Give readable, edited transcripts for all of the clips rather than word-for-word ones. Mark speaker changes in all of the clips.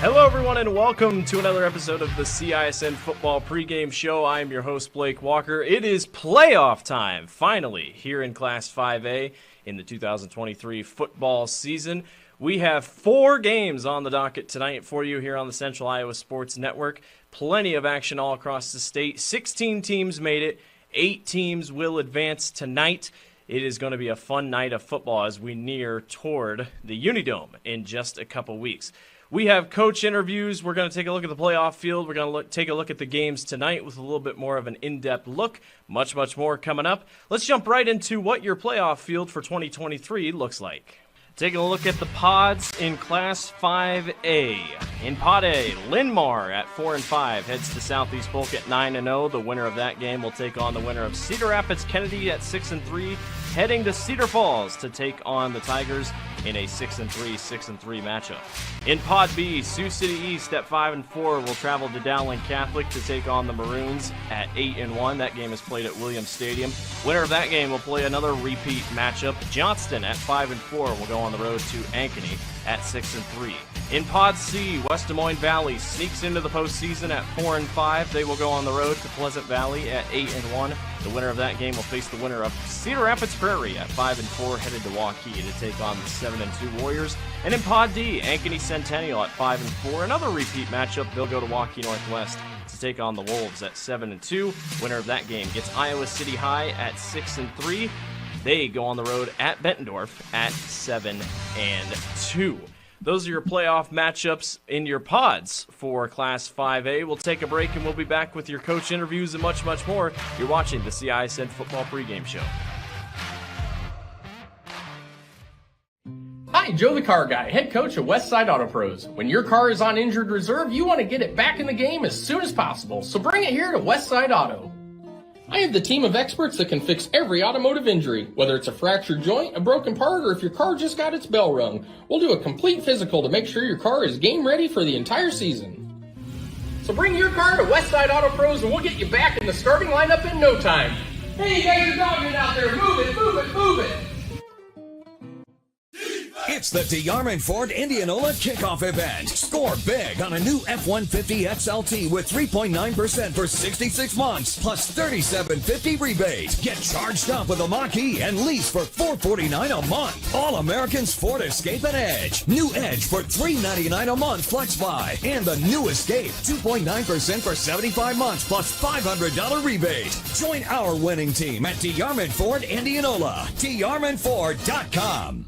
Speaker 1: Hello, everyone, and welcome to another episode of the CISN Football Pregame Show. I am your host, Blake Walker. It is playoff time, finally, here in Class 5A in the 2023 football season. We have 4 games on the docket tonight for you here on the Central Iowa Sports Network. Plenty of action all across the state. 16 teams made it. 8 teams will advance tonight. It is going to be a fun night of football as we near toward the Unidome in just a couple weeks. We have coach interviews. We're going to take a look at the playoff field. We're going to take a look at the games tonight with a little bit more of an in-depth look. Much more coming up. Let's jump right into what your playoff field for 2023 looks like. Taking a look at the pods in Class 5A. In Pod A, Linn-Mar at 4-5 heads to Southeast Polk at 9-0. The winner of that game will take on the winner of Cedar Rapids Kennedy at 6-3, heading to Cedar Falls to take on the Tigers in a 6-3 matchup. In Pod B, Sioux City East at 5-4 will travel to Dowling Catholic to take on the Maroons at 8-1. That game is played at Williams Stadium. Winner of that game will play another repeat matchup. Johnston at 5-4 will go on the road to Ankeny at 6-3. In Pod C, West Des Moines Valley sneaks into the postseason at 4-5. They will go on the road to Pleasant Valley at 8-1. The winner of that game will face the winner of Cedar Rapids Prairie at 5-4, headed to Waukee to take on the 7-2 Warriors. And in Pod D, Ankeny Centennial at 5-4, another repeat matchup. They'll go to Waukee Northwest to take on the Wolves at 7-2. Winner of that game gets Iowa City High at 6-3. They go on the road at Bettendorf at 7-2. Those are your playoff matchups in your pods for Class 5A. We'll take a break and we'll be back with your coach interviews and much, much more. You're watching the CISN Football Pregame Show.
Speaker 2: Hi, Joe the Car Guy, head coach of Westside Auto Pros. When your car is on injured reserve, you want to get it back in the game as soon as possible, so bring it here to Westside Auto. I have the team of experts that can fix every automotive injury, whether it's a fractured joint, a broken part, or if your car just got its bell rung. We'll do a complete physical to make sure your car is game ready for the entire season. So bring your car to Westside Auto Pros and we'll get you back in the starting lineup in no time. Hey, you guys are dogging it out there. Move it, move it, move it.
Speaker 3: It's the DeArmond Ford Indianola kickoff event. Score big on a new F-150 XLT with 3.9% for 66 months, plus $3,750 rebate. Get charged up with a Mach-E and lease for $449 a month. All Americans Ford Escape and Edge. New Edge for $399 a month flex buy. And the new Escape, 2.9% for 75 months, plus $500 rebate. Join our winning team at DeArmond Ford Indianola. DeArmondFord.com.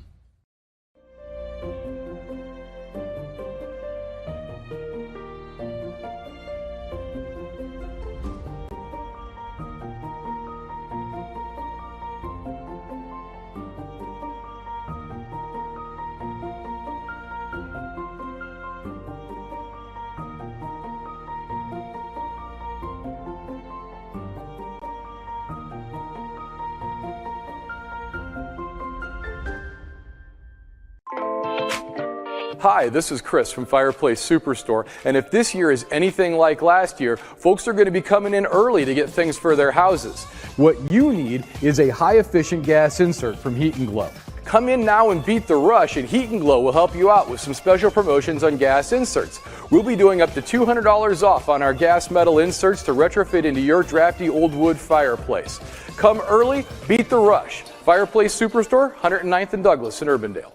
Speaker 4: Hi, this is Chris from Fireplace Superstore, and if this year is anything like last year, folks are going to be coming in early to get things for their houses. What you need is a high-efficient gas insert from Heat and Glow. Come in now and beat the rush, and Heat and Glow will help you out with some special promotions on gas inserts. We'll be doing up to $200 off on our gas metal inserts to retrofit into your drafty old wood fireplace. Come early, beat the rush. Fireplace Superstore, 109th and Douglas in Urbandale.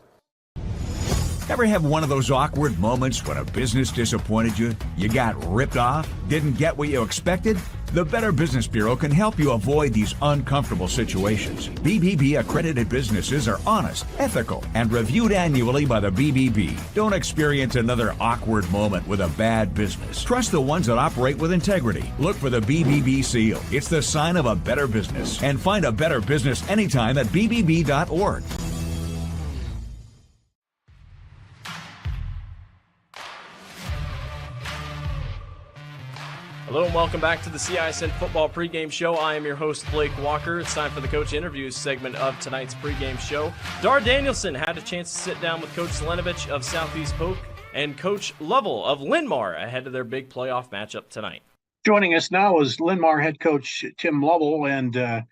Speaker 5: Ever have one of those awkward moments when a business disappointed you? You got ripped off? Didn't get what you expected? The Better Business Bureau can help you avoid these uncomfortable situations. BBB accredited businesses are honest, ethical, and reviewed annually by the BBB. Don't experience another awkward moment with a bad business. Trust the ones that operate with integrity. Look for the BBB seal. It's the sign of a better business. And find a better business anytime at bbb.org.
Speaker 1: Hello and welcome back to the CISN Football Pregame Show. I am your host, Blake Walker. It's time for the Coach Interviews segment of tonight's pregame show. Dar Danielson had a chance to sit down with Coach Zelenovich of Southeast Polk and Coach Lovell of Linn-Mar ahead of their big playoff matchup tonight.
Speaker 6: Joining us now is Linn-Mar head coach Tim Lovell, and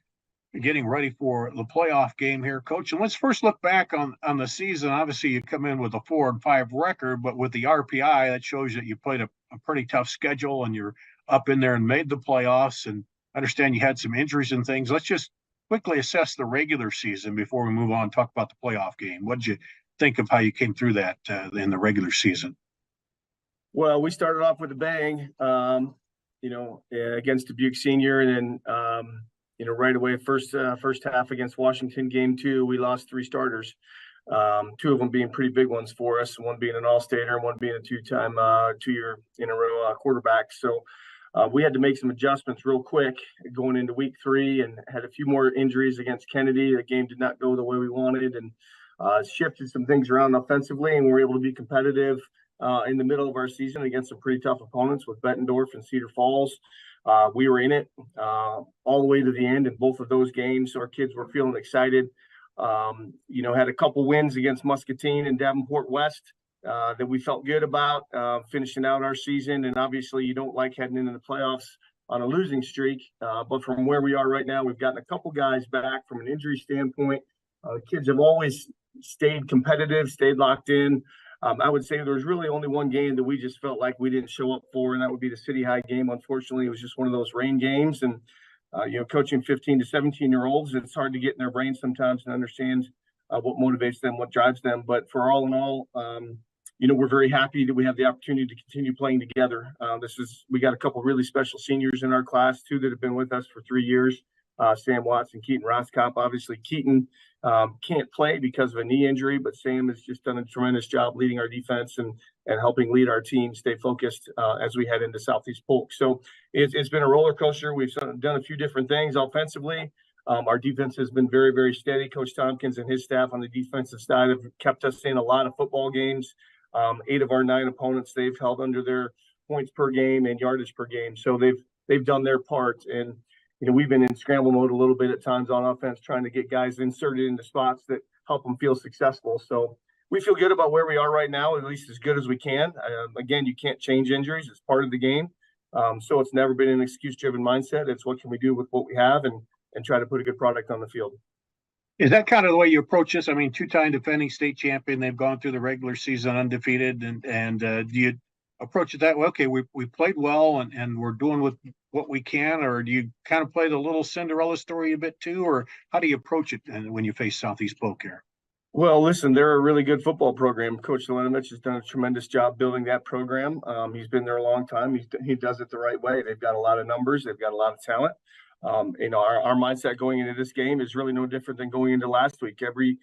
Speaker 6: getting ready for the playoff game here, Coach. And let's first look back on the season. Obviously, you come in with a 4-5 record, but with the RPI, that shows that you played a pretty tough schedule and you're up in there and made the playoffs. And I understand you had some injuries and things. Let's just quickly assess the regular season before we move on and talk about the playoff game. What did you think of how you came through that in the regular season?
Speaker 7: Well, we started off with a bang, against Dubuque Senior, and then, right away, first half against Washington, game 2, we lost 3 starters. 2 of them being pretty big ones for us, one being an all-stater and one being a 2-time, 2-year in a row quarterback. So we had to make some adjustments real quick going into week 3 and had a few more injuries against Kennedy. The game did not go the way we wanted, and shifted some things around offensively, and we were able to be competitive in the middle of our season against some pretty tough opponents with Bettendorf and Cedar Falls. We were in it all the way to the end in both of those games. So our kids were feeling excited. Had a couple wins against Muscatine and Davenport West that we felt good about finishing out our season. And obviously you don't like heading into the playoffs on a losing streak. But from where we are right now, we've gotten a couple guys back from an injury standpoint. The kids have always stayed competitive, stayed locked in. I would say there was really only one game that we just felt like we didn't show up for, and that would be the City High game. Unfortunately, it was just one of those rain games. And, coaching 15 to 17-year-olds, it's hard to get in their brains sometimes and understand what motivates them, what drives them. But for all in all, we're very happy that we have the opportunity to continue playing together. We got a couple really special seniors in our class, 2 that have been with us for 3 years. Sam Watson, Keaton Roskop. Obviously, Keaton can't play because of a knee injury, but Sam has just done a tremendous job leading our defense and helping lead our team stay focused as we head into Southeast Polk. So it's been a roller coaster. We've done a few different things offensively. Our defense has been very, very steady. Coach Tompkins and his staff on the defensive side have kept us in a lot of football games. 8 of our 9 opponents they've held under their points per game and yardage per game. So they've done their part. And we've been in scramble mode a little bit at times on offense, trying to get guys inserted into spots that help them feel successful. So we feel good about where we are right now, at least as good as we can. Again, you can't change injuries. It's part of the game. So it's never been an excuse-driven mindset. It's what can we do with what we have and try to put a good product on the field.
Speaker 6: Is that kind of the way you approach this? I mean, 2-time defending state champion, they've gone through the regular season undefeated. And do you approach it that way? Okay, we played well and we're doing with what we can, or do you kind of play the little Cinderella story a bit too, or how do you approach it when you face Southeast Polk here?
Speaker 7: Well, listen, they're a really good football program. Coach Linn-Mar has done a tremendous job building that program. He's been there a long time. He does it the right way. They've got a lot of numbers. They've got a lot of talent. Our mindset going into this game is really no different than going into last week. Every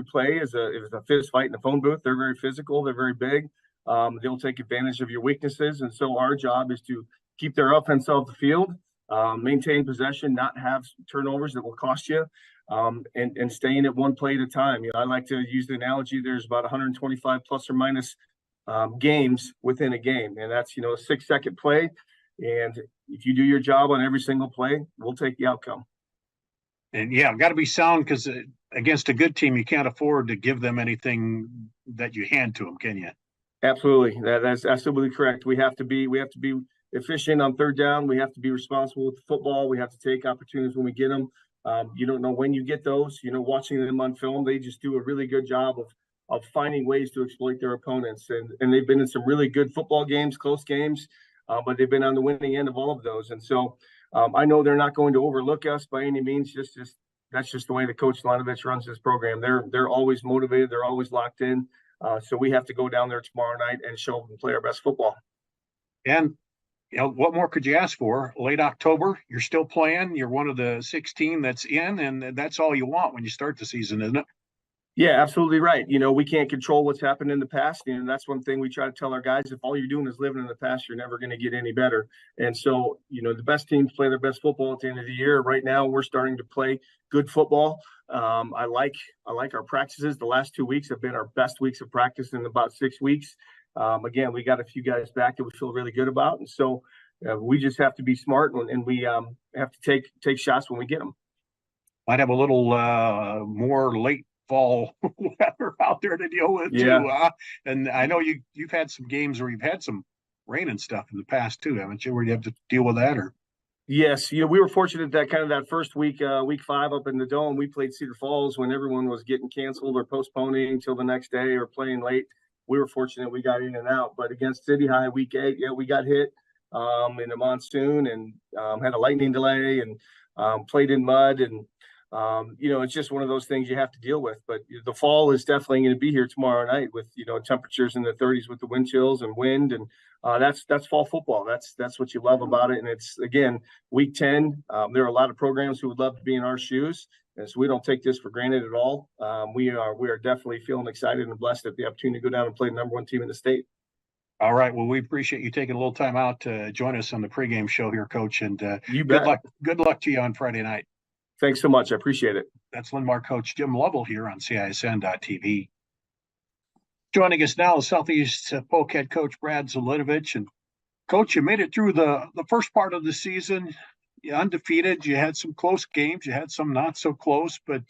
Speaker 7: play is a fist fight in the phone booth. They're very physical. They're very big. They'll take advantage of your weaknesses. And so our job is to keep their offense off the field, maintain possession, not have turnovers that will cost you, and staying at one play at a time. I like to use the analogy, there's about 125 plus or minus games within a game. And that's, a 6-second play. And if you do your job on every single play, we'll take the outcome.
Speaker 6: And got to be sound, because against a good team, you can't afford to give them anything that you hand to them, can you?
Speaker 7: Absolutely. That's absolutely correct. We have to be efficient on third down. We have to be responsible with the football. We have to take opportunities when we get them. You don't know when you get those. Watching them on film, they just do a really good job of finding ways to exploit their opponents. And they've been in some really good football games, close games, but they've been on the winning end of all of those. And so I know they're not going to overlook us by any means. That's just the way that Coach Linn-Mar runs this program. They're always motivated. They're always locked in. So we have to go down there tomorrow night and show them and play our best football.
Speaker 6: And what more could you ask for? Late October, you're still playing. You're one of the 16 that's in, and that's all you want when you start the season, isn't it?
Speaker 7: Yeah, absolutely right. We can't control what's happened in the past. And that's one thing we try to tell our guys. If all you're doing is living in the past, you're never going to get any better. And so, the best teams play their best football at the end of the year. Right now, we're starting to play good football. I like our practices. The last 2 weeks have been our best weeks of practice in about 6 weeks. Again, we got a few guys back that we feel really good about. And so we just have to be smart and we have to take shots when we get them.
Speaker 6: Might have a little more late fall weather out there to deal with too. And I know you've had some games where you've had some rain and stuff in the past too, haven't you? Where you have to deal with that, or?
Speaker 7: Yes, we were fortunate that that first week, week 5 up in the Dome, we played Cedar Falls when everyone was getting canceled or postponing until the next day or playing late. We were fortunate we got in and out. But against City High week 8, we got hit in the monsoon and had a lightning delay and played in mud. And, it's just one of those things you have to deal with. But the fall is definitely going to be here tomorrow night with, temperatures in the 30s with the wind chills and wind. And that's fall football. That's what you love about it. And it's, again, week 10. There are a lot of programs who would love to be in our shoes. And so we don't take this for granted at all. We are definitely feeling excited and blessed at the opportunity to go down and play the number 1 team in the state.
Speaker 6: All right. Well, we appreciate you taking a little time out to join us on the pregame show here, Coach. And
Speaker 7: you bet.
Speaker 6: Good luck to you on Friday night.
Speaker 7: Thanks so much. I appreciate it.
Speaker 6: That's Linn-Mar coach Jim Lovell here on CISN.TV. Joining us now is Southeast Polk head coach Brad Zelinovich. And Coach, you made it through the first part of the season. You're undefeated. You had some close games. You had some not so close. But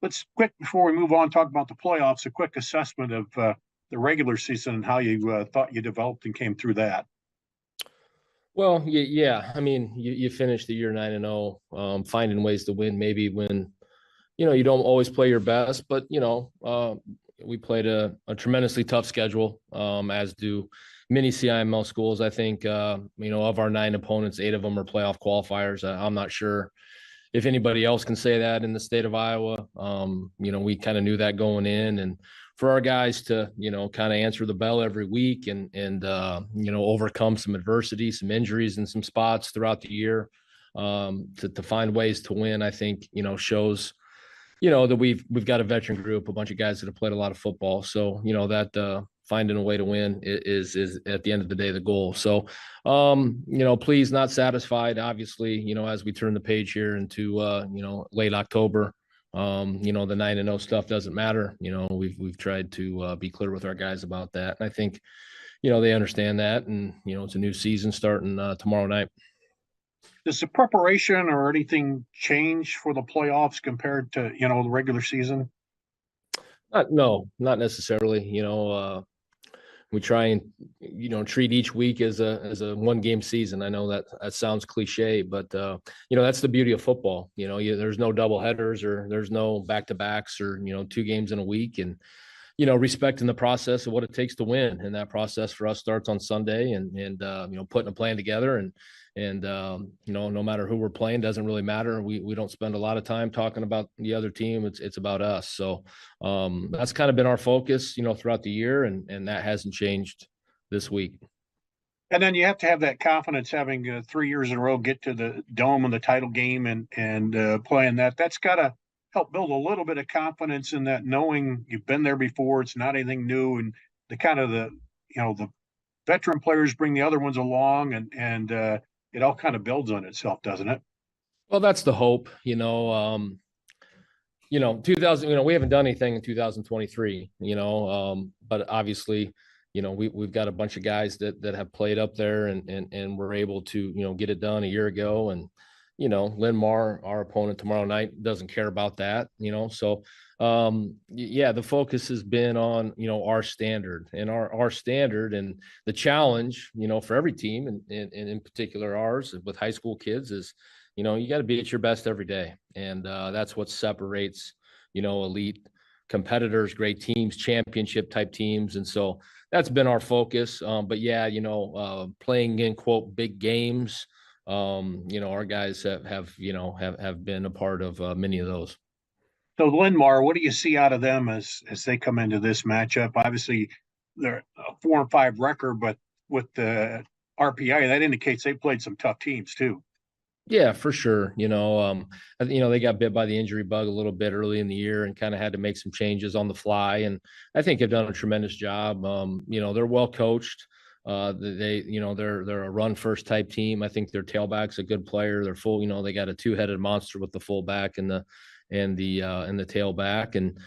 Speaker 6: let's quick, before we move on, talk about the playoffs, a quick assessment of the regular season and how you thought you developed and came through that.
Speaker 2: Well, yeah. I mean, you finished the year 9-0, finding ways to win. Maybe when, you don't always play your best, but we played a tremendously tough schedule, as do many CIML schools. I think, of our 9 opponents, 8 of them are playoff qualifiers. I'm not sure if anybody else can say that in the state of Iowa. We kind of knew that going in, and for our guys to, kind of answer the bell every week and overcome some adversity, some injuries in some spots throughout the year. to find ways to win, I think, shows, that we've got a veteran group, a bunch of guys that have played a lot of football. So, that finding a way to win is at the end of the day the goal. So, please, not satisfied, obviously, as we turn the page here into late October. The 9-0 stuff doesn't matter. We've tried to be clear with our guys about that, and I think they understand that. And it's a new season starting tomorrow night.
Speaker 6: Does the preparation or anything change for the playoffs compared to the regular season?
Speaker 2: No, not necessarily. We try and treat each week as a 1-game season. I know that sounds cliche, but that's the beauty of football. There's no double headers, or there's no back-to-backs, or 2 games in a week, and respecting the process of what it takes to win. And that process for us starts on Sunday, and putting a plan together, and no matter who we're playing, doesn't really matter. We don't spend a lot of time talking about the other team. It's about us. So that's kind of been our focus, throughout the year, and that hasn't changed this week.
Speaker 6: And then you have to have that confidence, having 3 years in a row get to the Dome and the title game and playing that. That's got to help build a little bit of confidence in that, knowing you've been there before. It's not anything new, and the veteran players bring the other ones along, and it all kind of builds on itself, doesn't it?
Speaker 2: Well, that's the hope. 2000. We haven't done anything in 2023. But obviously, we've got a bunch of guys that have played up there, and we're able to get it done a year ago. And Linn-Mar, our opponent tomorrow night, doesn't care about that. So the focus has been on our standard, and our standard, and the challenge for every team, and in particular ours with high school kids, is you got to be at your best every day, and that's what separates elite competitors, great teams, championship type temes. And so that's been our focus. But playing in quote big games, our guys have been a part of many of those.
Speaker 6: So Linn-Mar, what do you see out of them as they come into this matchup? Obviously, they're a 4-5 record, but with the RPI, that indicates they played some tough teams too.
Speaker 2: Yeah, for sure. They got bit by the injury bug a little bit early in the year, and kind of had to make some changes on the fly. And I think they've done a tremendous job. They're well coached. They're a run first type team. I think their tailback's a good player. They're full. They got a 2-headed monster with the fullback and the tailback, and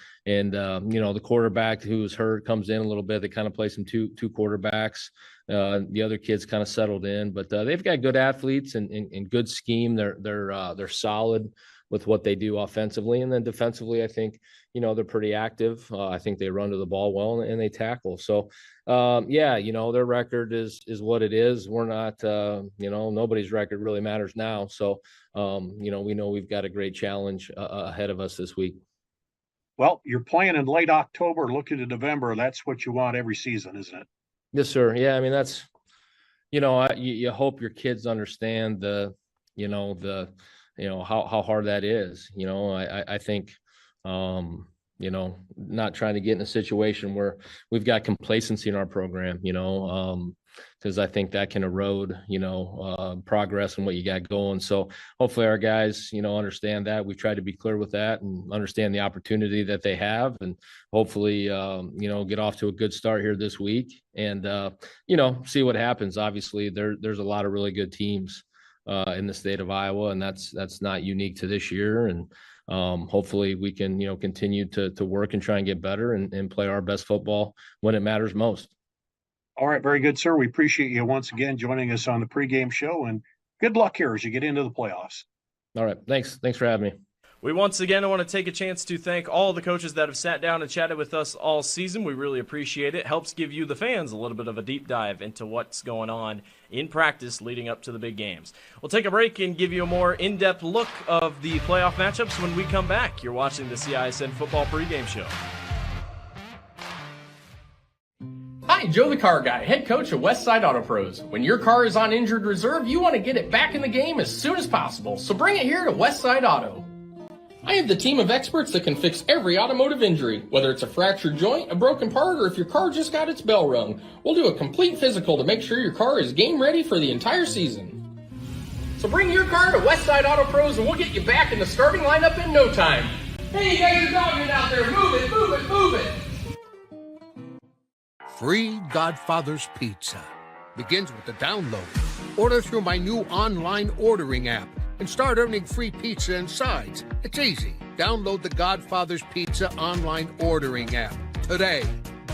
Speaker 2: the quarterback who was hurt comes in a little bit. They kind of play some two quarterbacks. The other kids kind of settled in, but they've got good athletes and good scheme. They're solid with what they do offensively, and then defensively, I think they're pretty active. I think they run to the ball well, and they tackle. So their record is what it is. We're not nobody's record really matters now. So we know we've got a great challenge ahead of us this week.
Speaker 6: Well, you're playing in late October, looking to November. That's what you want every season, isn't it?
Speaker 2: Yes, sir. Yeah, I mean, that's you hope your kids understand the how hard that is. I think not trying to get in a situation where we've got complacency in our program, because I think that can erode, progress and what you got going. So hopefully our guys, understand that. We've tried to be clear with that and understand the opportunity that they have, and hopefully, get off to a good start here this week, and, see what happens. Obviously there's a lot of really good teams in the state of Iowa, and that's not unique to this year. And hopefully we can, continue to work and try and get better and play our best football when it matters most.
Speaker 6: All right. Very good, sir. We appreciate you once again joining us on the pregame show, and good luck here as you get into the playoffs.
Speaker 2: All right. Thanks for having me.
Speaker 1: We once again want to take a chance to thank all the coaches that have sat down and chatted with us all season. We really appreciate it. Helps give you, the fans, a little bit of a deep dive into what's going on in practice leading up to the big games. We'll take a break and give you a more in-depth look of the playoff matchups when we come back. You're watching the CISN Football Pregame Show.
Speaker 2: Hi, Joe the Car Guy, head coach of Westside Auto Pros. When your car is on injured reserve, you want to get it back in the game as soon as possible, so bring it here to Westside Auto. I have the team of experts that can fix every automotive injury, whether it's a fractured joint, a broken part, or if your car just got its bell rung. We'll do a complete physical to make sure your car is game ready for the entire season. So bring your car to Westside Auto Pros and we'll get you back in the starting lineup in no time. Hey, you guys are dogging out there. Move it, move it, move it.
Speaker 8: Free Godfather's Pizza begins with the download. Order through my new online ordering app and start earning free pizza and sides. It's easy. Download the Godfather's Pizza online ordering app today.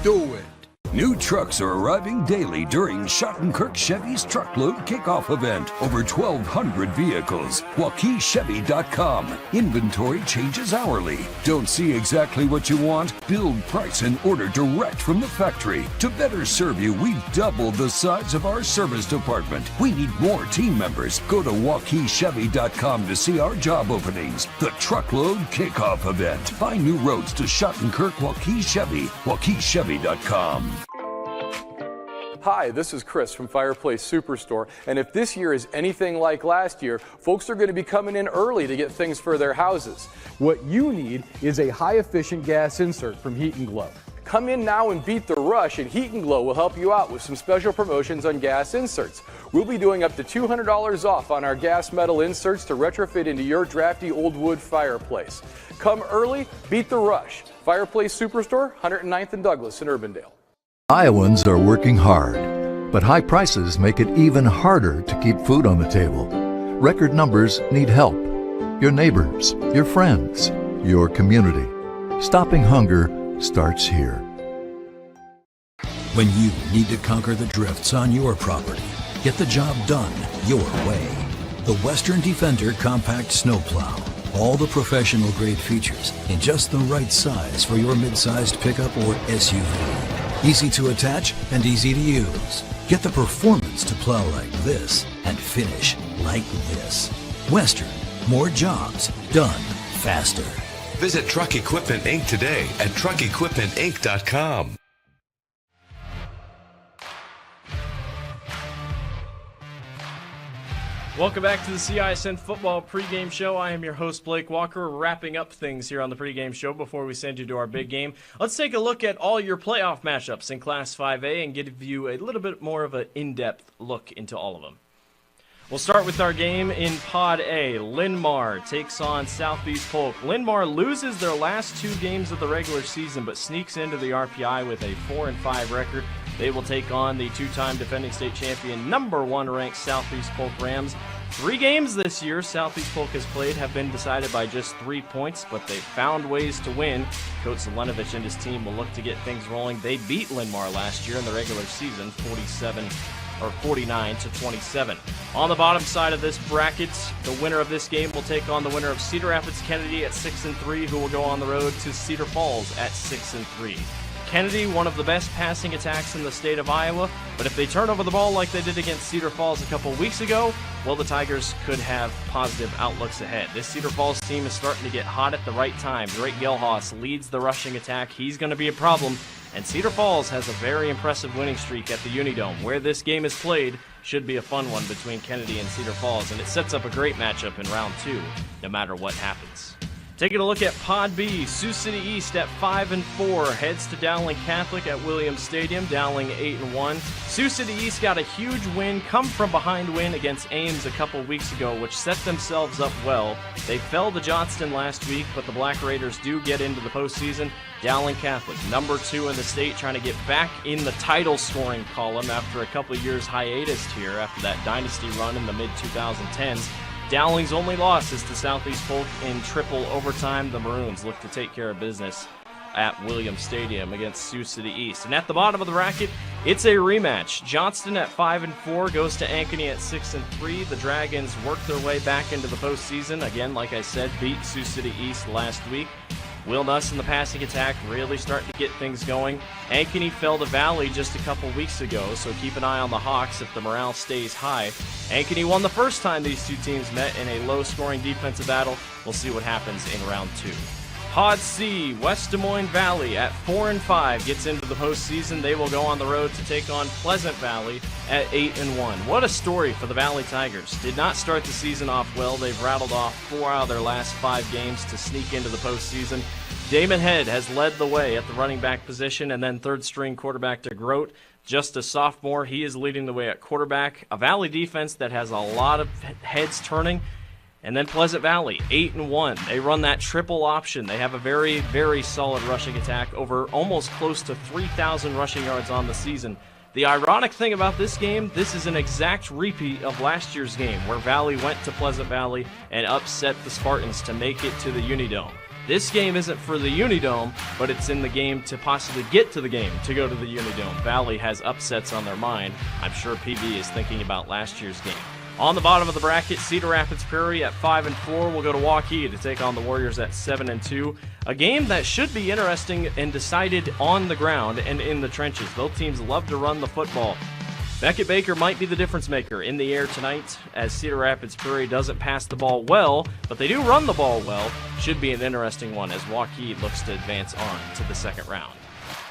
Speaker 8: Do it.
Speaker 3: New trucks are arriving daily during Schottenkirk Chevy's Truckload Kickoff event. Over 1,200 vehicles. WaukeeChevy.com. Inventory changes hourly. Don't see exactly what you want? Build, price, and order direct from the factory. To better serve you, we've doubled the size of our service department. We need more team members. Go to WaukeeChevy.com to see our job openings. The Truckload Kickoff event. Find new roads to Schottenkirk Waukee Chevy. WaukeeChevy.com.
Speaker 4: Hi, this is Chris from Fireplace Superstore, and if this year is anything like last year, folks are going to be coming in early to get things for their houses. What you need is a high-efficient gas insert from Heat & Glow. Come in now and beat the rush, and Heat & Glow will help you out with some special promotions on gas inserts. We'll be doing up to $200 off on our gas metal inserts to retrofit into your drafty old wood fireplace. Come early, beat the rush. Fireplace Superstore, 109th and Douglas in Urbandale.
Speaker 9: Iowans are working hard, but high prices make it even harder to keep food on the table. Record numbers need help. Your neighbors, your friends, your community. Stopping hunger starts here.
Speaker 10: When you need to conquer the drifts on your property, get the job done your way. The Western Defender Compact Snowplow. All the professional grade features in just the right size for your mid-sized pickup or SUV. Easy to attach and easy to use. Get the performance to plow like this and finish like this. Western, more jobs done faster.
Speaker 11: Visit Truck Equipment Inc. today at truckequipmentinc.com.
Speaker 1: Welcome back to the CISN Football Pregame Show. I am your host, Blake Walker. We're wrapping up things here on the pregame show before we send you to our big game. Let's take a look at all your playoff matchups in Class 5A and give you a little bit more of an in-depth look into all of them. We'll start with our game in Pod A. Linn-Mar takes on Southeast Polk. Linn-Mar loses their last two games of the regular season, but sneaks into the RPI with a 4-5 record. They will take on the two-time defending state champion, #1 ranked Southeast Polk Rams. 3 games this year Southeast Polk has played have been decided by just 3 points, but they've found ways to win. Coach Zelenovich and his team will look to get things rolling. They beat Linn-Mar last year in the regular season, 49-27. On the bottom side of this bracket, the winner of this game will take on the winner of Cedar Rapids Kennedy at 6-3, who will go on the road to Cedar Falls at 6-3. Kennedy, one of the best passing attacks in the state of Iowa, but if they turn over the ball like they did against Cedar Falls a couple weeks ago, well, the Tigers could have positive outlooks ahead. This Cedar Falls team is starting to get hot at the right time. Drake Gelhaus leads the rushing attack. He's going to be a problem. And Cedar Falls has a very impressive winning streak at the Unidome. Where this game is played should be a fun one between Kennedy and Cedar Falls, and it sets up a great matchup in round 2, no matter what happens. Taking a look at Pod B, Sioux City East at 5-4 heads to Dowling Catholic at Williams Stadium. Dowling 8-1. Sioux City East got a huge win, come from behind win against Ames a couple weeks ago, which set themselves up well. They fell to Johnston last week, but the Black Raiders do get into the postseason. Dowling Catholic, #2 in the state, trying to get back in the title scoring column after a couple years hiatus here after that dynasty run in the mid-2010s. Dowling's only loss is to Southeast Polk in triple overtime. The Maroons look to take care of business at Williams Stadium against Sioux City East. And at the bottom of the bracket, it's a rematch. Johnston at 5-4 goes to Ankeny at 6-3. The Dragons work their way back into the postseason. Again, like I said, beat Sioux City East last week. Will Nuss in the passing attack really starting to get things going. Ankeny fell to Valley just a couple weeks ago, so keep an eye on the Hawks if the morale stays high. Ankeny won the first time these two teams met in a low-scoring defensive battle. We'll see what happens in round 2. Pod C, West Des Moines Valley at 4-5 gets into the postseason. They will go on the road to take on Pleasant Valley at 8-1. What a story for the Valley Tigers. Did not start the season off well. They've rattled off 4 out of their last 5 games to sneak into the postseason. Damon Head has led the way at the running back position, and then third-string quarterback DeGroat Just a sophomore, he is leading the way at quarterback. A Valley defense that has a lot of heads turning. And then Pleasant Valley, 8-1. They run that triple option. They have a very, very solid rushing attack, over almost close to 3,000 rushing yards on the season. The ironic thing about this game, this is an exact repeat of last year's game, where Valley went to Pleasant Valley and upset the Spartans to make it to the Unidome. This game isn't for the Unidome, but it's in the game to possibly get to the game to go to the Unidome. Valley has upsets on their mind. I'm sure PV is thinking about last year's game. On the bottom of the bracket, Cedar Rapids Prairie at 5-4 will go to Waukee to take on the Warriors at 7-2. A game that should be interesting and decided on the ground and in the trenches. Both teams love to run the football. Beckett Baker might be the difference maker in the air tonight, as Cedar Rapids Prairie doesn't pass the ball well, but they do run the ball well. Should be an interesting one as Waukee looks to advance on to the second round.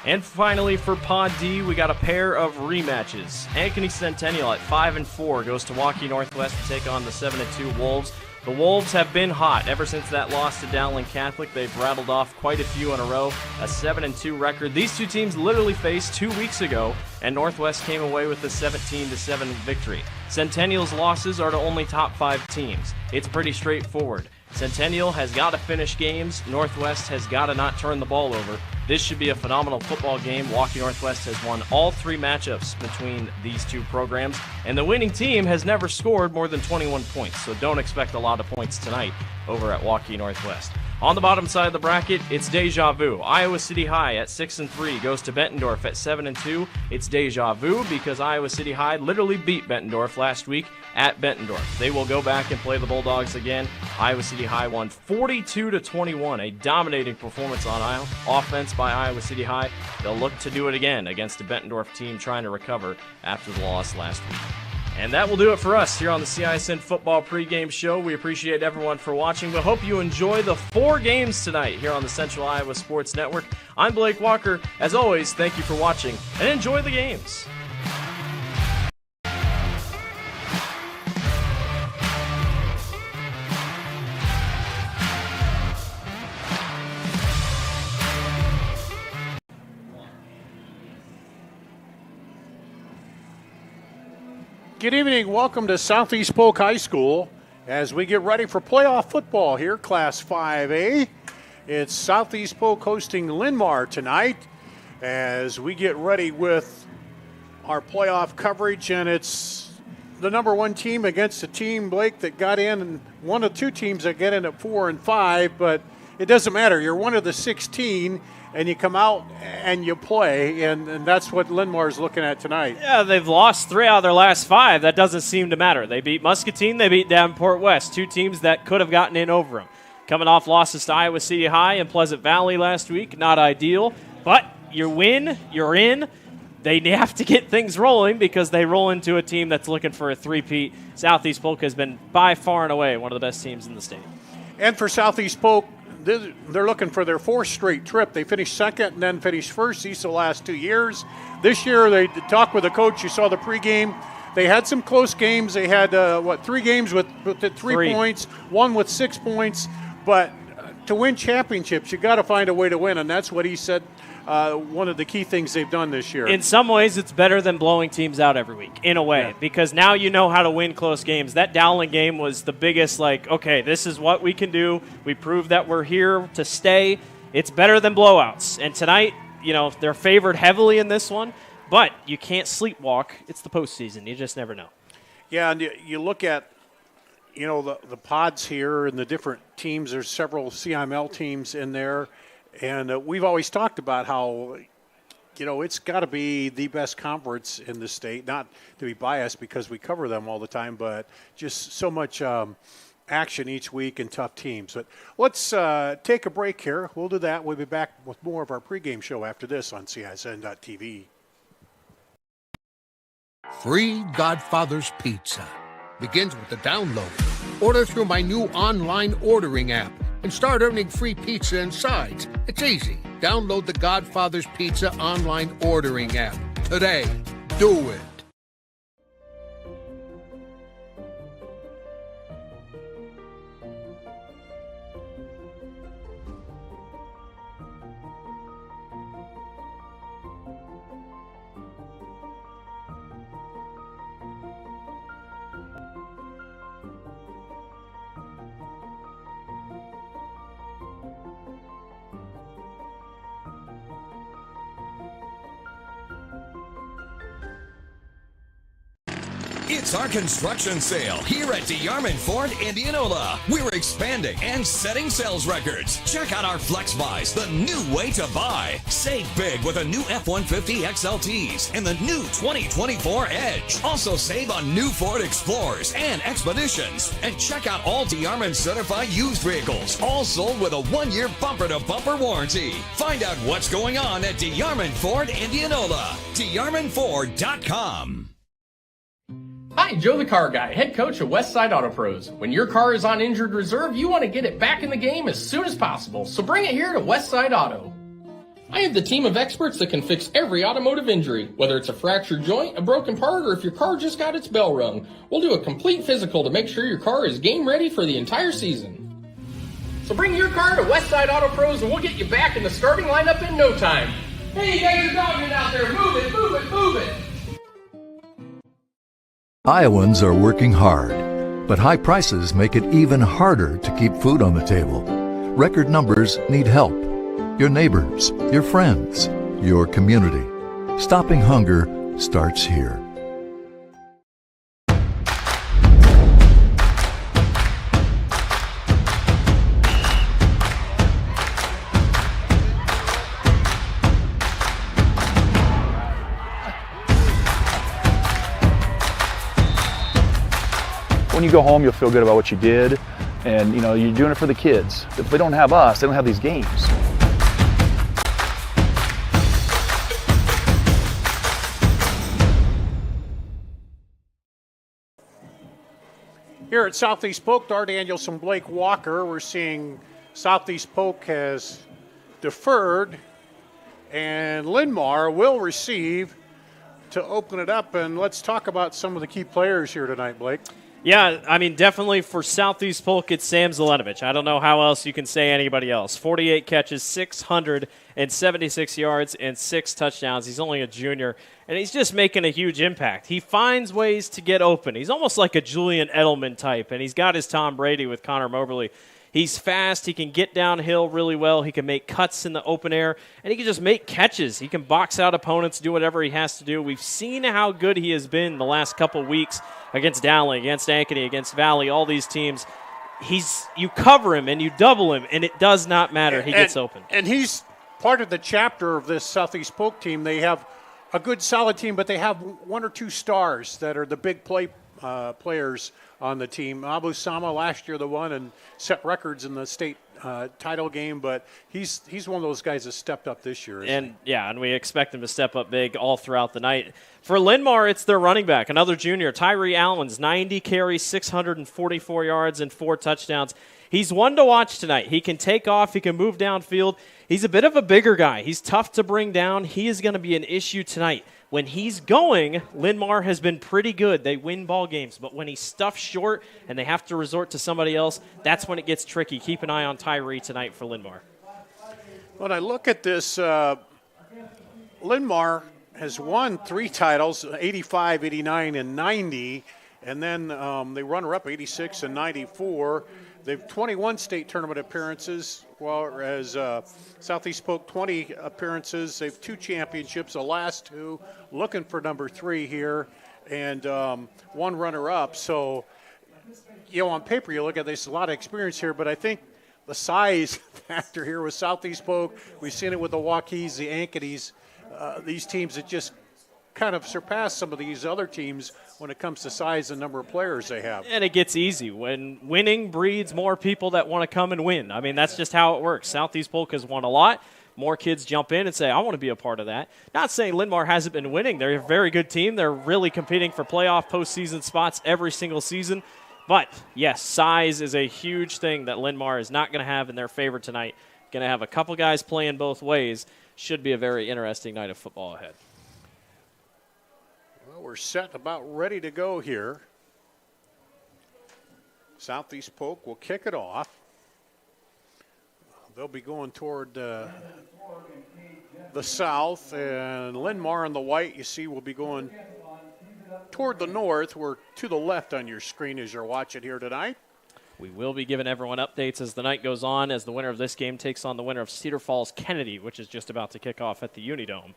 Speaker 1: And finally, for Pod D, we got a pair of rematches. Ankeny Centennial at 5-4 goes to Waukee Northwest to take on the 7-2 Wolves. The Wolves have been hot ever since that loss to Dowling Catholic. They've rattled off quite a few in a row, a 7-2 record. These two teams literally faced 2 weeks ago, and Northwest came away with a 17-7 victory. Centennial's losses are to only top 5 teams. It's pretty straightforward. Centennial has got to finish games. Northwest has got to not turn the ball over. This should be a phenomenal football game. Waukee Northwest has won all 3 matchups between these two programs, and the winning team has never scored more than 21 points, so don't expect a lot of points tonight over at Waukee Northwest. On the bottom side of the bracket, it's deja vu. Iowa City High at 6-3 goes to Bettendorf at 7-2. It's deja vu because Iowa City High literally beat Bettendorf last week at Bettendorf. They will go back and play the Bulldogs again. Iowa City High won 42-21, a dominating performance on offense by Iowa City High. They'll look to do it again against a Bettendorf team trying to recover after the loss last week. And that will do it for us here on the CISN Football Pregame Show. We appreciate everyone for watching. We hope you enjoy the 4 games tonight here on the Central Iowa Sports Network. I'm Blake Walker. As always, thank you for watching and enjoy the games.
Speaker 6: Good evening. Welcome to Southeast Polk High School as we get ready for playoff football here, Class 5A. It's Southeast Polk hosting Linn-Mar tonight as we get ready with our playoff coverage, and it's the number 1 team against a team, Blake, that got in, and one of 2 teams that get in at 4-5, but it doesn't matter. You're one of the 16, and you come out and you play, and that's what Linn-Mar is looking at tonight.
Speaker 1: Yeah, they've lost 3 out of their last 5. That doesn't seem to matter. They beat Muscatine, they beat Davenport West, 2 teams that could have gotten in over them. Coming off losses to Iowa City High and Pleasant Valley last week, not ideal, but you win, you're in. They have to get things rolling because they roll into a team that's looking for a three-peat. Southeast Polk has been by far and away one of the best teams in the state.
Speaker 6: And for Southeast Polk, they're looking for their 4th straight trip. They finished 2nd and then finished 1st these are the last 2 years. This year, they talked with the coach. You saw the pregame. They had some close games. They had, 3 games with the 3 points, 1 with 6 points. But to win championships, you got to find a way to win, and that's what he said. One of the key things they've done this year.
Speaker 1: In some ways, it's better than blowing teams out every week, in a way, because now you know how to win close games. That Dowling game was the biggest, okay, this is what we can do. We proved that we're here to stay. It's better than blowouts. And tonight, they're favored heavily in this one, but you can't sleepwalk. It's the postseason. You just never know.
Speaker 6: Yeah, and you look at, the pods here and the different teams. There's several CIML teams in there. And we've always talked about how, it's got to be the best conference in the state, not to be biased because we cover them all the time, but just so much action each week and tough teams. But let's take a break here. We'll do that. We'll be back with more of our pregame show after this on CISN.TV.
Speaker 8: Free Godfather's Pizza begins with the download. Order through my new online ordering app and start earning free pizza and sides. It's easy. Download the Godfather's Pizza online ordering app today. Do it.
Speaker 3: It's our construction sale here at DeArmond Ford Indianola. We're expanding and setting sales records. Check out our Flex Buys, the new way to buy. Save big with a new F-150 XLTs and the new 2024 Edge. Also save on new Ford Explorers and Expeditions. And check out all DeArmond certified used vehicles, all sold with a 1-year bumper-to-bumper warranty. Find out what's going on at DeArmond Ford Indianola. DeArmondFord.com.
Speaker 2: Hi, Joe the Car Guy, head coach of Westside Auto Pros. When your car is on injured reserve, you want to get it back in the game as soon as possible, so bring it here to Westside Auto. I have the team of experts that can fix every automotive injury, whether it's a fractured joint, a broken part, or if your car just got its bell rung. We'll do a complete physical to make sure your car is game ready for the entire season. So bring your car to Westside Auto Pros and we'll get you back in the starting lineup in no time. Hey, you guys are dogging out there. Move it, move it, move it.
Speaker 9: Iowans are working hard, but high prices make it even harder to keep food on the table. Record numbers need help. Your neighbors, your friends, your community. Stopping hunger starts here.
Speaker 12: When you go home, you'll feel good about what you did, and you're doing it for the kids. If they don't have us, they don't have these games.
Speaker 6: Here at Southeast Polk, Dar Danielson, Blake Walker, we're seeing Southeast Polk has deferred, and Linn-Mar will receive to open it up. And let's talk about some of the key players here tonight, Blake.
Speaker 1: Yeah, I mean, definitely for Southeast Polk, it's Sam Zelenovich. I don't know how else you can say anybody else. 48 catches, 676 yards, and 6 touchdowns. He's only a junior, and he's just making a huge impact. He finds ways to get open. He's almost like a Julian Edelman type, and he's got his Tom Brady with Connor Moberly. He's fast. He can get downhill really well. He can make cuts in the open air, and he can just make catches. He can box out opponents, do whatever he has to do. We've seen how good he has been the last couple weeks against Dowling, against Ankeny, against Valley, all these teams. You cover him and you double him, and it does not matter. He gets open.
Speaker 6: And he's part of the chapter of this Southeast Polk team. They have a good, solid team, but they have 1 or 2 stars that are the big players on the team. Abu Sama last year, the one, and set records in the state title game, but he's one of those guys that stepped up this year.
Speaker 1: And we expect him to step up big all throughout the night. For Linn-Mar, it's their running back, another junior, Tyree Allens, 90 carries, 644 yards, and 4 touchdowns. He's one to watch tonight. He can take off. He can move downfield. He's a bit of a bigger guy. He's tough to bring down. He is going to be an issue tonight. When he's going, Linn-Mar has been pretty good. They win ball games. But when he's stuffed short and they have to resort to somebody else, that's when it gets tricky. Keep an eye on Tyree tonight for Linn-Mar.
Speaker 6: When I look at this, Linn-Mar has won 3 titles, 85, 89, and 90. And then they runner-up 86 and 94. They've 21 state tournament appearances, whereas Southeast Polk 20 appearances. They've 2 championships, the last 2, looking for number 3 here, and 1 runner-up. So, on paper you look at this, a lot of experience here, but I think the size factor here with Southeast Polk, we've seen it with the Waukees, the Ankeny's, these teams that just kind of surpass some of these other teams when it comes to size and number of players they have.
Speaker 1: And it gets easy. When winning breeds more people that want to come and win. I mean, that's just how it works. Southeast Polk has won a lot. More kids jump in and say, I want to be a part of that. Not saying Linn-Mar hasn't been winning. They're a very good team. They're really competing for playoff postseason spots every single season. But, yes, size is a huge thing that Linn-Mar is not going to have in their favor tonight. Going to have a couple guys playing both ways. Should be a very interesting night of football ahead.
Speaker 6: Well, we're set, about ready to go here. Southeast Polk will kick it off. They'll be going toward the south, and Linn-Mar in the white, you see, will be going toward the north. We're to the left on your screen as you're watching here tonight.
Speaker 1: We will be giving everyone updates as the night goes on, as the winner of this game takes on the winner of Cedar Falls Kennedy, which is just about to kick off at the Unidome.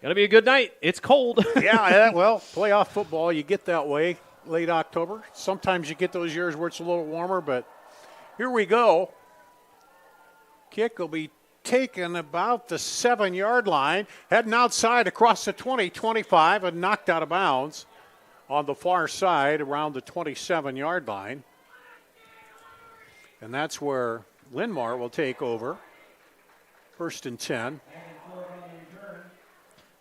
Speaker 1: Going to be a good night. It's cold.
Speaker 6: Yeah, well, playoff football, you get that way late October. Sometimes you get those years where it's a little warmer, but here we go. Kick will be taken about the 7-yard line, heading outside across the 20, 25, and knocked out of bounds on the far side around the 27-yard line. And that's where Linn-Mar will take over. 1st and 10.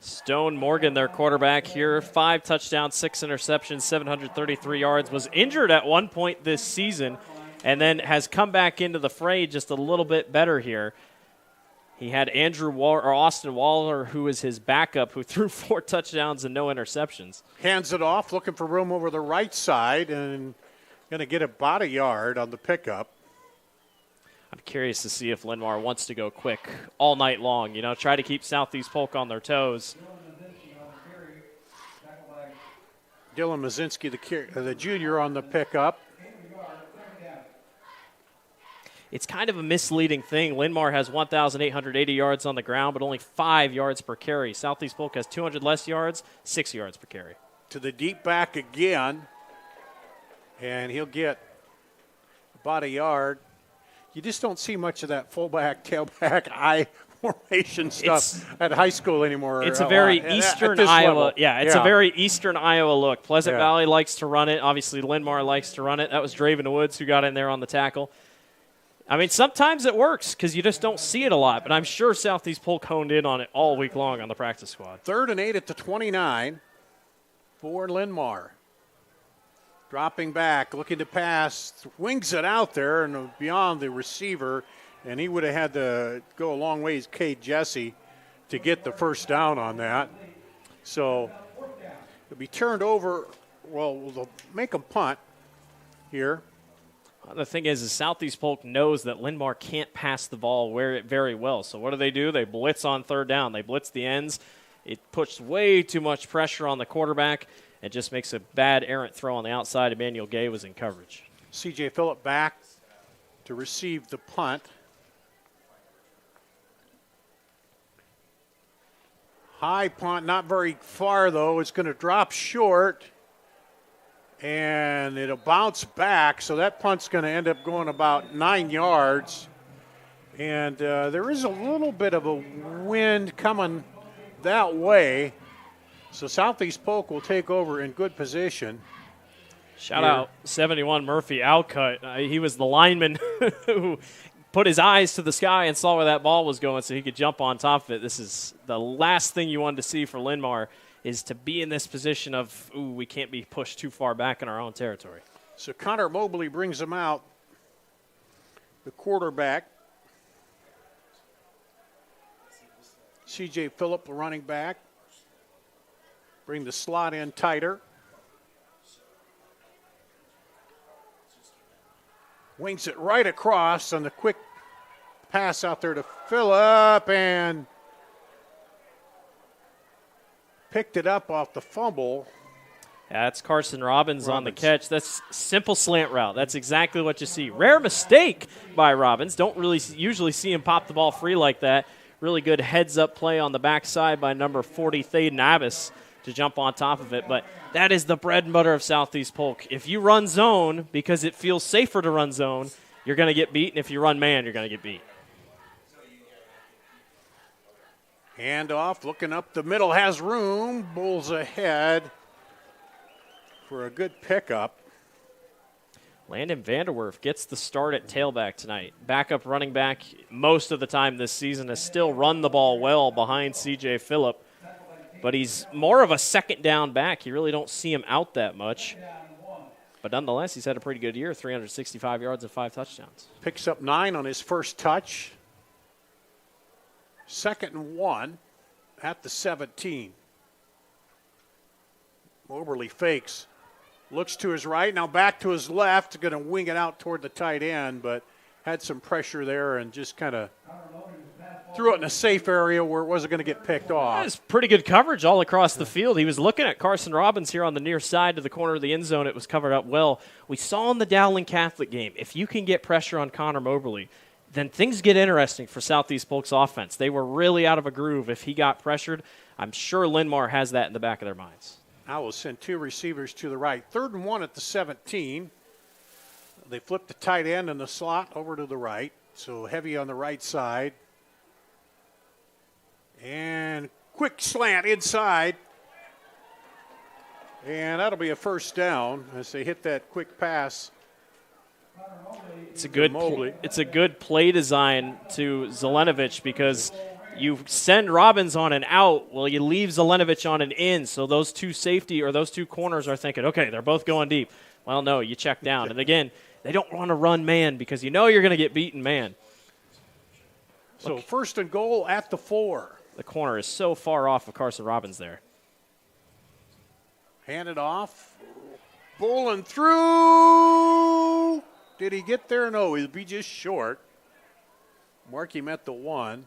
Speaker 1: Stone Morgan, their quarterback here, 5 touchdowns, 6 interceptions, 733 yards, was injured at one point this season and then has come back into the fray just a little bit better here. He had Austin Waller, who was his backup, who threw 4 touchdowns and no interceptions.
Speaker 6: Hands it off, looking for room over the right side, and going to get about a yard on the pickup.
Speaker 1: I'm curious to see if Linn-Mar wants to go quick all night long, try to keep Southeast Polk on their toes.
Speaker 6: Dylan Mazinski, the junior, on the pickup.
Speaker 1: It's kind of a misleading thing. Linn-Mar has 1,880 yards on the ground, but only 5 yards per carry. Southeast Polk has 200 less yards, 6 yards per carry.
Speaker 6: To the deep back again, and he'll get about a yard. You just don't see much of that fullback, tailback, eye formation stuff at high school anymore.
Speaker 1: It's a very Eastern Iowa. It's a very Eastern Iowa look. Pleasant Valley likes to run it. Obviously, Linn-Mar likes to run it. That was Draven Woods who got in there on the tackle. I mean, sometimes it works because you just don't see it a lot, but I'm sure Southeast Polk honed in on it all week long on the practice squad.
Speaker 6: 3rd and 8 at the 29 for Linn-Mar. Dropping back, looking to pass, wings it out there and beyond the receiver, and he would have had to go a long ways, Cade Jesse, to get the first down on that. So it'll be turned over. Well, they'll make them punt here.
Speaker 1: The thing is Southeast Polk knows that Linn-Mar can't pass the ball very well. So what do? They blitz on 3rd down. They blitz the ends. It puts way too much pressure on the quarterback. It just makes a bad errant throw on the outside. Emmanuel Gay was in coverage.
Speaker 6: C.J. Phillip back to receive the punt. High punt, not very far, though. It's going to drop short, and it'll bounce back. So that punt's going to end up going about 9 yards. And there is a little bit of a wind coming that way. So Southeast Polk will take over in good position.
Speaker 1: Shout out 71 Murphy Outcut. He was the lineman who put his eyes to the sky and saw where that ball was going so he could jump on top of it. This is the last thing you wanted to see for Linn-Mar, is to be in this position of, we can't be pushed too far back in our own territory.
Speaker 6: So Connor Mobley brings him out, the quarterback. C.J. Phillip, the running back. Bring the slot in tighter. Wings it right across on the quick pass out there to Phillip, and picked it up off the fumble.
Speaker 1: That's Carson Robbins on the catch. That's simple slant route. That's exactly what you see. Rare mistake by Robbins. Don't really usually see him pop the ball free like that. Really good heads-up play on the backside by number 40, Thaden Abbas, to jump on top of it. But that is the bread and butter of Southeast Polk. If you run zone because it feels safer to run zone, you're going to get beat. And if you run man, you're going to get beat.
Speaker 6: Handoff, looking up the middle, has room. Bulls ahead for a good pickup.
Speaker 1: Landon Vanderwerf gets the start at tailback tonight. Backup running back most of the time this season has still run the ball well behind C.J. Phillip. But he's more of a second down back. You really don't see him out that much. But nonetheless, he's had a pretty good year, 365 yards and 5 touchdowns.
Speaker 6: Picks up 9 on his first touch. 2nd and 1 at the 17. Moberly fakes. Looks to his right, now back to his left. Going to wing it out toward the tight end, but had some pressure there and just kind of threw it in a safe area where it wasn't going to get picked off.
Speaker 1: That was pretty good coverage all across the field. He was looking at Carson Robbins here on the near side to the corner of the end zone. It was covered up well. We saw in the Dowling Catholic game, if you can get pressure on Connor Moberly, then things get interesting for Southeast Polk's offense. They were really out of a groove if he got pressured. I'm sure Linn-Mar has that in the back of their minds.
Speaker 6: I will send 2 receivers to the right. 3rd and 1 at the 17. They flip the tight end in the slot over to the right. So heavy on the right side. And quick slant inside. And that'll be a first down as they hit that quick pass.
Speaker 1: It's a good play design to Zelenovic because you send Robbins on an out, well, you leave Zelenovic on an in, so those two safety or those two corners are thinking, okay, they're both going deep. Well, no, you check down. And again, they don't want to run man because you know you're going to get beaten man.
Speaker 6: So 1st and goal at the 4.
Speaker 1: The corner is so far off of Carson Robbins there.
Speaker 6: Hand it off. Bowling through. Did he get there? No, he'll be just short. Mark him at the 1.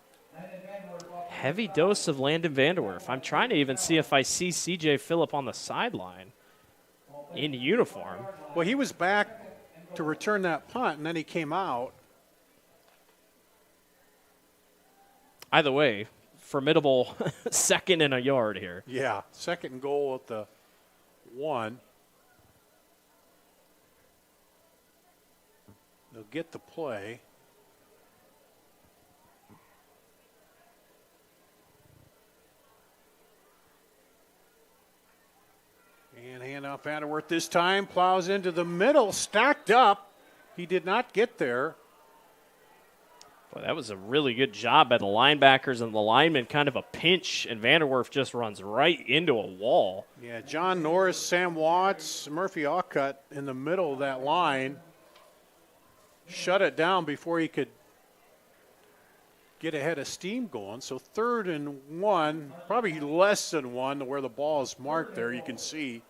Speaker 1: Heavy dose of Landon Vanderwerf. I'm trying to even see if I see C.J. Phillip on the sideline in uniform.
Speaker 6: Well, he was back to return that punt, and then he came out.
Speaker 1: Either way, formidable 2nd and a yard here.
Speaker 6: Yeah, 2nd and goal at the 1. They'll get the play. And handoff Vanderwerf this time. Plows into the middle, stacked up. He did not get there.
Speaker 1: Boy, that was a really good job by the linebackers and the linemen. Kind of a pinch, and Vanderwerf just runs right into a wall.
Speaker 6: Yeah, John Norris, Sam Watts, Murphy Alcutt in the middle of that line. Shut it down before he could get ahead of steam going. So 3rd and 1, probably less than 1 to where the ball is marked there. You can see.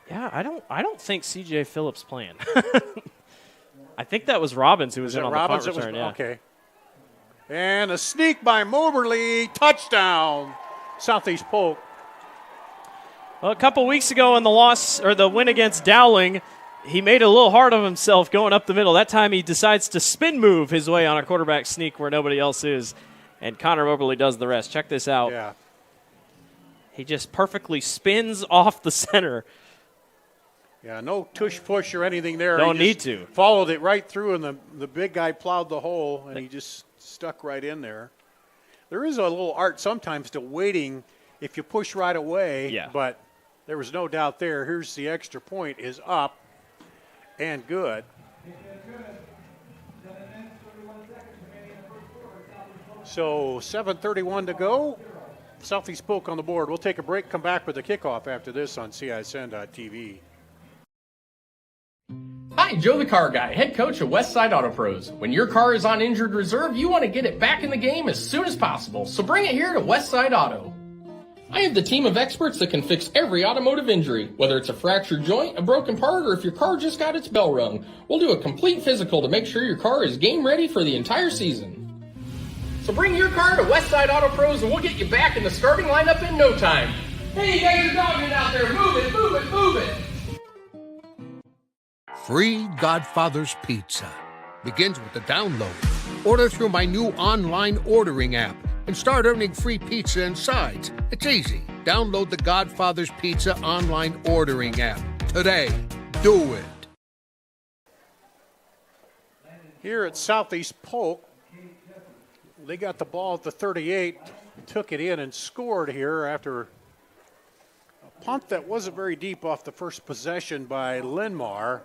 Speaker 1: Yeah, I don't think C.J. Phillips playing. I think that was Robbins who was in on
Speaker 6: Robbins?
Speaker 1: The punt return. Yeah.
Speaker 6: Okay. And a sneak by Moberly. Touchdown, Southeast Polk.
Speaker 1: Well, a couple weeks ago in the win against Dowling, he made it a little hard on himself going up the middle. That time he decides to spin move his way on a quarterback sneak where nobody else is, and Connor Moberly does the rest. Check this out.
Speaker 6: Yeah.
Speaker 1: He just perfectly spins off the center.
Speaker 6: Yeah, no tush push or anything there.
Speaker 1: Don't need to.
Speaker 6: Followed it right through, and the big guy plowed the hole, and he just stuck right in there. There is a little art sometimes to waiting if you push right away, but there was no doubt there. Here's the extra point is up and good. So 7:31 to go. Southeast Polk on the board. We'll take a break, come back with the kickoff after this on CISN.TV.
Speaker 2: Hi, Joe the Car Guy, head coach of Westside Auto Pros. When your car is on injured reserve, you want to get it back in the game as soon as possible, so bring it here to Westside Auto. I have the team of experts that can fix every automotive injury, whether it's a fractured joint, a broken part, or if your car just got its bell rung. We'll do a complete physical to make sure your car is game ready for the entire season. So bring your car to Westside Auto Pros and we'll get you back in the starting lineup in no time. Hey, you guys are dogging out there. Move it, move it, move it.
Speaker 8: Free Godfather's Pizza begins with the download. Order through my new online ordering app and start earning free pizza and sides. It's easy. Download the Godfather's Pizza online ordering app today. Do it.
Speaker 6: Here at Southeast Polk, they got the ball at the 38, took it in and scored here after a punt that wasn't very deep off the first possession by Linn-Mar.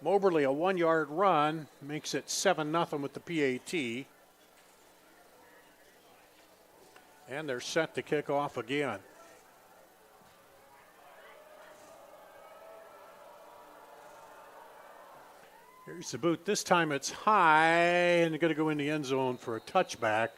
Speaker 6: Moberly, a 1-yard run, makes it 7-0 with the PAT. And they're set to kick off again. Here's the boot. This time it's high, and they're going to go in the end zone for a touchback.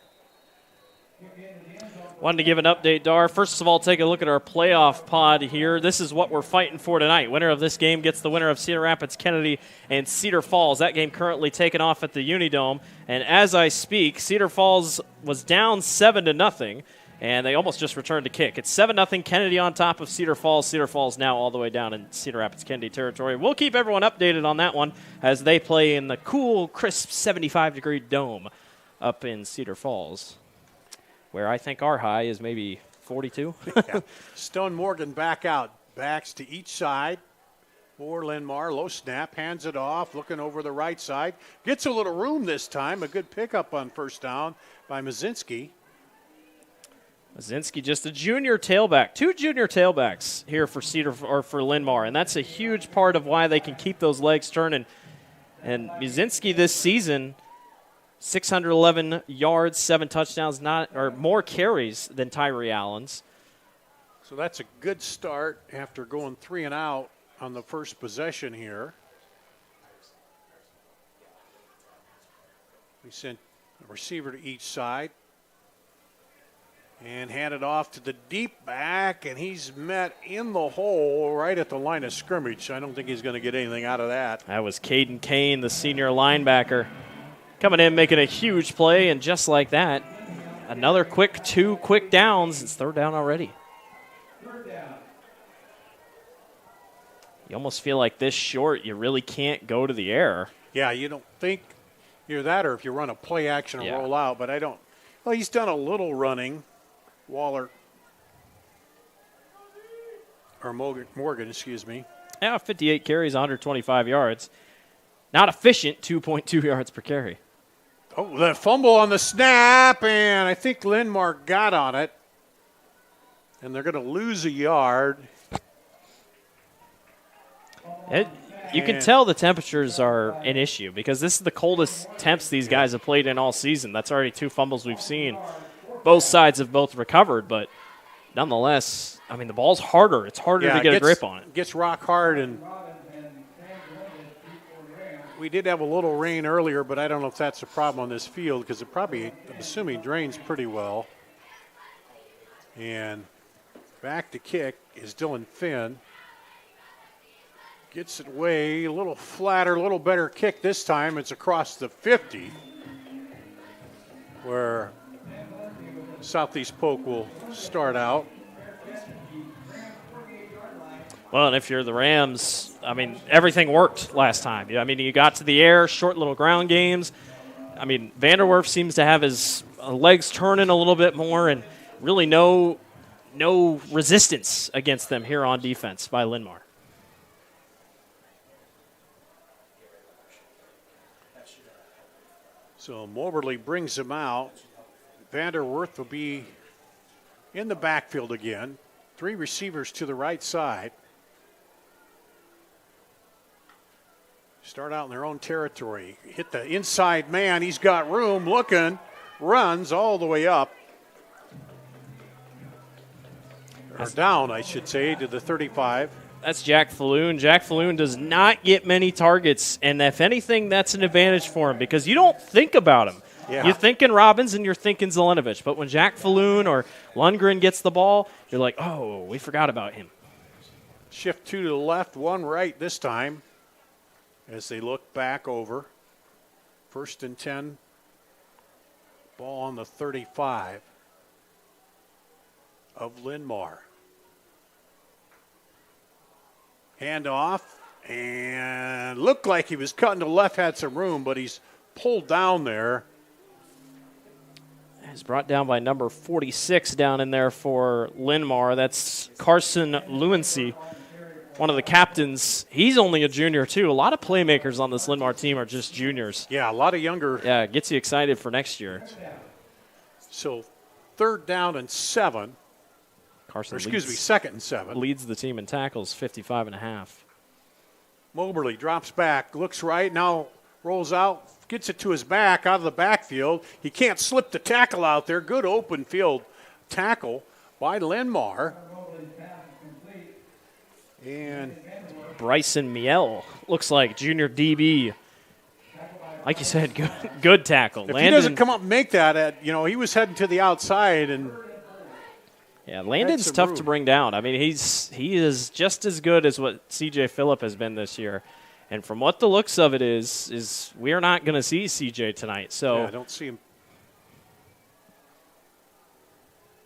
Speaker 1: Wanted to give an update, Dar. First of all, take a look at our playoff pod here. This is what we're fighting for tonight. Winner of this game gets the winner of Cedar Rapids, Kennedy, and Cedar Falls. That game currently taken off at the Unidome. And as I speak, Cedar Falls was down 7-0. And they almost just returned to kick. It's 7-0 Kennedy on top of Cedar Falls. Cedar Falls now all the way down in Cedar Rapids Kennedy territory. We'll keep everyone updated on that one as they play in the cool, crisp 75-degree dome up in Cedar Falls, where I think our high is maybe 42.
Speaker 13: Yeah. Stone Morgan back out. Backs to each side for Linn-Mar. Low snap, hands it off, looking over the right side. Gets a little room this time. A good pickup on first down by Mazinski.
Speaker 1: Mazinski, just a junior tailback. 2 junior tailbacks here for for Linn-Mar, and that's a huge part of why they can keep those legs turning. And Mazinski this season, 611 yards, 7 touchdowns, more carries than Tyree Allen's.
Speaker 13: So that's a good start after going 3 and out on the first possession here. We sent a receiver to each side. And handed off to the deep back, and he's met in the hole right at the line of scrimmage. I don't think he's going to get anything out of that.
Speaker 1: That was Caden Kane, the senior linebacker, coming in, making a huge play, and just like that, another 2 quick downs. It's 3rd down already. You almost feel like this short, you really can't go to the air.
Speaker 13: Yeah, you don't think you're that, or if you run a play action and roll out, but I don't. Well, he's done a little running. Waller, or Morgan, excuse me.
Speaker 1: Yeah, 58 carries, 125 yards. Not efficient, 2.2 yards per carry.
Speaker 13: Oh, the fumble on the snap, and I think Linn-Mar got on it. And they're going to lose a yard.
Speaker 1: You can tell the temperatures are an issue because this is the coldest temps these guys have played in all season. That's already 2 fumbles we've seen. Both sides have both recovered, but nonetheless, I mean, the ball's harder. It's harder to get a grip on it.
Speaker 13: Gets rock hard, and we did have a little rain earlier, but I don't know if that's a problem on this field because it probably, I'm assuming, drains pretty well. And back to kick is Dylan Finn. Gets it away, a little flatter, a little better kick this time. It's across the 50, where Southeast Polk will start out.
Speaker 1: Well, and if you're the Rams, I mean, everything worked last time. I mean, you got to the air, short little ground games. I mean, Vanderwerf seems to have his legs turning a little bit more, and really no resistance against them here on defense by Linn-Mar.
Speaker 13: So Moberly brings him out. Vanderwerf will be in the backfield again. 3 receivers to the right side. Start out in their own territory. Hit the inside man. He's got room, looking, runs all the way up. Or down, I should say, to the 35.
Speaker 1: That's Jack Falloon. Jack Falloon does not get many targets, and if anything, that's an advantage for him because you don't think about him.
Speaker 13: Yeah.
Speaker 1: You're thinking Robbins and you're thinking Zelenovic, but when Jack Falloon or Lundgren gets the ball, you're like, oh, we forgot about him.
Speaker 13: Shift 2 to the left, 1 right this time as they look back over. 1st and 10. Ball on the 35 of Linn-Mar. Hand off, and looked like he was cutting to the left, had some room, but he's pulled down there.
Speaker 1: He's brought down by number 46 down in there for Linn-Mar. That's Carson Lewinsey, one of the captains. He's only a junior, too. A lot of playmakers on this Linn-Mar team are just juniors.
Speaker 13: Yeah, a lot of younger.
Speaker 1: Yeah, it gets you excited for next year.
Speaker 13: So 3rd down and 7. Second and 7.
Speaker 1: Leads the team in tackles, 55.5.
Speaker 13: Moberly drops back, looks right, now rolls out, gets it to his back, out of the backfield. He can't slip the tackle out there. Good open field tackle by Linn-Mar. And
Speaker 1: Bryson Miel looks like junior DB. Like you said, good tackle.
Speaker 13: If he doesn't come up and make that, he was heading to the outside and.
Speaker 1: Yeah, Landon's tough to bring down. I mean, he is just as good as what C.J. Phillip has been this year. And from what the looks of it is we are not going to see C.J. tonight. So
Speaker 13: yeah, I don't see him.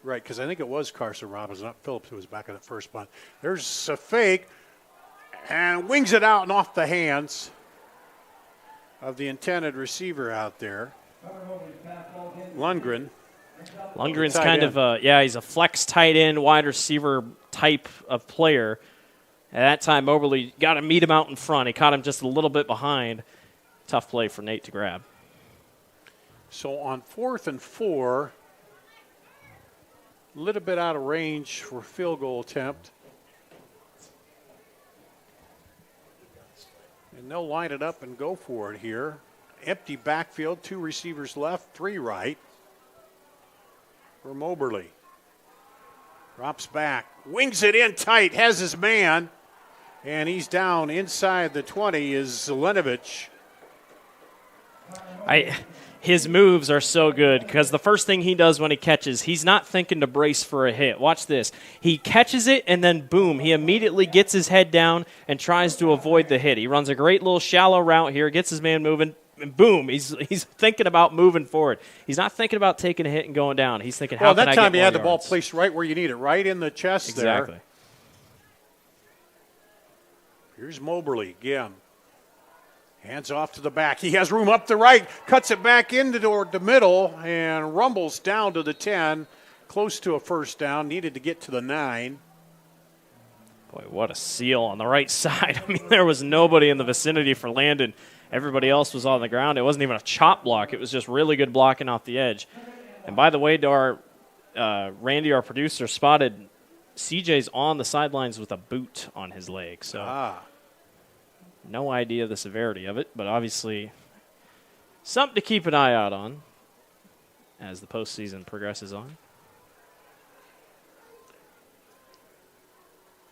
Speaker 13: Right, because I think it was Carson Robbins, not Phillips, who was back in the first bunt. There's a fake, and wings it out and off the hands of the intended receiver out there. Lundgren's
Speaker 1: kind of he's a flex tight end, wide receiver type of player. At that time, Moberly got to meet him out in front. He caught him just a little bit behind. Tough play for Nate to grab.
Speaker 13: So on 4th and 4, a little bit out of range for field goal attempt. And they'll line it up and go for it here. Empty backfield, 2 receivers left, 3 right for Moberly. Drops back, wings it in tight, has his man, and he's down inside the 20 is Zelenovich.
Speaker 1: His moves are so good because the first thing he does when he catches, he's not thinking to brace for a hit. Watch this. He catches it, and then boom, he immediately gets his head down and tries to avoid the hit. He runs a great little shallow route here, gets his man moving, and boom, he's thinking about moving forward. He's not thinking about taking a hit and going down. He's thinking, how can I get more yards?
Speaker 13: Well, that time he had the ball placed right where you need it, right in the chest there.
Speaker 1: Exactly.
Speaker 13: Here's Moberly again. Hands off to the back. He has room up the right, cuts it back into the middle, and rumbles down to the 10, close to a first down. Needed to get to the 9.
Speaker 1: Boy, what a seal on the right side. I mean, there was nobody in the vicinity for Landon. Everybody else was on the ground. It wasn't even a chop block. It was just really good blocking off the edge. And by the way, Randy, our producer, spotted CJ's on the sidelines with a boot on his leg. So. No idea the severity of it, but obviously something to keep an eye out on as the postseason progresses on.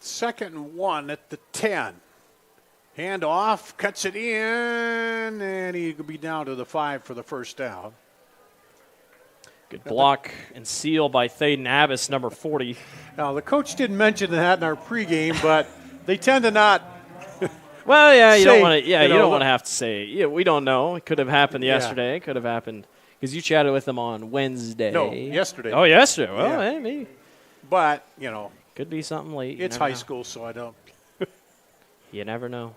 Speaker 13: 2nd and 1 at the 10. Hand off, cuts it in, and he'll be down to the 5 for the first down.
Speaker 1: Good block and seal by Thaden Abbas, number 40.
Speaker 13: Now, the coach didn't mention that in our pregame, but they tend to not.
Speaker 1: Well, yeah, you don't want to. Yeah, you don't want to have to say. Yeah, we don't know. It could have happened yesterday. It could have happened because you chatted with them on Wednesday.
Speaker 13: No, yesterday.
Speaker 1: Oh, yesterday. Well, hey, maybe.
Speaker 13: But
Speaker 1: could be something late.
Speaker 13: It's high school, so I don't.
Speaker 1: You never know.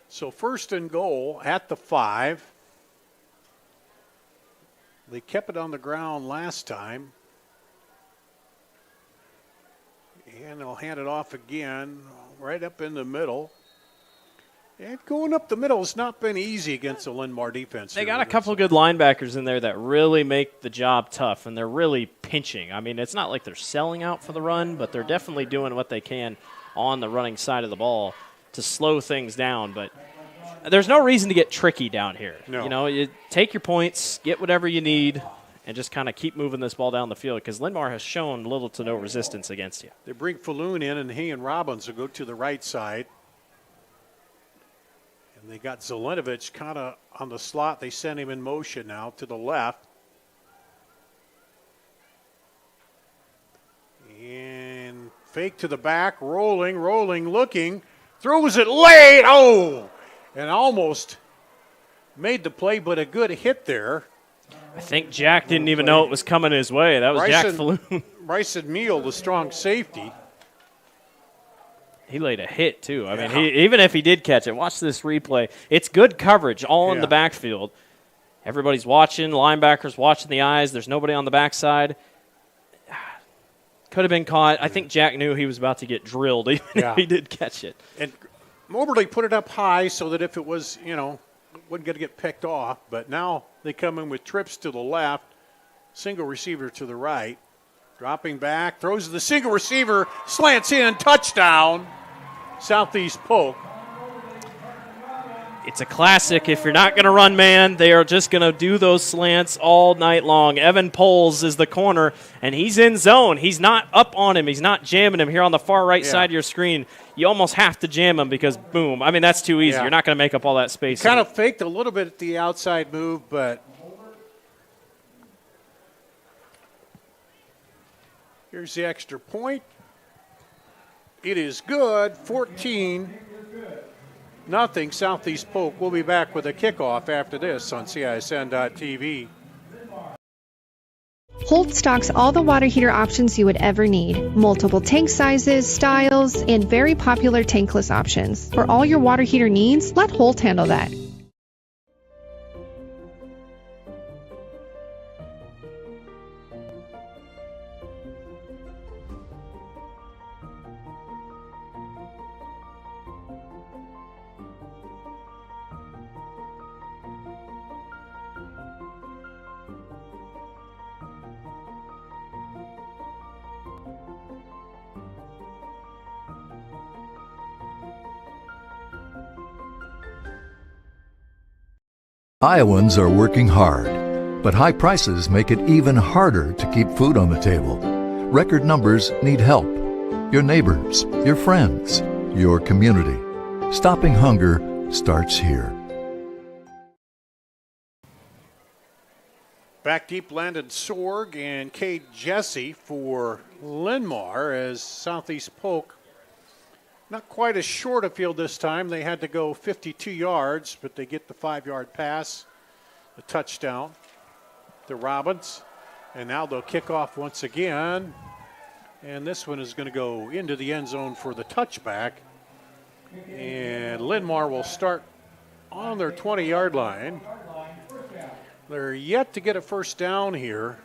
Speaker 13: So 1st and goal at the 5. They kept it on the ground last time. And they'll hand it off again, right up in the middle. And going up the middle has not been easy against the Linn-Mar defense.
Speaker 1: They got a couple of good linebackers in there that really make the job tough, and they're really pinching. I mean, it's not like they're selling out for the run, but they're definitely doing what they can on the running side of the ball to slow things down. But there's no reason to get tricky down here.
Speaker 13: No.
Speaker 1: You take your points, get whatever you need, and just kind of keep moving this ball down the field because Linn-Mar has shown little to no resistance against you.
Speaker 13: They bring Falloon in, and he and Robbins will go to the right side. And they got Zelenovich kind of on the slot. They send him in motion now to the left. And fake to the back, rolling, looking. Throws it late. Oh! And almost made the play, but a good hit there.
Speaker 1: I think Jack didn't even know it was coming his way. That was Jack Falloon.
Speaker 13: Bryson Meal, the strong safety.
Speaker 1: He laid a hit, too. I mean, even if he did catch it, watch this replay. It's good coverage all in the backfield. Everybody's watching, linebackers watching the eyes. There's nobody on the backside. Could have been caught. I think Jack knew he was about to get drilled, even if he did catch it.
Speaker 13: And Moberly put it up high so that if it was, wasn't going to get picked off. But now they come in with trips to the left, single receiver to the right. Dropping back, throws to the single receiver, slants in, touchdown, Southeast Polk.
Speaker 1: It's a classic. If you're not going to run man, they are just going to do those slants all night long. Evan Poles is the corner, and he's in zone. He's not up on him. He's not jamming him here on the far right side of your screen. You almost have to jam him because, boom. I mean, that's too easy. You're not going to make up all that space.
Speaker 13: Kind of faked a little bit at the outside move, but here's the extra point. It is good, 14-0 Southeast Polk. We'll be back with a kickoff after this on CISN.TV.
Speaker 14: Holt stocks all the water heater options you would ever need. Multiple tank sizes, styles, and very popular tankless options. For all your water heater needs, let Holt handle that.
Speaker 9: Iowans are working hard, but high prices make it even harder to keep food on the table. Record numbers need help. Your neighbors, your friends, your community. Stopping hunger starts here.
Speaker 13: Back deep, Landon Sorg and Cade Jesse for Linn-Mar as Southeast Polk not quite as short a field this time. They had to go 52 yards, but they get the 5-yard pass, a touchdown to Robbins. And now they'll kick off once again. And this one is going to go into the end zone for the touchback. And Linn-Mar will start on their 20-yard line. They're yet to get a first down here.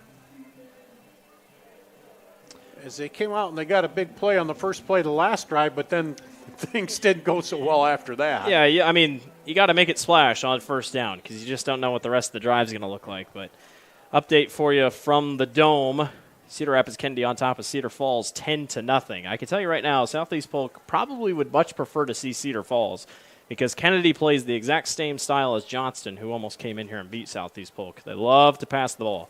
Speaker 13: As they came out and they got a big play on the first play of the last drive, but then things didn't go so well after that.
Speaker 1: Yeah, I mean, you got to make it splash on first down because you just don't know what the rest of the drive is going to look like. But update for you from the Dome. Cedar Rapids Kennedy on top of Cedar Falls 10-0. I can tell you right now, Southeast Polk probably would much prefer to see Cedar Falls because Kennedy plays the exact same style as Johnston, who almost came in here and beat Southeast Polk. They love to pass the ball.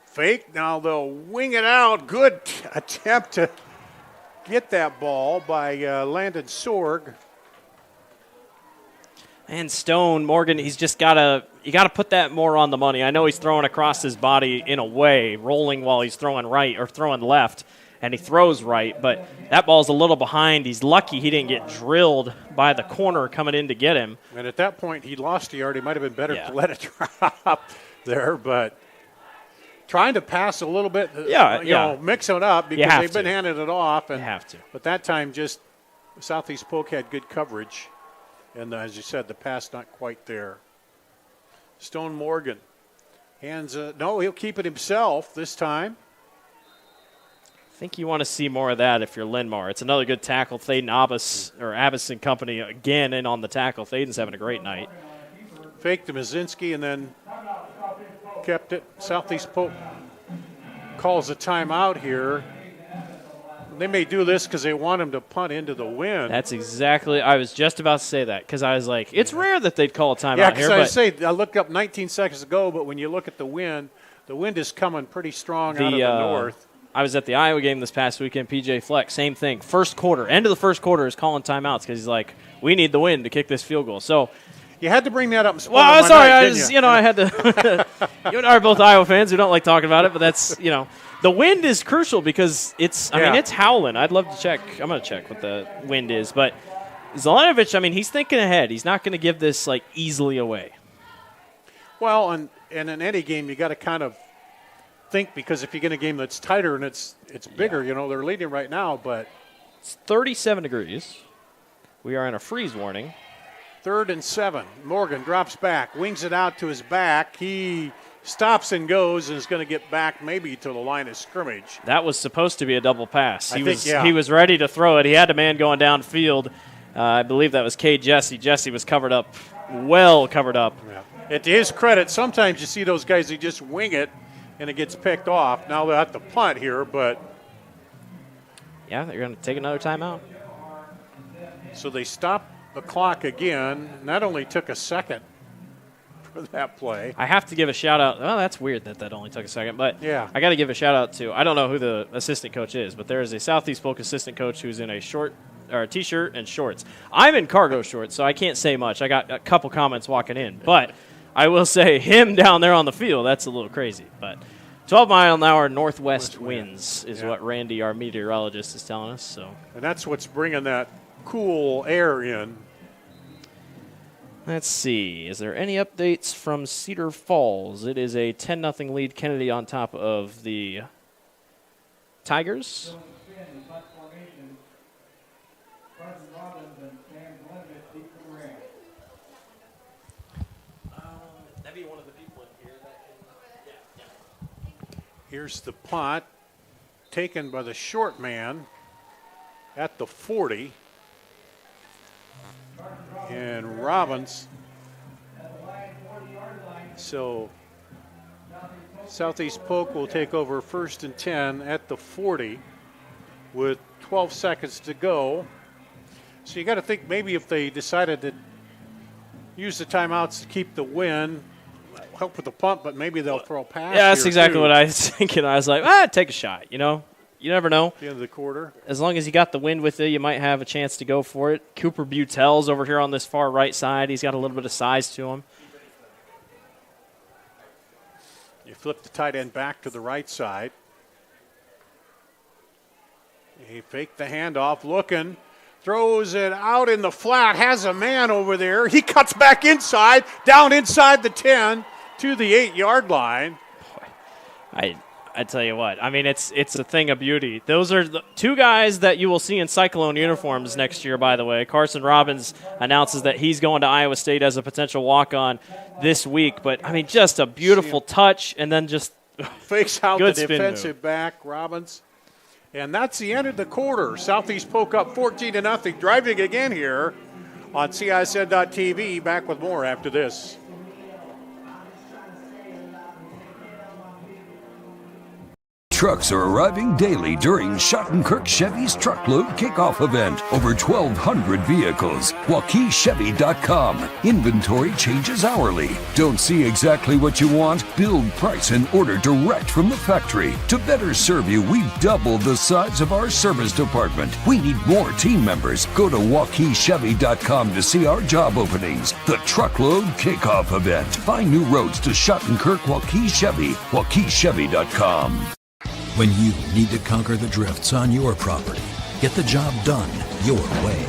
Speaker 13: Fake. Now they'll wing it out. Good attempt to get that ball by Landon Sorg.
Speaker 1: And Stone, Morgan, you got to put that more on the money. I know he's throwing across his body in a way, rolling while he's throwing right or throwing left, and he throws right, but that ball's a little behind. He's lucky he didn't get drilled by the corner coming in to get him.
Speaker 13: And at that point, he lost a yard. He might have been better to let it drop there, but trying to pass a little bit, mix it up because they've been handing it off. And,
Speaker 1: you have to.
Speaker 13: But that time, just Southeast Polk had good coverage. And as you said, the pass not quite there. Stone Morgan hands no, he'll keep it himself this time.
Speaker 1: I think you want to see more of that if you're Linn-Mar. It's another good tackle. Thaden Abbas and company again in on the tackle. Thaden's having a great night.
Speaker 13: Faked to Mazinski and then kept it. Southeast Polk calls a timeout here. They may do this because they want him to punt into the wind.
Speaker 1: That's exactly. I was just about to say that because I was like, it's rare that they'd call a timeout here.
Speaker 13: Yeah, because I looked up 19 seconds ago, but when you look at the wind is coming pretty strong out of the north.
Speaker 1: I was at the Iowa game this past weekend. PJ Fleck, same thing. First quarter, end of the first quarter is calling timeouts because he's like, we need the wind to kick this field goal. So
Speaker 13: you had to bring that up.
Speaker 1: Well, sorry, I had to. You and I are both Iowa fans who don't like talking about it, but that's the wind is crucial because it's howling. I'd love to check. I'm going to check what the wind is, but Zelenovic, he's thinking ahead. He's not going to give this easily away.
Speaker 13: Well, and in any game, you got to kind of think because if you get a game that's tighter and it's bigger, they're leading right now, but
Speaker 1: it's 37 degrees. We are in a freeze warning.
Speaker 13: 3rd and 7. Morgan drops back, wings it out to his back. He stops and goes and is going to get back maybe to the line of scrimmage.
Speaker 1: That was supposed to be a double pass. He was ready to throw it. He had a man going downfield. I believe that was Cade Jesse. Jesse was covered up, well covered up.
Speaker 13: Yeah. To his credit, sometimes you see those guys, they just wing it and it gets picked off. Now they'll have to punt here, but.
Speaker 1: Yeah, they're going to take another timeout.
Speaker 13: So they stop the clock again, and that only took a second for that play.
Speaker 1: I have to give a shout-out. Well, that's weird that only took a second, but
Speaker 13: yeah.
Speaker 1: I got to give a shout-out to, I don't know who the assistant coach is, but there is a Southeast Polk assistant coach who's in a T-shirt and shorts. I'm in cargo shorts, so I can't say much. I got a couple comments walking in, but I will say him down there on the field, that's a little crazy. But 12-mile-an-hour northwest winds is what Randy, our meteorologist, is telling us. So,
Speaker 13: and that's what's bringing that cool air in.
Speaker 1: Let's see. Is there any updates from Cedar Falls? It is a 10-0 lead. Kennedy on top of the Tigers. That'd be one of the people in here that can.
Speaker 13: Here's the punt taken by the short man at the 40. And Robbins. So Southeast Polk will take over 1st and 10 at the 40 with 12 seconds to go. So you got to think maybe if they decided to use the timeouts to keep the win, help with the punt, but maybe they'll throw a pass.
Speaker 1: Yeah, that's exactly what I was thinking. I was like, take a shot, You never know.
Speaker 13: At the end of the quarter.
Speaker 1: As long as you got the wind with you, you might have a chance to go for it. Cooper Butel's over here on this far right side. He's got a little bit of size to him.
Speaker 13: You flip the tight end back to the right side. He faked the handoff, looking, throws it out in the flat, has a man over there. He cuts back inside, down inside the 10 to the 8-yard line.
Speaker 1: Boy, I tell you what, I mean, it's a thing of beauty. Those are the two guys that you will see in Cyclone uniforms next year, by the way. Carson Robbins announces that he's going to Iowa State as a potential walk-on this week. But, I mean, just a beautiful touch and then just
Speaker 13: fakes out
Speaker 1: good
Speaker 13: the
Speaker 1: spin
Speaker 13: defensive
Speaker 1: move.
Speaker 13: back, Robbins. And that's the end of the quarter. Southeast Polk up 14-0. Driving again here on CISN.TV. Back with more after this.
Speaker 3: Trucks are arriving daily during Schottenkirk Chevy's Truckload Kickoff event. Over 1,200 vehicles. WaukeeChevy.com. Inventory changes hourly. Don't see exactly what you want? Build, price, and order direct from the factory. To better serve you, we've doubled the size of our service department. We need more team members. Go to WaukeeChevy.com to see our job openings. The Truckload Kickoff event. Find new roads to Schottenkirk Waukee Chevy. WaukeeChevy.com.
Speaker 10: When you need to conquer the drifts on your property, get the job done your way.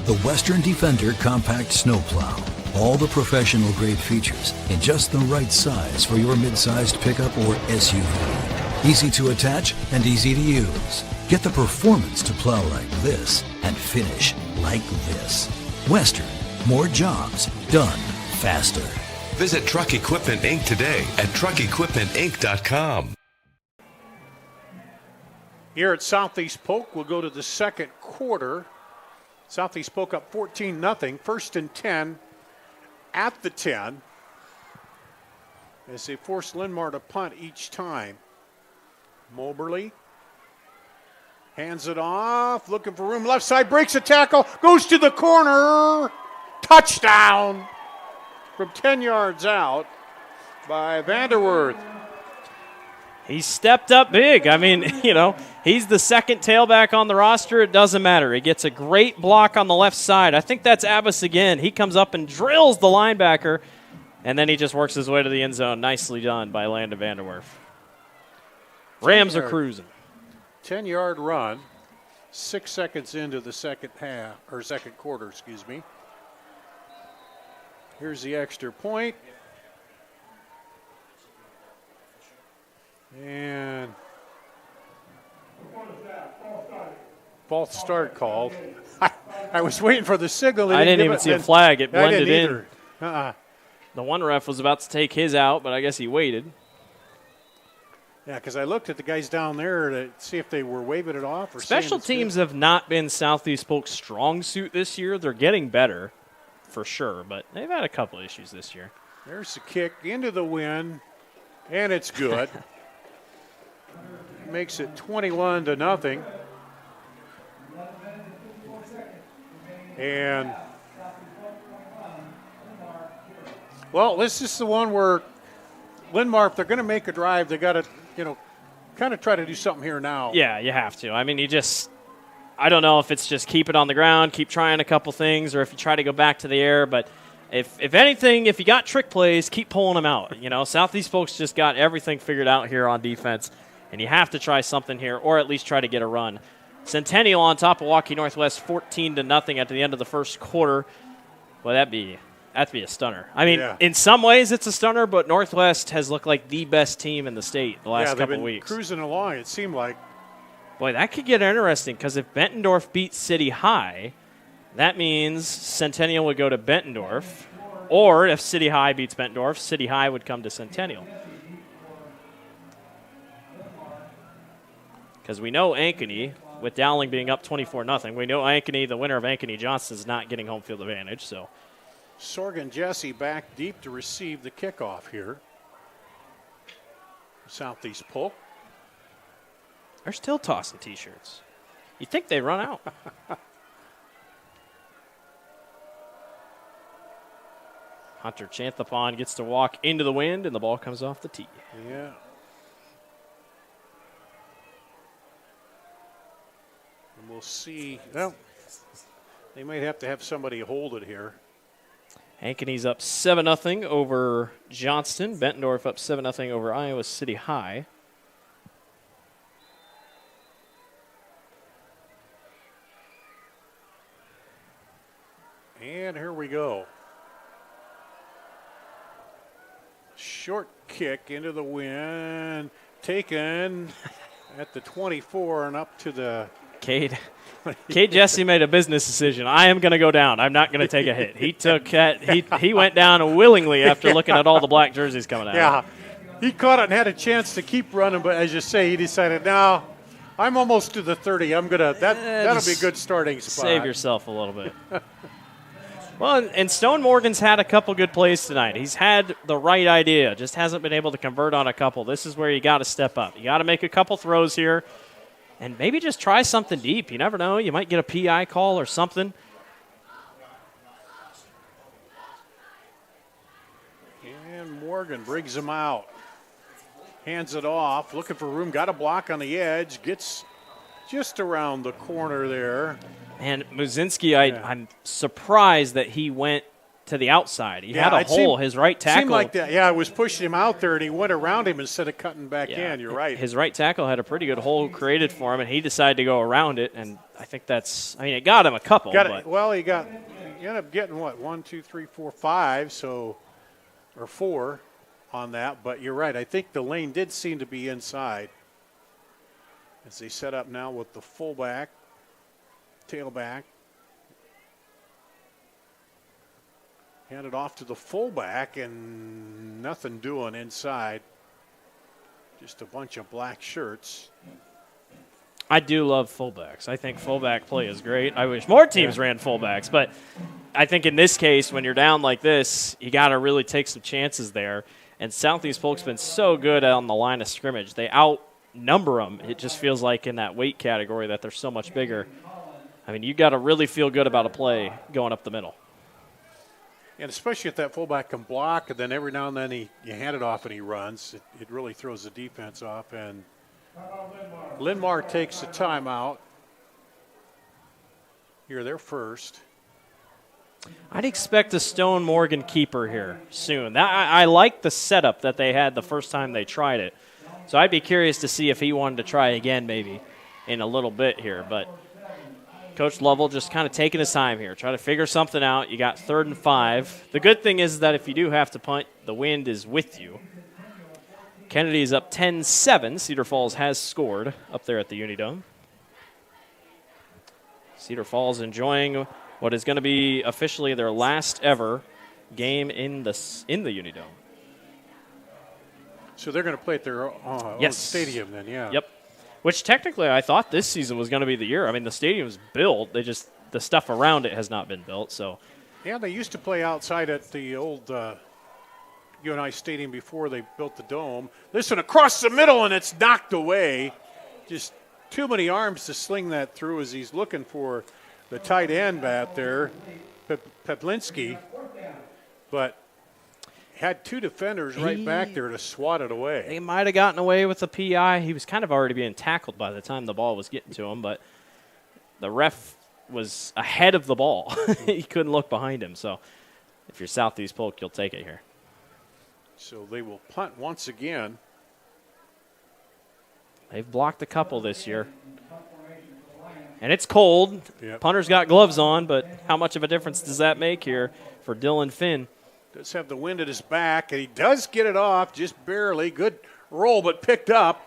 Speaker 10: The Western Defender Compact Snowplow. All the professional grade features in just the right size for your mid-sized pickup or SUV. Easy to attach and easy to use. Get the performance to plow like this and finish like this. Western. More jobs done faster.
Speaker 11: Visit Truck Equipment Inc. today at truckequipmentinc.com.
Speaker 13: Here at Southeast Polk, we'll go to the second quarter. Southeast Polk up 14-0, 1st and 10 at the 10. As they force Linn-Mar to punt each time. Moberly hands it off, looking for room. Left side, breaks a tackle, goes to the corner. Touchdown from 10 yards out by Vanderwerth.
Speaker 1: He stepped up big. I mean, he's the second tailback on the roster. It doesn't matter. He gets a great block on the left side. I think that's Abbas again. He comes up and drills the linebacker, and then he just works his way to the end zone. Nicely done by Landon Vanderwerf. Rams are cruising.
Speaker 13: 10-yard run, 6 seconds into the second quarter, Here's the extra point. And false start called. I was waiting for the signal.
Speaker 1: I didn't even see a flag. It blended in.
Speaker 13: The
Speaker 1: one ref was about to take his out, but I guess he waited.
Speaker 13: Yeah, because I looked at the guys down there to see if they were waving it off. Or
Speaker 1: Special teams have not been Southeast Polk's strong suit this year. They're getting better, for sure, but they've had a couple issues this year.
Speaker 13: There's the kick into the wind, and it's good. Makes it 21-0. And, well, this is the one where Linn-Mar, if they're going to make a drive, they got to, kind of try to do something here now.
Speaker 1: Yeah, you have to. I mean, I don't know if it's just keep it on the ground, keep trying a couple things, or if you try to go back to the air, but if anything, if you got trick plays, keep pulling them out. Southeast Folks just got everything figured out here on defense. And you have to try something here, or at least try to get a run. Centennial on top of Waukee Northwest, 14-0 at the end of the first quarter. Well, that'd be That'd be a stunner. I mean, in some ways it's a stunner, but Northwest has looked like the best team in the state the last couple of weeks.
Speaker 13: Cruising along, it seemed like.
Speaker 1: Boy, that could get interesting because if Bettendorf beats City High, that means Centennial would go to Bettendorf. Or if City High beats Bettendorf, City High would come to Centennial. Because we know Ankeny, with Dowling being up 24-0, we know Ankeny, the winner of Ankeny-Johnson, is not getting home field advantage. So
Speaker 13: Sorgan Jesse back deep to receive the kickoff here. Southeast Polk.
Speaker 1: They're still tossing T-shirts. You think they run out. Hunter Chanthapon gets to walk into the wind, and the ball comes off the tee.
Speaker 13: Yeah. And we'll see. Well, they might have to have somebody hold it here.
Speaker 1: Ankeny's up 7-0 over Johnston. Bettendorf up 7-0 over Iowa City High.
Speaker 13: And here we go. Short kick into the wind. Taken at the 24 and up to the...
Speaker 1: Cade Jesse made a business decision. I am going to go down. I'm not going to take a hit. He went down willingly after looking at all the black jerseys coming out.
Speaker 13: Yeah, he caught it and had a chance to keep running, but as you say, he decided, no, I'm almost to the 30. I'm gonna that'll be a good starting spot.
Speaker 1: Save yourself a little bit. Well, and Stone Morgan's had a couple good plays tonight. He's had the right idea, just hasn't been able to convert on a couple. This is where you got to step up. You got to make a couple throws here. And maybe just try something deep. You never know. You might get a PI call or something.
Speaker 13: And Morgan brings him out. Hands it off. Looking for room. Got a block on the edge. Gets just around the corner there.
Speaker 1: And Muzinski, I'm surprised that he went to the outside. He had a hole. His right tackle.
Speaker 13: Seemed like that. Yeah, I was pushing him out there, and he went around him instead of cutting back in. You're right.
Speaker 1: His right tackle had a pretty good hole created for him, and he decided to go around it. And I think it got him a couple.
Speaker 13: He ended up getting what, 1, 2, 3, 4, 5, or 4 on that. But you're right. I think the lane did seem to be inside as they set up now with the fullback, tailback. Handed off to the fullback and nothing doing inside. Just a bunch of black shirts.
Speaker 1: I do love fullbacks. I think fullback play is great. I wish more teams ran fullbacks, but I think in this case, when you're down like this, you got to really take some chances there. And Southeast Polk's been so good on the line of scrimmage. They outnumber them. It just feels like in that weight category that they're so much bigger. I mean, you got to really feel good about a play going up the middle.
Speaker 13: And especially if that fullback can block, and then every now and then you hand it off and he runs, it really throws the defense off. And Linn-Mar takes the timeout. Here, they're first.
Speaker 1: I'd expect a Stone Morgan keeper here soon. I like the setup that they had the first time they tried it. So I'd be curious to see if he wanted to try again maybe in a little bit here. But Coach Lovell just kind of taking his time here, try to figure something out. You got 3rd and 5. The good thing is that if you do have to punt, the wind is with you. Kennedy is up 10-7. Cedar Falls has scored up there at the Unidome. Cedar Falls enjoying what is going to be officially their last ever game in the Unidome.
Speaker 13: So they're going to play at their own stadium then, yeah.
Speaker 1: Yep. Which technically I thought this season was going to be the year. I mean, the stadium's built. The stuff around it has not been built. So,
Speaker 13: yeah, they used to play outside at the old UNI Stadium before they built the dome. This one across the middle, and it's knocked away. Just too many arms to sling that through as he's looking for the tight end back there, Peplinski. But had 2 defenders right back there to swat it away.
Speaker 1: They might have gotten away with the PI. He was kind of already being tackled by the time the ball was getting to him, but the ref was ahead of the ball. He couldn't look behind him. So if you're Southeast Polk, you'll take it here.
Speaker 13: So they will punt once again.
Speaker 1: They've blocked a couple this year. And it's cold.
Speaker 13: Yep.
Speaker 1: Punter's got gloves on, but how much of a difference does that make here for Dylan Finn?
Speaker 13: Does have the wind at his back, and he does get it off just barely. Good roll, but picked up.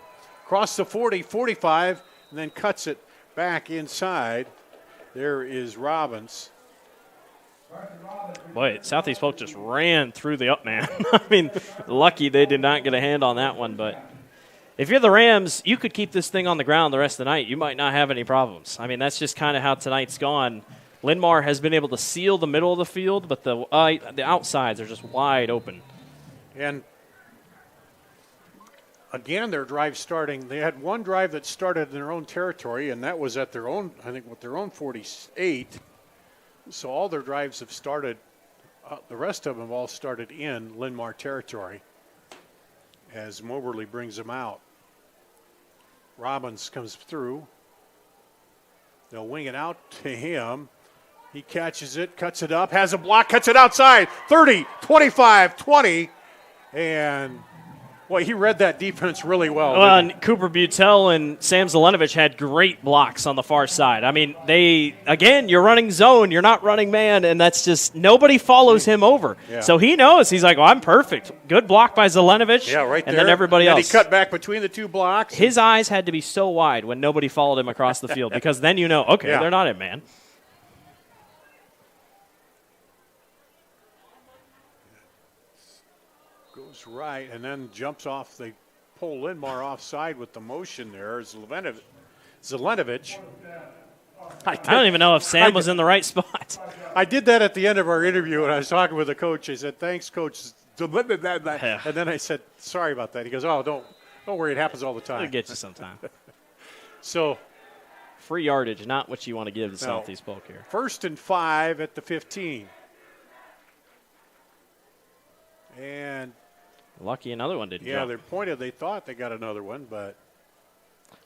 Speaker 13: Across the 40, 45, and then cuts it back inside. There is Robbins.
Speaker 1: Boy, Southeast Polk just ran through the up man. I mean, lucky they did not get a hand on that one, but if you're the Rams, you could keep this thing on the ground the rest of the night. You might not have any problems. I mean, that's just kind of how tonight's gone. Linn-Mar has been able to seal the middle of the field, but the outsides are just wide open.
Speaker 13: And again, their drive starting. They had one drive that started in their own territory, and that was at their own, I think, with their own 48. So all their drives have started, the rest of them have all started in Linn-Mar territory as Moberly brings them out. Robbins comes through. They'll wing it out to him. He catches it, cuts it up, has a block, cuts it outside. 30, 25, 20, and boy, he read that defense really well.
Speaker 1: Well, and Cooper Butel and Sam Zelenovich had great blocks on the far side. I mean, you're running zone, you're not running man, and that's just, nobody follows him over.
Speaker 13: Yeah.
Speaker 1: So he knows, he's like, well, I'm perfect. Good block by Zelenovich.
Speaker 13: Yeah, right there.
Speaker 1: And then everybody else.
Speaker 13: And he cut back between the two blocks.
Speaker 1: His eyes had to be so wide when nobody followed him across the field, because then you know, okay, they're not in man.
Speaker 13: Goes right and then jumps off. They pull Linn-Mar offside with the motion there. Zelenovich.
Speaker 1: I don't even know if Sam was in the right spot.
Speaker 13: I did that at the end of our interview, and I was talking with the coach. I said, thanks, Coach. And then I said, sorry about that. He goes, oh, don't worry. It happens all the time.
Speaker 1: It'll get you sometime.
Speaker 13: So,
Speaker 1: free yardage, not what you want to give to Southeast Polk here.
Speaker 13: 1st and 5 at the 15. And
Speaker 1: lucky another one didn't
Speaker 13: Yeah,
Speaker 1: jump.
Speaker 13: they're pointed. They thought they got another one, but.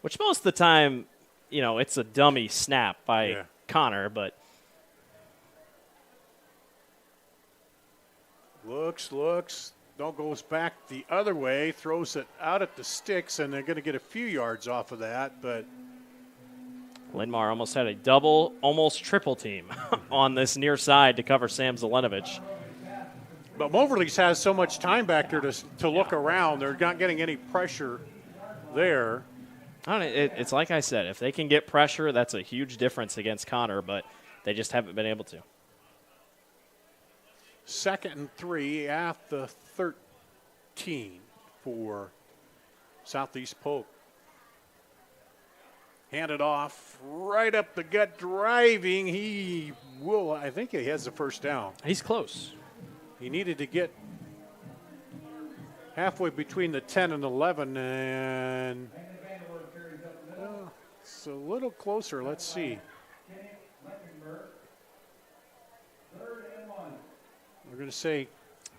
Speaker 1: Which most of the time, it's a dummy snap by Connor, but.
Speaker 13: Looks, goes back the other way, throws it out at the sticks, and they're going to get a few yards off of that, but.
Speaker 1: Linn-Mar almost had a double, almost triple team on this near side to cover Sam Zelenovich.
Speaker 13: But Moberly's has so much time back there to look around. They're not getting any pressure there.
Speaker 1: It's like I said, if they can get pressure, that's a huge difference against Connor, but they just haven't been able to.
Speaker 13: 2nd and 3 at the 13 for Southeast Polk. Handed off right up the gut, driving. I think he has the first down.
Speaker 1: He's close.
Speaker 13: He needed to get halfway between the 10 and 11, and it's a little closer. Let's see. We're going to say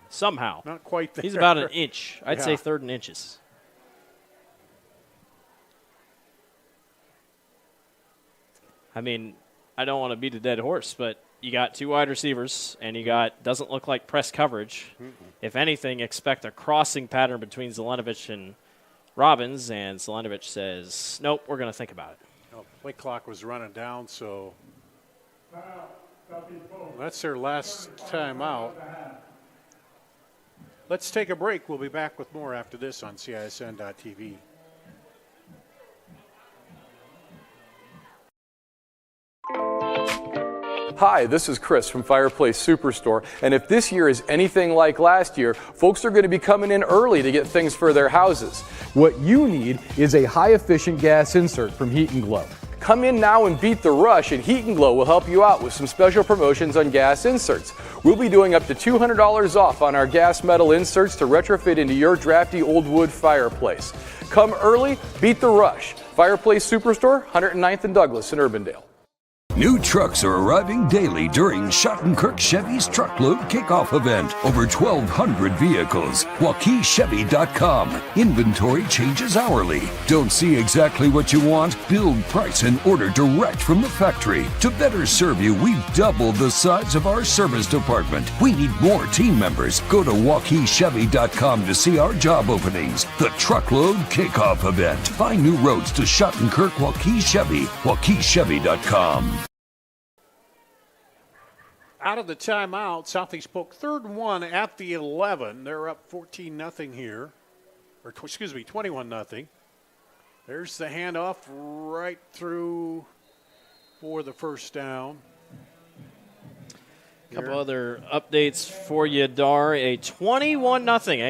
Speaker 1: somehow.
Speaker 13: Not quite there.
Speaker 1: He's about an inch. I'd say 3rd and inches. I mean, I don't want to beat a dead horse, but you got 2 wide receivers, and you got doesn't look like press coverage.
Speaker 13: Mm-mm.
Speaker 1: If anything, expect a crossing pattern between Zelenovich and Robbins, and Zelenovich says, nope, we're going to think about it.
Speaker 13: Play clock was running down, so that's their last time out. Let's take a break. We'll be back with more after this on CISN.TV.
Speaker 4: Hi, this is Chris from Fireplace Superstore, and if this year is anything like last year, folks are going to be coming in early to get things for their houses. What you need is a high-efficient gas insert from Heat & Glow. Come in now and beat the rush, and Heat & Glow will help you out with some special promotions on gas inserts. We'll be doing up to $200 off on our gas metal inserts to retrofit into your drafty old wood fireplace. Come early, beat the rush. Fireplace Superstore, 109th and Douglas in Urbandale.
Speaker 3: New trucks are arriving daily during Schottenkirk Chevy's Truckload Kickoff event. Over 1,200 vehicles. WaukeeChevy.com. Inventory changes hourly. Don't see exactly what you want? Build, price, and order direct from the factory. To better serve you, we've doubled the size of our service department. We need more team members. Go to WaukeeChevy.com to see our job openings. The Truckload Kickoff event. Find new roads to Schottenkirk Waukee Chevy. WaukeeChevy.com.
Speaker 13: Out of the timeout, Southeast Polk 3rd and 1 at the 11. They're up 14-0 here. Or, 21-0. There's the handoff right through for the first down.
Speaker 1: A couple other updates for you, Dar. A 21-0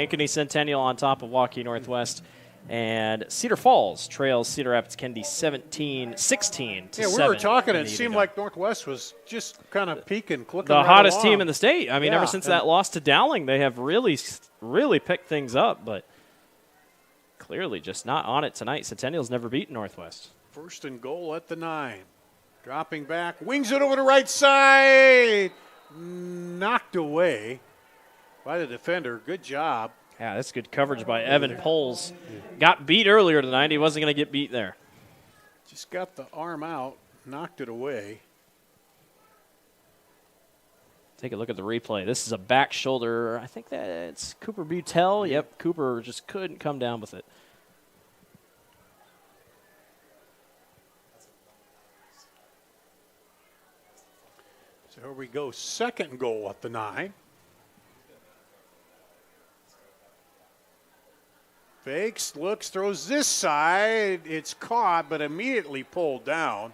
Speaker 1: Ankeny Centennial on top of Waukee Northwest. And Cedar Falls trails Cedar Rapids Kennedy 16 to 7.
Speaker 13: Yeah, we were talking, and it seemed like Northwest was just kind of peaking, clicking
Speaker 1: the
Speaker 13: right
Speaker 1: hottest
Speaker 13: along.
Speaker 1: team in the state. I mean, ever since that loss to Dowling, they have really picked things up, but clearly just not on it tonight. Centennial's never beaten Northwest.
Speaker 13: 1st and goal at the 9. Dropping back, wings it over the right side. Knocked away by the defender. Good job.
Speaker 1: Yeah, that's good coverage by Evan Poles. Got beat earlier tonight. He wasn't going to get beat there.
Speaker 13: Just got the arm out, knocked it away.
Speaker 1: Take a look at the replay. This is a back shoulder. I think that's Cooper Butel. Yep, Cooper just couldn't come down with it.
Speaker 13: So here we go. 2nd goal at the 9. Fakes, looks, throws this side. It's caught, but immediately pulled down.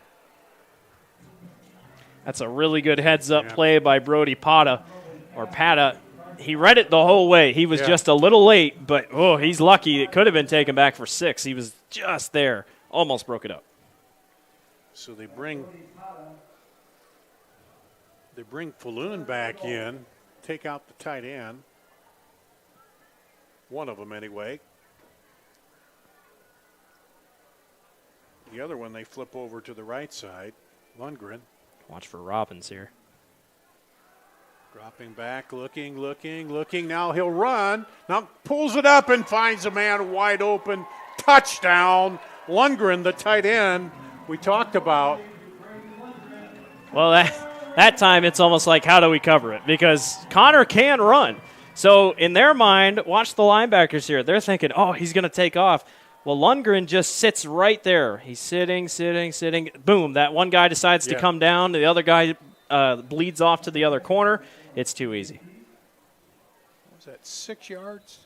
Speaker 1: That's a really good heads-up play by Brody Pata. He read it the whole way. He was just a little late, but, he's lucky. It could have been taken back for 6. He was just there. Almost broke it up.
Speaker 13: So they bring Falloon back in, take out the tight end. One of them, anyway. The other one they flip over to the right side. Lundgren.
Speaker 1: Watch for Robbins here.
Speaker 13: Dropping back, looking. Now he'll run. Now pulls it up and finds a man wide open. Touchdown. Lundgren, the tight end we talked about.
Speaker 1: Well, that time it's almost like, how do we cover it? Because Connor can run. So in their mind, watch the linebackers here. They're thinking, he's going to take off. Well, Lundgren just sits right there. He's sitting. Boom, that one guy decides to come down. The other guy bleeds off to the other corner. It's too easy.
Speaker 13: What was that, 6 yards?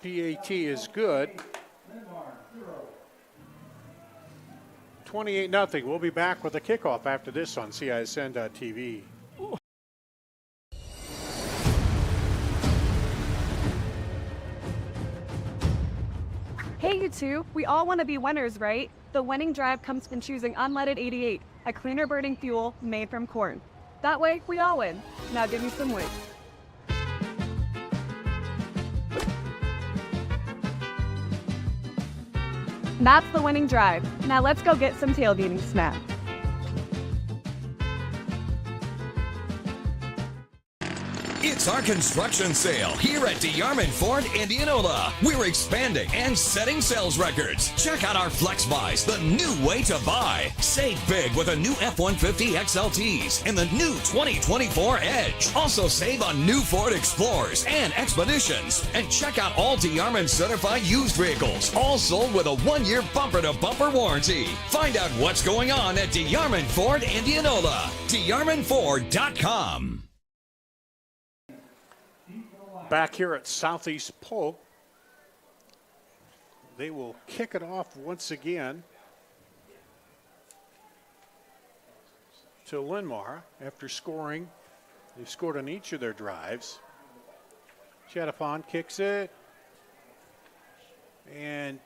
Speaker 13: PAT is good. 28-0. We'll be back with a kickoff after this on CISN.TV.
Speaker 15: Hey, you two. We all want to be winners, right? The winning drive comes from choosing unleaded 88, a cleaner burning fuel made from corn. That way, we all win. Now give me some weight. That's the winning drive. Now let's go get some tailgating snacks.
Speaker 3: It's our construction sale here at DeArmond Ford Indianola. We're expanding and setting sales records. Check out our Flex Buys, the new way to buy. Save big with a new F-150 XLTs and the new 2024 Edge. Also save on new Ford Explorers and Expeditions. And check out all DeArmond certified used vehicles, all sold with a 1-year bumper-to-bumper warranty. Find out what's going on at DeArmond Ford Indianola. DeArmondFord.com.
Speaker 13: Back here at Southeast Polk, they will kick it off once again to Linn-Mar after scoring. They've scored on each of their drives. Chatafon kicks it and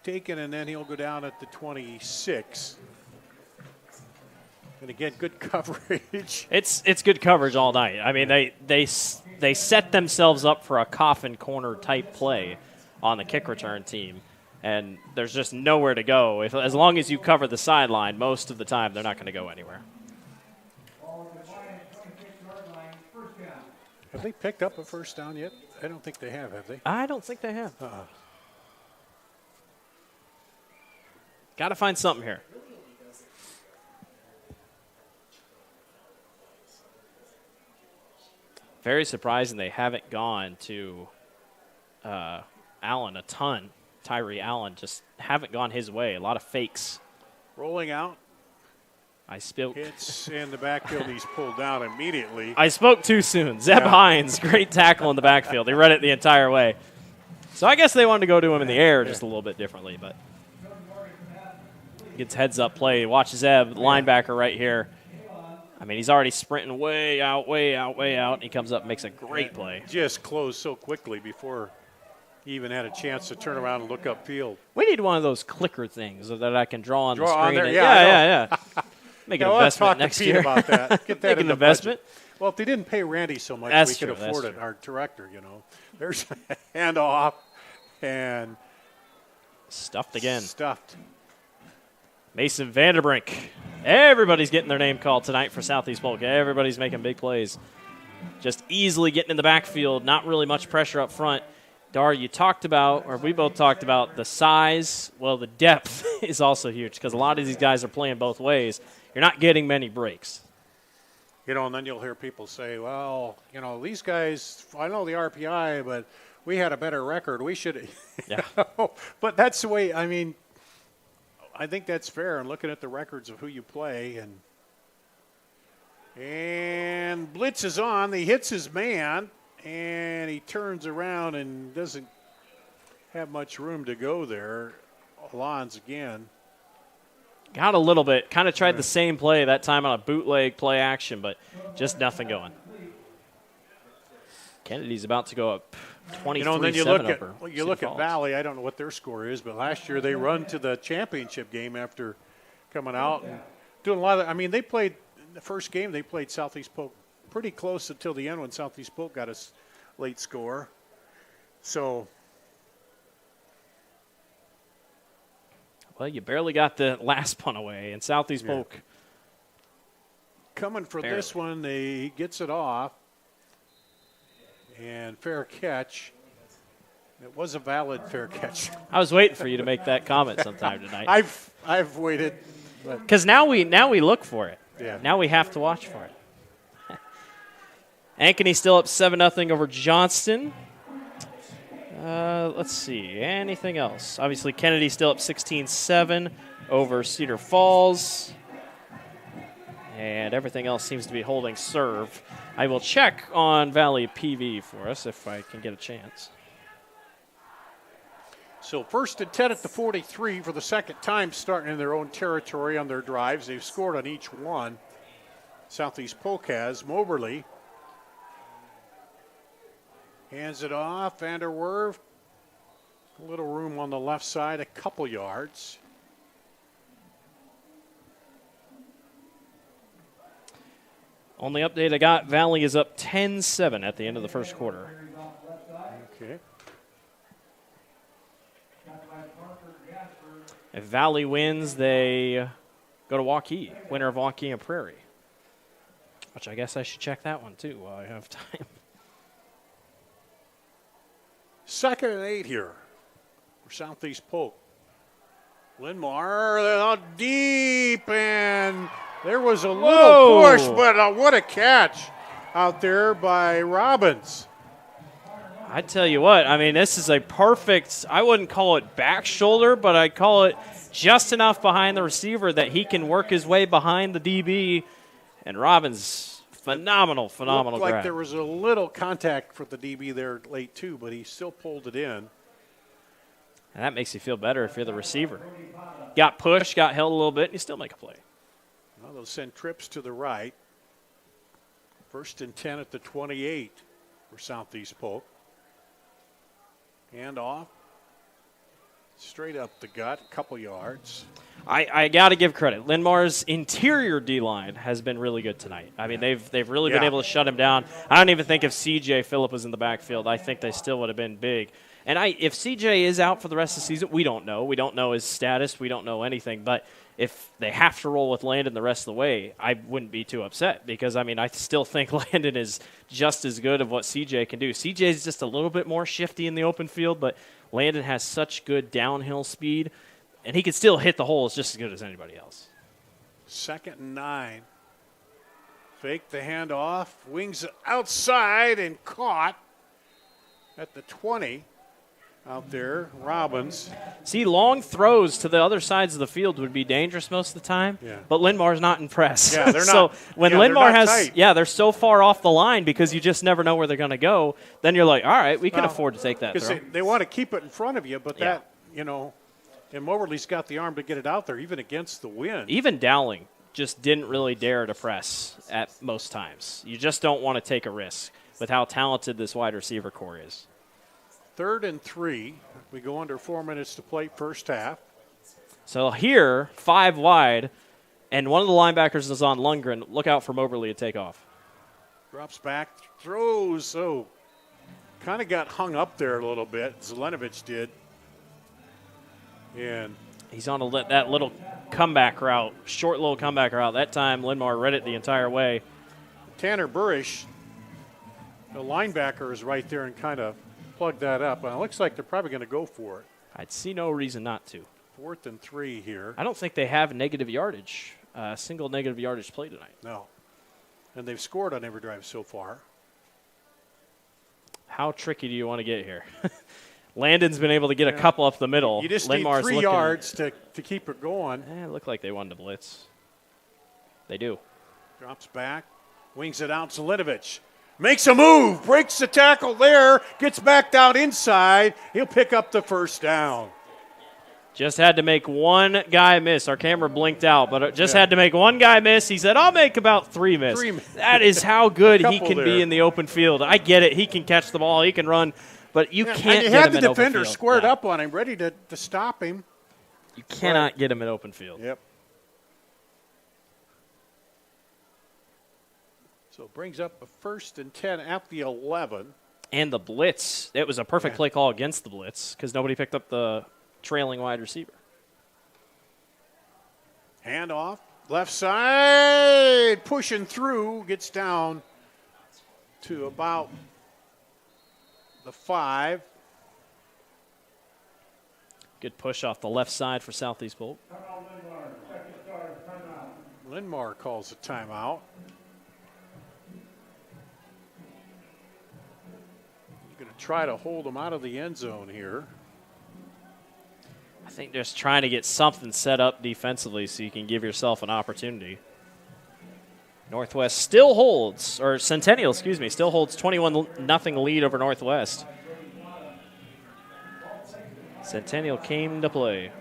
Speaker 13: taken, and then he'll go down at the 26. And again, good coverage.
Speaker 1: It's good coverage all night. I mean, they set themselves up for a coffin corner type play. on the kick return team. And there's just nowhere to go. As long as you cover the sideline, most of the time they're not going to go anywhere.
Speaker 13: Have they picked up a first down yet? I don't think they have they?
Speaker 1: I don't think they have. Got to find something here. Very surprising they haven't gone to Allen a ton. Tyree Allen just haven't gone his way. A lot of fakes.
Speaker 13: Rolling out.
Speaker 1: I spoke.
Speaker 13: Hits in the backfield. He's pulled down immediately.
Speaker 1: I spoke too soon. Zeb Hines, great tackle in the backfield. He read it the entire way. So I guess they wanted to go to him in the air just a little bit differently, but gets heads up play. Watch Zeb, linebacker right here. I mean, he's already sprinting way out, way out, way out. And he comes up and makes a great play.
Speaker 13: Just closed so quickly before he even had a chance to turn around and look upfield.
Speaker 1: We need one of those clicker things that I can draw on the screen.
Speaker 13: On there?
Speaker 1: Yeah. Make an investment
Speaker 13: next
Speaker 1: year.
Speaker 13: About that. Get that
Speaker 1: Make an investment.
Speaker 13: Budget. Well, if they didn't pay Randy so much,
Speaker 1: that's
Speaker 13: we
Speaker 1: true,
Speaker 13: could afford it. Our director, There's a handoff and
Speaker 1: stuffed again.
Speaker 13: Stuffed.
Speaker 1: Mason Vanderbrink. Everybody's getting their name called tonight for Southeast Polk. Everybody's making big plays. Just easily getting in the backfield. Not really much pressure up front. Dar, you talked about, or we both talked about the size. Well, the depth is also huge because a lot of these guys are playing both ways. You're not getting many breaks.
Speaker 13: And then you'll hear people say, well, these guys, I know the RPI, but we had a better record. We should.
Speaker 1: Yeah.
Speaker 13: But that's the way, I think that's fair. And looking at the records of who you play. And blitz is on. He hits his man. And he turns around and doesn't have much room to go there. Alon's again.
Speaker 1: Got a little bit. Kind of tried the same play that time on a bootleg play action, but just nothing going. Kennedy's about to go up 23-7
Speaker 13: then you look at
Speaker 1: Falls.
Speaker 13: Valley. I don't know what their score is, but last year they run to the championship game after coming out and doing a lot of. They played the first game. They played Southeast Polk pretty close until the end when Southeast Polk got a late score. So,
Speaker 1: well, you barely got the last punt away, and Southeast Polk
Speaker 13: coming for this one, he gets it off, and fair catch. It was a valid fair catch.
Speaker 1: I was waiting for you to make that comment sometime tonight.
Speaker 13: I've waited,
Speaker 1: because now we look for it.
Speaker 13: Yeah.
Speaker 1: Now we have to watch for it. Ankeny still up 7-0 over Johnston. Let's see. Anything else? Obviously, Kennedy still up 16-7 over Cedar Falls. And everything else seems to be holding serve. I will check on Valley PV for us if I can get a chance.
Speaker 13: So 1st and 10 at the 43 for the second time starting in their own territory on their drives. They've scored on each one. Southeast Polk has. Moberly hands it off. Vanderwerf. A little room on the left side, a couple yards.
Speaker 1: Only update I got, Valley is up 10-7 at the end of the first quarter.
Speaker 13: Okay.
Speaker 1: If Valley wins, they go to Waukee, winner of Waukee and Prairie. Which I guess I should check that one too while I have time.
Speaker 13: 2nd and 8 here for Southeast Polk. Linn-Mar deep, and there was a little push, but what a catch out there by Robbins.
Speaker 1: I tell you what, this is a perfect, I wouldn't call it back shoulder, but I'd call it just enough behind the receiver that he can work his way behind the DB. And Robbins, phenomenal
Speaker 13: Looked like
Speaker 1: grab.
Speaker 13: there was a little contact for the DB there late too, but he still pulled it in.
Speaker 1: And that makes you feel better if you're the receiver. Got pushed, got held a little bit, and you still make a play.
Speaker 13: Well, they'll send trips to the right. 1st and 10 at the 28 for Southeast Polk. Hand off. Straight up the gut, a couple yards.
Speaker 1: I got to give credit. Linn-Mar's interior D-line has been really good tonight. I mean, they've really been able to shut him down. I don't even think if C.J. Phillip was in the backfield, I think they still would have been big. And if C.J. is out for the rest of the season, we don't know. We don't know his status. We don't know anything. But if they have to roll with Landon the rest of the way, I wouldn't be too upset because, I mean, I still think Landon is just as good of what C.J. can do. C.J. is just a little bit more shifty in the open field, but Landon has such good downhill speed. And he could still hit the holes just as good as anybody else.
Speaker 13: 2nd and 9. Fake the handoff. Wings outside and caught at the 20 out there. Robbins.
Speaker 1: See, long throws to the other sides of the field would be dangerous most of the time.
Speaker 13: Yeah.
Speaker 1: But Linn-Mar's not in press.
Speaker 13: Yeah, they're
Speaker 1: so
Speaker 13: not.
Speaker 1: when
Speaker 13: Yeah,
Speaker 1: Linn-Mar
Speaker 13: they're not
Speaker 1: has,
Speaker 13: tight.
Speaker 1: they're so far off the line because you just never know where they're going to go. Then you're like, all right, we can afford to take that throw.
Speaker 13: They want to keep it in front of you, but that, and Mowerly's got the arm to get it out there, even against the wind.
Speaker 1: Even Dowling just didn't really dare to press at most times. You just don't want to take a risk with how talented this wide receiver core is.
Speaker 13: 3rd and 3. We go under 4 minutes to play first half.
Speaker 1: So here, 5 wide, and one of the linebackers is on Lundgren. Look out for Moberly to take off.
Speaker 13: Drops back, throws. So kind of got hung up there a little bit. Zelenovic did. And
Speaker 1: he's on that little comeback route, short little comeback route. That time, Linn-Mar read it the entire way.
Speaker 13: Tanner Burish, the linebacker, is right there and kind of plugged that up. And it looks like they're probably going to go for it.
Speaker 1: I'd see no reason not to.
Speaker 13: 4th and 3 here.
Speaker 1: I don't think they have negative yardage, single negative yardage play tonight.
Speaker 13: No. And they've scored on every drive so far.
Speaker 1: How tricky do you want to get here? Landon's been able to get a couple up the middle.
Speaker 13: You just
Speaker 1: Linn-Mar's
Speaker 13: need 3 yards to keep it going.
Speaker 1: It looked like they wanted to blitz. They do.
Speaker 13: Drops back, wings it out. Zelenovic makes a move, breaks the tackle there, gets back down inside. He'll pick up the first down.
Speaker 1: Just had to make one guy miss. Our camera blinked out, but it just had to make one guy miss. He said, I'll make about 3 miss. That is how good he can be in the open field. I get it. He can catch the ball. He can run. But you can't
Speaker 13: and you
Speaker 1: get
Speaker 13: had
Speaker 1: him
Speaker 13: the
Speaker 1: in open
Speaker 13: defender
Speaker 1: field.
Speaker 13: squared up on him, ready to stop him.
Speaker 1: You cannot get him in open field.
Speaker 13: Yep. So it brings up a 1st and 10 at the 11.
Speaker 1: And the blitz, it was a perfect play call against the blitz because nobody picked up the trailing wide receiver.
Speaker 13: Handoff, left side, pushing through, gets down to about the 5.
Speaker 1: Good push off the left side for Southeast Polk.
Speaker 13: Linn-Mar calls a timeout. You're going to try to hold them out of the end zone here.
Speaker 1: I think just trying to get something set up defensively so you can give yourself an opportunity. Northwest still holds, or Centennial, still holds 21-0 lead over Northwest. Centennial came to play.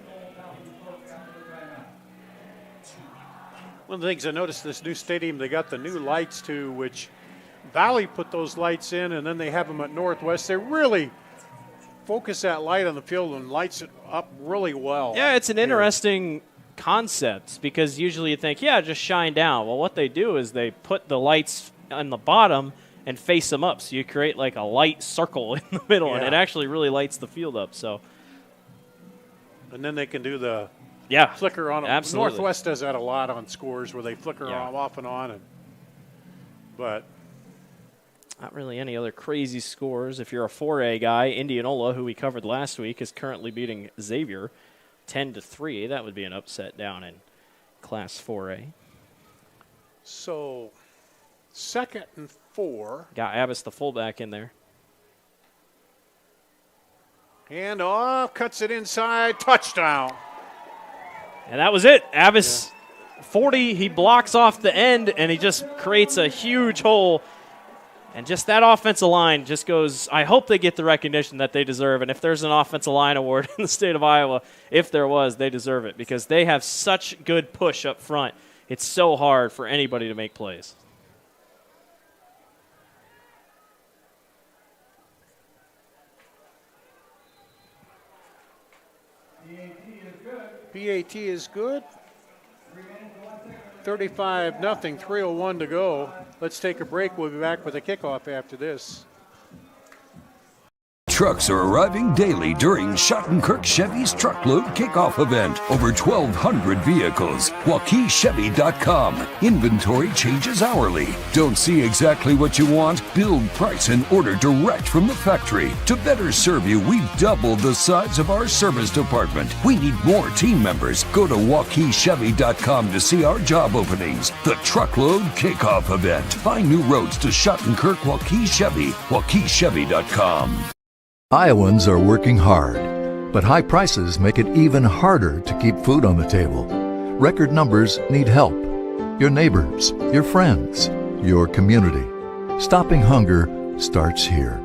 Speaker 13: One of the things I noticed this new stadium, they got the new lights too, which Valley put those lights in, and then they have them at Northwest. They really focus that light on the field and lights it up really well.
Speaker 1: Yeah, it's an interesting concept because usually you think, just shine down. Well, what they do is they put the lights on the bottom and face them up, so you create like a light circle in the middle, and it actually really lights the field up. So,
Speaker 13: and then they can do the flicker on.
Speaker 1: Absolutely.
Speaker 13: Northwest does that a lot on scores where they flicker off and on, but
Speaker 1: not really any other crazy scores. If you're a 4A guy, Indianola, who we covered last week, is currently beating Xavier 10-3. That would be an upset down in Class 4A.
Speaker 13: So, 2nd and 4.
Speaker 1: Got Abbas, the fullback, in there.
Speaker 13: Hand off, cuts it inside, touchdown.
Speaker 1: And that was it. Abbas, 40, he blocks off the end, and he just creates a huge hole. And just that offensive line just goes, I hope they get the recognition that they deserve. And if there's an offensive line award in the state of Iowa, if there was, they deserve it because they have such good push up front. It's so hard for anybody to make plays.
Speaker 13: PAT is good. 35-0, 3:01 to go. Let's take a break. We'll be back with a kickoff after this.
Speaker 10: Trucks are arriving daily during Schottenkirk Chevy's Truckload Kickoff event. Over 1,200 vehicles. WaukeeChevy.com. Inventory changes hourly. Don't see exactly what you want? Build, price, and order direct from the factory. To better serve you, we've doubled the size of our service department. We need more team members. Go to WaukeeChevy.com to see our job openings. The Truckload Kickoff event. Find new roads to Schottenkirk Waukee Chevy. WaukeeChevy.com.
Speaker 9: Iowans are working hard, but high prices make it even harder to keep food on the table. Record numbers need help. Your neighbors, your friends, your community. Stopping hunger starts here.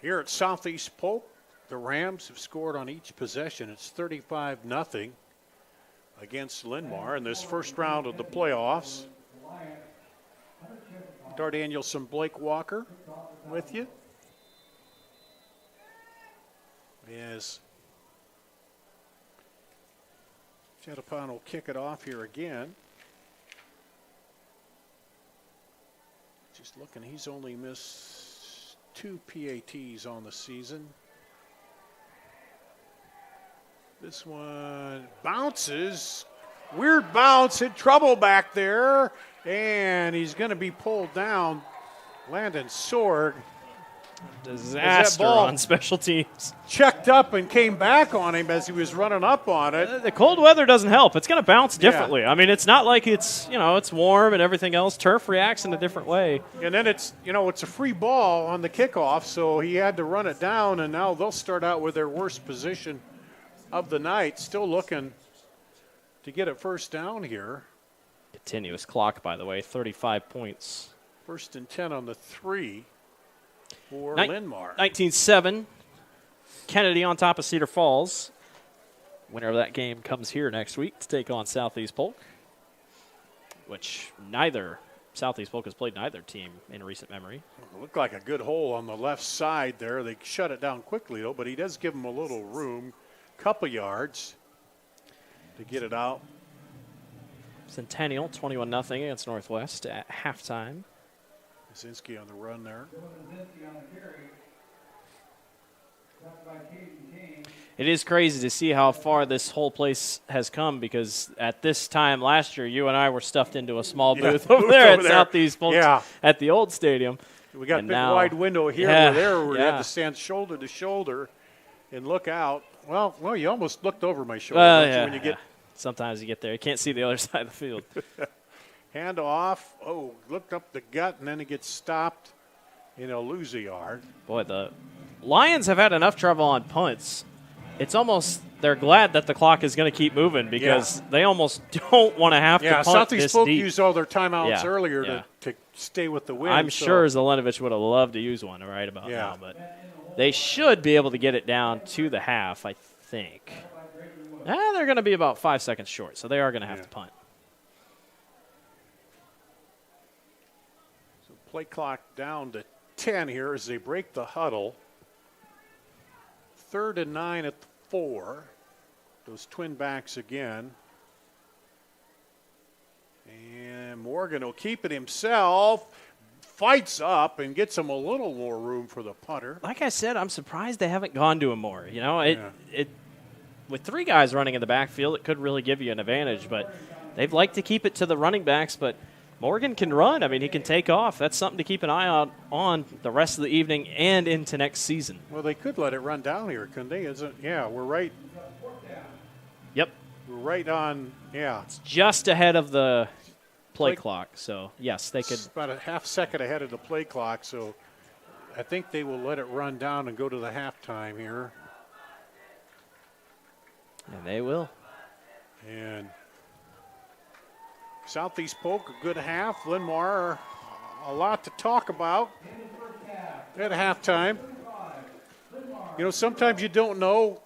Speaker 13: Here at Southeast Polk, the Rams have scored on each possession. It's 35-0 against Linn-Mar in this first round of the playoffs. Dar Danielson, Blake Walker with you. As Chatapon will kick it off here again. Just looking, he's only missed 2 PATs on the season. This one bounces. Weird bounce, hit trouble back there, and he's going to be pulled down. Landon Sorg.
Speaker 1: Disaster on special teams.
Speaker 13: Checked up and came back on him as he was running up on it.
Speaker 1: The cold weather doesn't help. It's going to bounce differently. Yeah. I mean, it's not like it's warm and everything else. Turf reacts in a different way.
Speaker 13: And then it's a free ball on the kickoff, so he had to run it down, and now they'll start out with their worst position of the night. Still looking to get a first down here.
Speaker 1: Continuous clock, by the way, 35 points.
Speaker 13: 1st and 10 on the 3 for Linn-Mar.
Speaker 1: 19-7. Kennedy on top of Cedar Falls. Winner of that game comes here next week to take on Southeast Polk, which Southeast Polk has played neither team in recent memory.
Speaker 13: It looked like a good hole on the left side there. They shut it down quickly, though, but he does give them a little room, couple yards to get it out.
Speaker 1: Centennial 21-0 against Northwest at halftime.
Speaker 13: Kaczynski on the run there.
Speaker 1: It is crazy to see how far this whole place has come, because at this time last year, you and I were stuffed into a small booth over there at Southeast Polk at the old stadium.
Speaker 13: We got a big wide window here or there where we had to stand shoulder to shoulder and look out. Well, you almost looked over my shoulder when you get.
Speaker 1: Sometimes you get there. You can't see the other side of the field.
Speaker 13: Hand off. Oh, looked up the gut, and then it gets stopped. Lose a yard.
Speaker 1: Boy, the Lions have had enough trouble on punts. It's almost they're glad that the clock is going to keep moving, because they almost don't want to have to punt
Speaker 13: Southeast Polk
Speaker 1: deep.
Speaker 13: used all their timeouts earlier to stay with the win.
Speaker 1: I'm sure Zelenovich would have loved to use one right about now, but they should be able to get it down to the half, I think. They're going to be about 5 seconds short, so they are going to have to punt.
Speaker 13: So play clock down to 10 here as they break the huddle. 3rd and 9 at the 4. Those twin backs again. And Morgan will keep it himself. Fights up and gets him a little more room for the punter.
Speaker 1: Like I said, I'm surprised they haven't gone to him more. With 3 guys running in the backfield, it could really give you an advantage, but they've liked to keep it to the running backs. But Morgan can run. I mean, he can take off. That's something to keep an eye out on the rest of the evening and into next season.
Speaker 13: Well, they could let it run down here, couldn't they? We're right.
Speaker 1: Yep.
Speaker 13: We're right on,
Speaker 1: It's just ahead of the play clock, so, yes, they could.
Speaker 13: It's about a half second ahead of the play clock, so I think they will let it run down and go to the halftime here.
Speaker 1: And they will.
Speaker 13: And Southeast Polk, a good half. Linn-Mar, a lot to talk about at halftime. Sometimes you don't know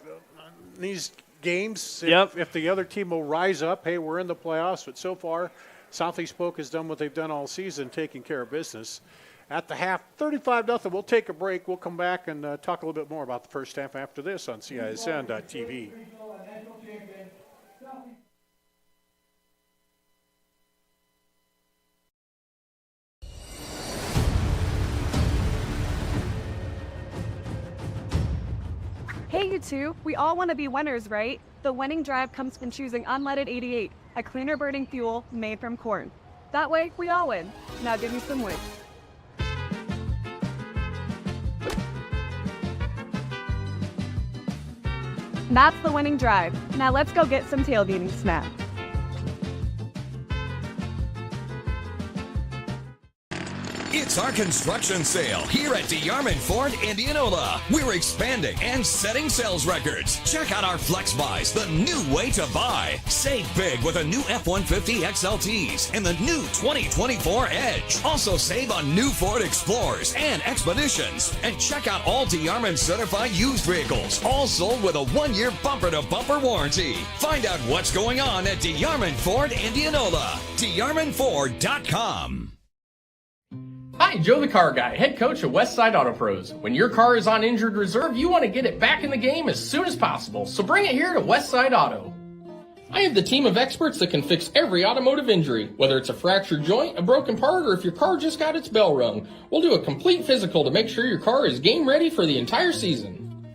Speaker 13: in these games if the other team will rise up. Hey, we're in the playoffs, but so far Southeast Polk has done what they've done all season, taking care of business. at the half, 35-0. We'll take a break. We'll come back and talk a little bit more about the first half after this on CISN.TV.
Speaker 15: Hey, you two. We all want to be winners, right? The winning drive comes from choosing unleaded 88, a cleaner burning fuel made from corn. That way, we all win. Now give me some wins. That's the winning drive. Now let's go get some tailgating snacks.
Speaker 3: It's our construction sale here at DeArmond Ford Indianola. We're expanding and setting sales records. Check out our Flex Buys, the new way to buy. Save big with a new F-150 XLTs and the new 2024 Edge. Also save on new Ford Explorers and Expeditions. And check out all DeArmond certified used vehicles, all sold with a 1-year bumper-to-bumper warranty. Find out what's going on at DeArmond Ford Indianola. DeArmondFord.com.
Speaker 2: Hi, Joe the Car Guy, head coach of Westside Auto Pros. When your car is on injured reserve, you want to get it back in the game as soon as possible, so bring it here to Westside Auto. I have the team of experts that can fix every automotive injury, whether it's a fractured joint, a broken part, or if your car just got its bell rung. We'll do a complete physical to make sure your car is game ready for the entire season.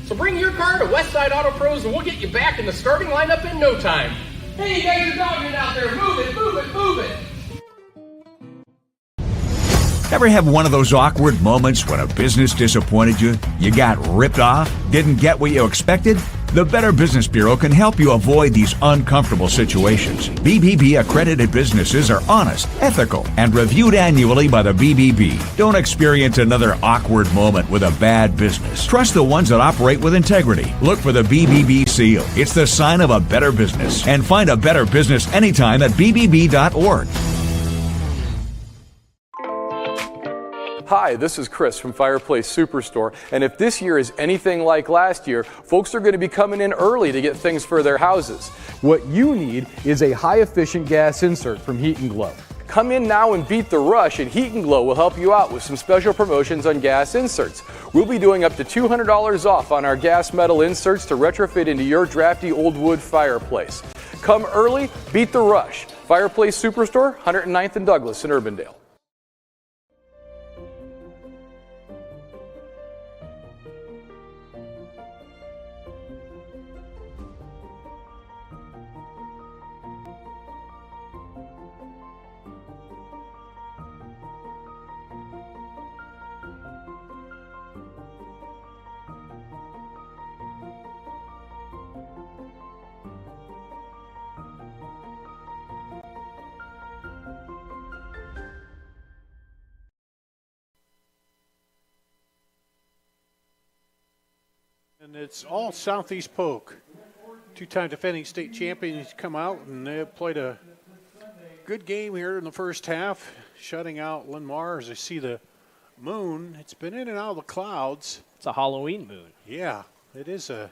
Speaker 2: So bring your car to Westside Auto Pros and we'll get you back in the starting lineup in no time. Hey, you guys are dogging out there, move it, move it, move it!
Speaker 5: Ever have one of those awkward moments when a business disappointed you? You got ripped off? Didn't get what you expected? The Better Business Bureau can help you avoid these uncomfortable situations. BBB accredited businesses are honest, ethical, and reviewed annually by the BBB. Don't experience another awkward moment with a bad business. Trust the ones that operate with integrity. Look for the BBB seal. It's the sign of a better business. And find a better business anytime at bbb.org.
Speaker 4: Hi, this is Chris from Fireplace Superstore, and if this year is anything like last year, folks are going to be coming in early to get things for their houses. What you need is a high-efficient gas insert from Heat & Glow. Come in now and beat the rush, and Heat & Glow will help you out with some special promotions on gas inserts. We'll be doing up to $200 off on our gas metal inserts to retrofit into your drafty old wood fireplace. Come early, beat the rush. Fireplace Superstore, 109th and Douglas in Urbandale.
Speaker 13: And it's all Southeast Polk. Two-time defending state champions come out, and they played a good game here in the first half, shutting out Linn-Mar. As I see the moon, it's been in and out of the clouds.
Speaker 1: It's a Halloween moon.
Speaker 13: Yeah, it is a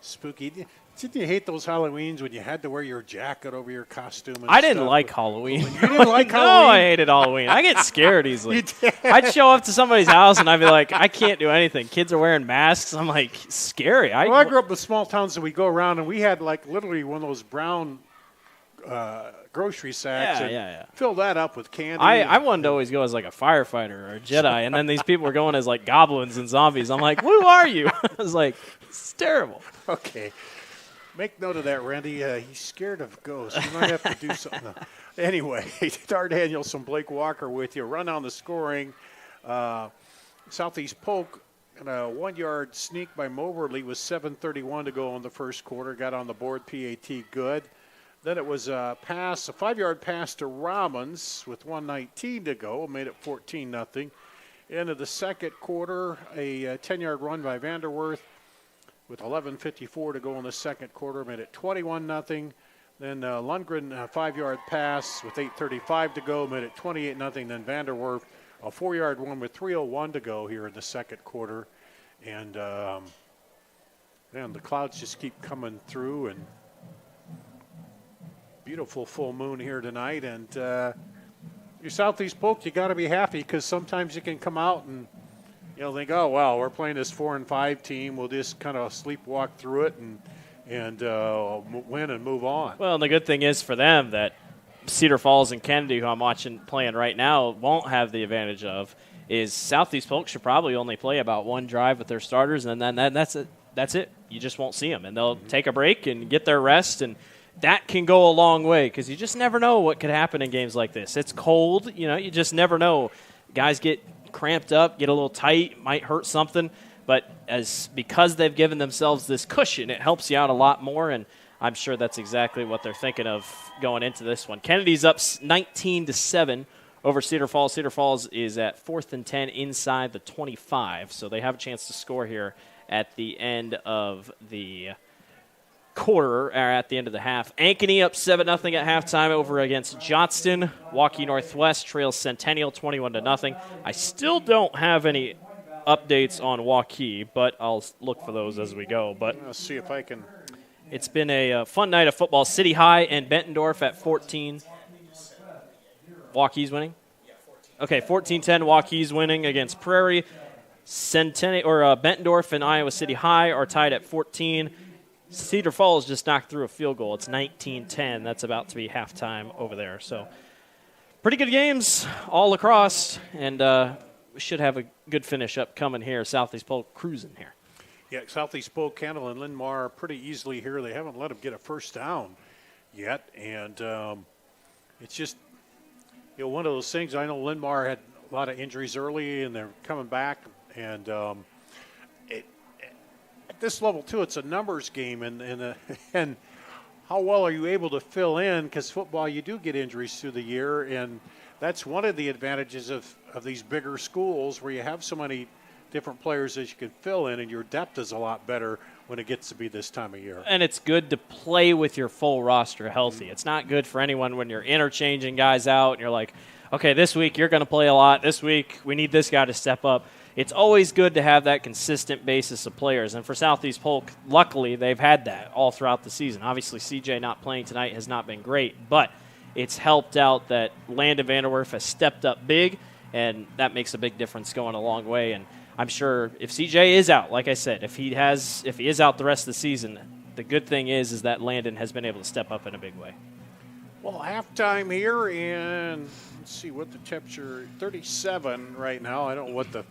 Speaker 13: spooky. Didn't you hate those Halloweens when you had to wear your jacket over your costume? And
Speaker 1: I didn't
Speaker 13: stuff?
Speaker 1: like Halloween.
Speaker 13: You didn't like
Speaker 1: No,
Speaker 13: Halloween?
Speaker 1: I hated Halloween. I get scared easily.
Speaker 13: You did?
Speaker 1: I'd show up to somebody's house and I'd be like, I can't do anything. Kids are wearing masks. I'm like, scary.
Speaker 13: Well, I grew up in small towns, and we go around, and we had like literally one of those brown grocery sacks.
Speaker 1: Yeah.
Speaker 13: Fill that up with candy.
Speaker 1: I wanted to always go as like a firefighter or a Jedi, and then these people were going as like goblins and zombies. I'm like, who are you? I was like, it's terrible.
Speaker 13: Okay. Make note of that, Randy. He's scared of ghosts. You might have to do something. Anyway, Dar Danielson, Blake Walker with you. Run on the scoring. Southeast Polk, and a 1-yard sneak by Moberly with 7:31 to go in the first quarter. Got on the board, PAT good. Then it was a 5-yard pass to Robbins with 1:19 to go. Made it 14-0. Into the second quarter, a 10-yard run by Vanderwerth with 11:54 to go in the second quarter, made it 21-0. Then Lundgren, a 5-yard pass with 8:35 to go, made it 28-0. Then Vanderwerf, a 4-yard one with 3:01 to go here in the second quarter. And man, the clouds just keep coming through, and beautiful full moon here tonight. And your Southeast Polk, you got to be happy because sometimes you can come out and think, oh well, we're playing this 4-5 team. We'll just kind of sleepwalk through it and win and move on.
Speaker 1: Well, and the good thing is for them that Cedar Falls and Kennedy, who I'm watching playing right now, won't have the advantage of is Southeast Polk should probably only play about one drive with their starters, and then that's it. That's it. You just won't see them, and they'll take a break and get their rest, and that can go a long way because you just never know what could happen in games like this. It's cold. You just never know. Guys get cramped up, get a little tight, might hurt something, but because they've given themselves this cushion, it helps you out a lot more, and I'm sure that's exactly what they're thinking of going into this one. Kennedy's up 19-7 over Cedar Falls. Cedar Falls is at 4th and 10 inside the 25, so they have a chance to score here at the end of the quarter, or at the end of the half. Ankeny up 7-0 at halftime over against Johnston. Waukee Northwest trails Centennial 21-0. I still don't have any updates on Waukee, but I'll look for those as we go. But
Speaker 13: I'll see if I can.
Speaker 1: It's been a fun night of football. City High and Bettendorf at 14. Waukee's winning? Okay, 14-10. Waukee's winning against Prairie. Bettendorf and Iowa City High are tied at 14. Cedar Falls just knocked through a field goal. It's 19-10. That's about to be halftime over there. So pretty good games all across, and we should have a good finish up coming here. Southeast Polk cruising here.
Speaker 13: Yeah, Southeast Polk, Kendall, and Linn-Mar pretty easily here. They haven't let them get a first down yet, and it's just one of those things. I know Linn-Mar had a lot of injuries early, and they're coming back, and at this level too, it's a numbers game, and how well are you able to fill in? Because football, you do get injuries through the year, and that's one of the advantages of these bigger schools where you have so many different players that you can fill in, and your depth is a lot better when it gets to be this time of year.
Speaker 1: And it's good to play with your full roster healthy. It's not good for anyone when you're interchanging guys out and you're like, okay, this week you're going to play a lot. This week we need this guy to step up. It's always good to have that consistent basis of players. And for Southeast Polk, luckily they've had that all throughout the season. Obviously CJ not playing tonight has not been great, but it's helped out that Landon Vanderwerf has stepped up big, and that makes a big difference going a long way. And I'm sure if CJ is out, like I said, if he is out the rest of the season, the good thing is that Landon has been able to step up in a big way.
Speaker 13: Well, halftime here, and let's see what the temperature, 37 right now. I don't know what the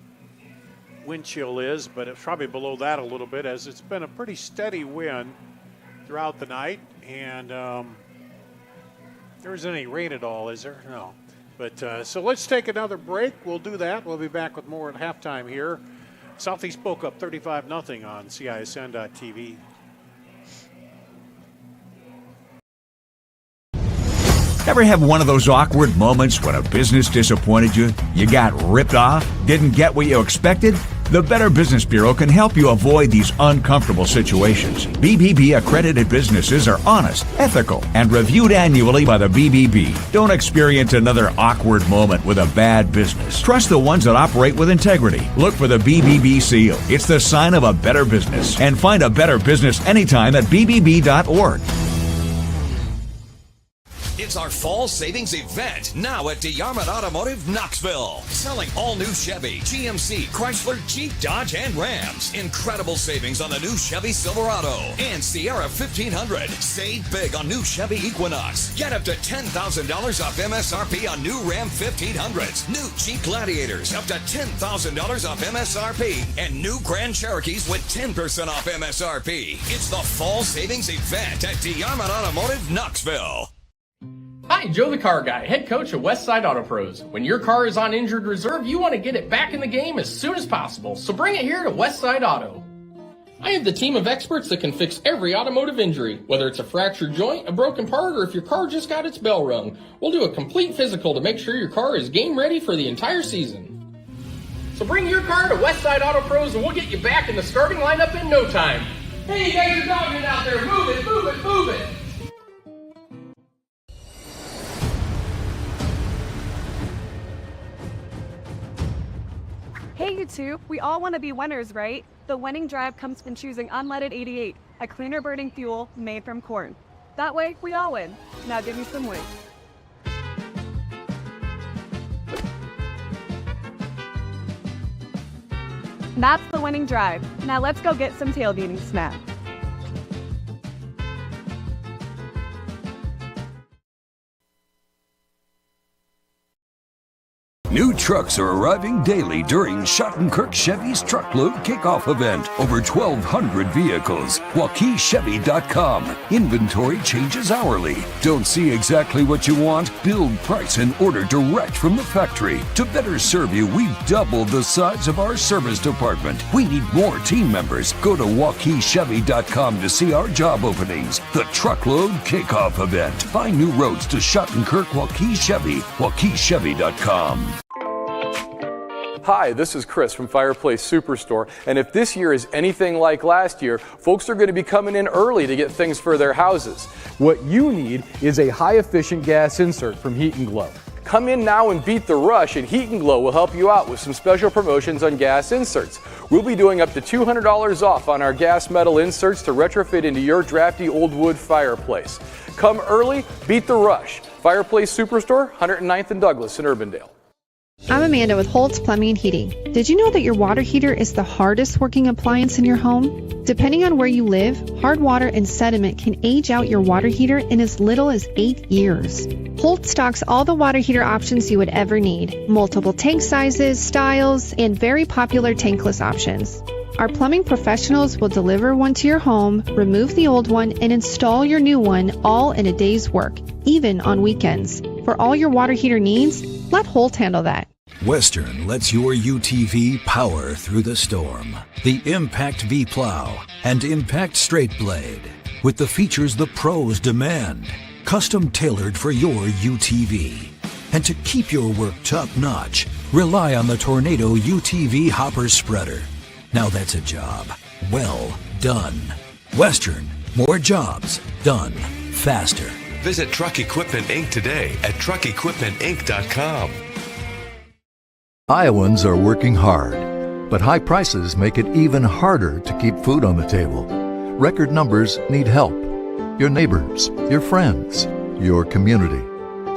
Speaker 13: wind chill is, but it's probably below that a little bit, as it's been a pretty steady wind throughout the night. And there isn't any rain at all, is there? No. But so let's take another break. We'll do that. We'll be back with more at halftime here. Southeast Polk up 35-0 on CISN.TV.
Speaker 5: Ever have one of those awkward moments when a business disappointed you? You got ripped off? Didn't get what you expected? The Better Business Bureau can help you avoid these uncomfortable situations. BBB accredited businesses are honest, ethical, and reviewed annually by the BBB. Don't experience another awkward moment with a bad business. Trust the ones that operate with integrity. Look for the BBB seal. It's the sign of a better business. And find a better business anytime at bbb.org.
Speaker 3: It's our fall savings event now at DeYarmond Automotive Knoxville. Selling all new Chevy, GMC, Chrysler, Jeep, Dodge, and Rams. Incredible savings on the new Chevy Silverado and Sierra 1500. Save big on new Chevy Equinox. Get up to $10,000 off MSRP on new Ram 1500s. New Jeep Gladiators up to $10,000 off MSRP. And new Grand Cherokees with 10% off MSRP. It's the fall savings event at DeYarmond Automotive Knoxville.
Speaker 2: Hi, Joe the Car Guy, head coach of Westside Auto Pros. When your car is on injured reserve, you want to get it back in the game as soon as possible, so bring it here to Westside Auto. I have the team of experts that can fix every automotive injury, whether it's a fractured joint, a broken part, or if your car just got its bell rung. We'll do a complete physical to make sure your car is game ready for the entire season. So bring your car to Westside Auto Pros and we'll get you back in the starting lineup in no time. Hey, you guys are dogging out there, move it, move it, move it!
Speaker 15: Hey, you two, we all want to be winners, right? The winning drive comes from choosing unleaded 88, a cleaner burning fuel made from corn. That way, we all win. Now give me some wings. That's the winning drive. Now let's go get some tailgating snacks.
Speaker 10: New trucks are arriving daily during Schottenkirk Chevy's Truckload Kickoff event. Over 1,200 vehicles. WaukeeChevy.com. Inventory changes hourly. Don't see exactly what you want? Build, price, and order direct from the factory. To better serve you, we've doubled the size of our service department. We need more team members. Go to WaukeeChevy.com to see our job openings. The Truckload Kickoff event. Find new roads to Schottenkirk Waukee Chevy. WaukeeChevy.com.
Speaker 4: Hi, this is Chris from Fireplace Superstore, and if this year is anything like last year, folks are going to be coming in early to get things for their houses. What you need is a high-efficient gas insert from Heat & Glow. Come in now and beat the rush, and Heat & Glow will help you out with some special promotions on gas inserts. We'll be doing up to $200 off on our gas metal inserts to retrofit into your drafty old wood fireplace. Come early, beat the rush. Fireplace Superstore, 109th and Douglas in Urbandale.
Speaker 14: I'm Amanda with Holtz Plumbing and Heating. Did you know that your water heater is the hardest working appliance in your home? Depending on where you live, hard water and sediment can age out your water heater in as little as 8 years. Holtz stocks all the water heater options you would ever need. Multiple tank sizes, styles, and very popular tankless options. Our plumbing professionals will deliver one to your home, remove the old one, and install your new one all in a day's work, even on weekends. For all your water heater needs, let Holt handle that.
Speaker 10: Western lets your UTV power through the storm. The Impact V Plow and Impact Straight Blade, with the features the pros demand. Custom tailored for your UTV. And to keep your work top-notch, rely on the Tornado UTV Hopper Spreader. Now that's a job well done. Western, more jobs done faster.
Speaker 11: Visit Truck Equipment Inc. today at truckequipmentinc.com.
Speaker 9: Iowans are working hard, but high prices make it even harder to keep food on the table. Record numbers need help. Your neighbors, your friends, your community.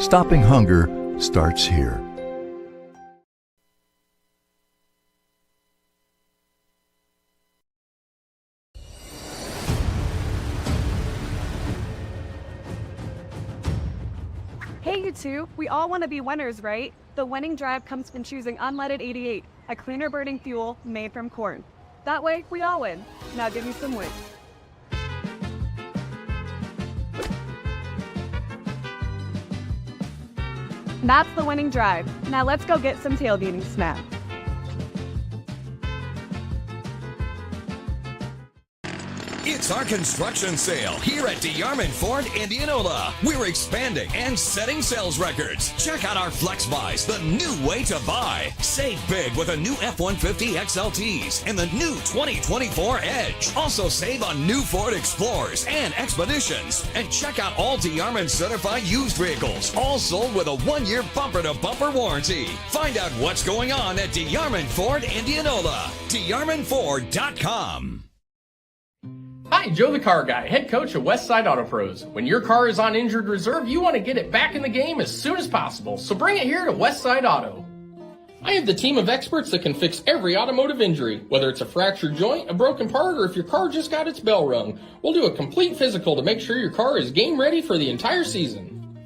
Speaker 9: Stopping hunger starts here.
Speaker 15: Hey, you two, we all want to be winners, right? The winning drive comes from choosing unleaded 88, a cleaner burning fuel made from corn. That way, we all win. Now give me some wins. That's the winning drive. Now let's go get some tailgating snacks.
Speaker 3: It's our construction sale here at DeArmond Ford Indianola. We're expanding and setting sales records. Check out our Flex Buys, the new way to buy. Save big with a new F-150 XLTs and the new 2024 Edge. Also save on new Ford Explorers and Expeditions. And check out all DeArmond certified used vehicles, all sold with a 1-year bumper-to-bumper warranty. Find out what's going on at DeArmond Ford Indianola. DeArmondFord.com.
Speaker 2: Hi, Joe the Car Guy, head coach of Westside Auto Pros. When your car is on injured reserve, you want to get it back in the game as soon as possible, so bring it here to Westside Auto. I have the team of experts that can fix every automotive injury, whether it's a fractured joint, a broken part, or if your car just got its bell rung. We'll do a complete physical to make sure your car is game ready for the entire season.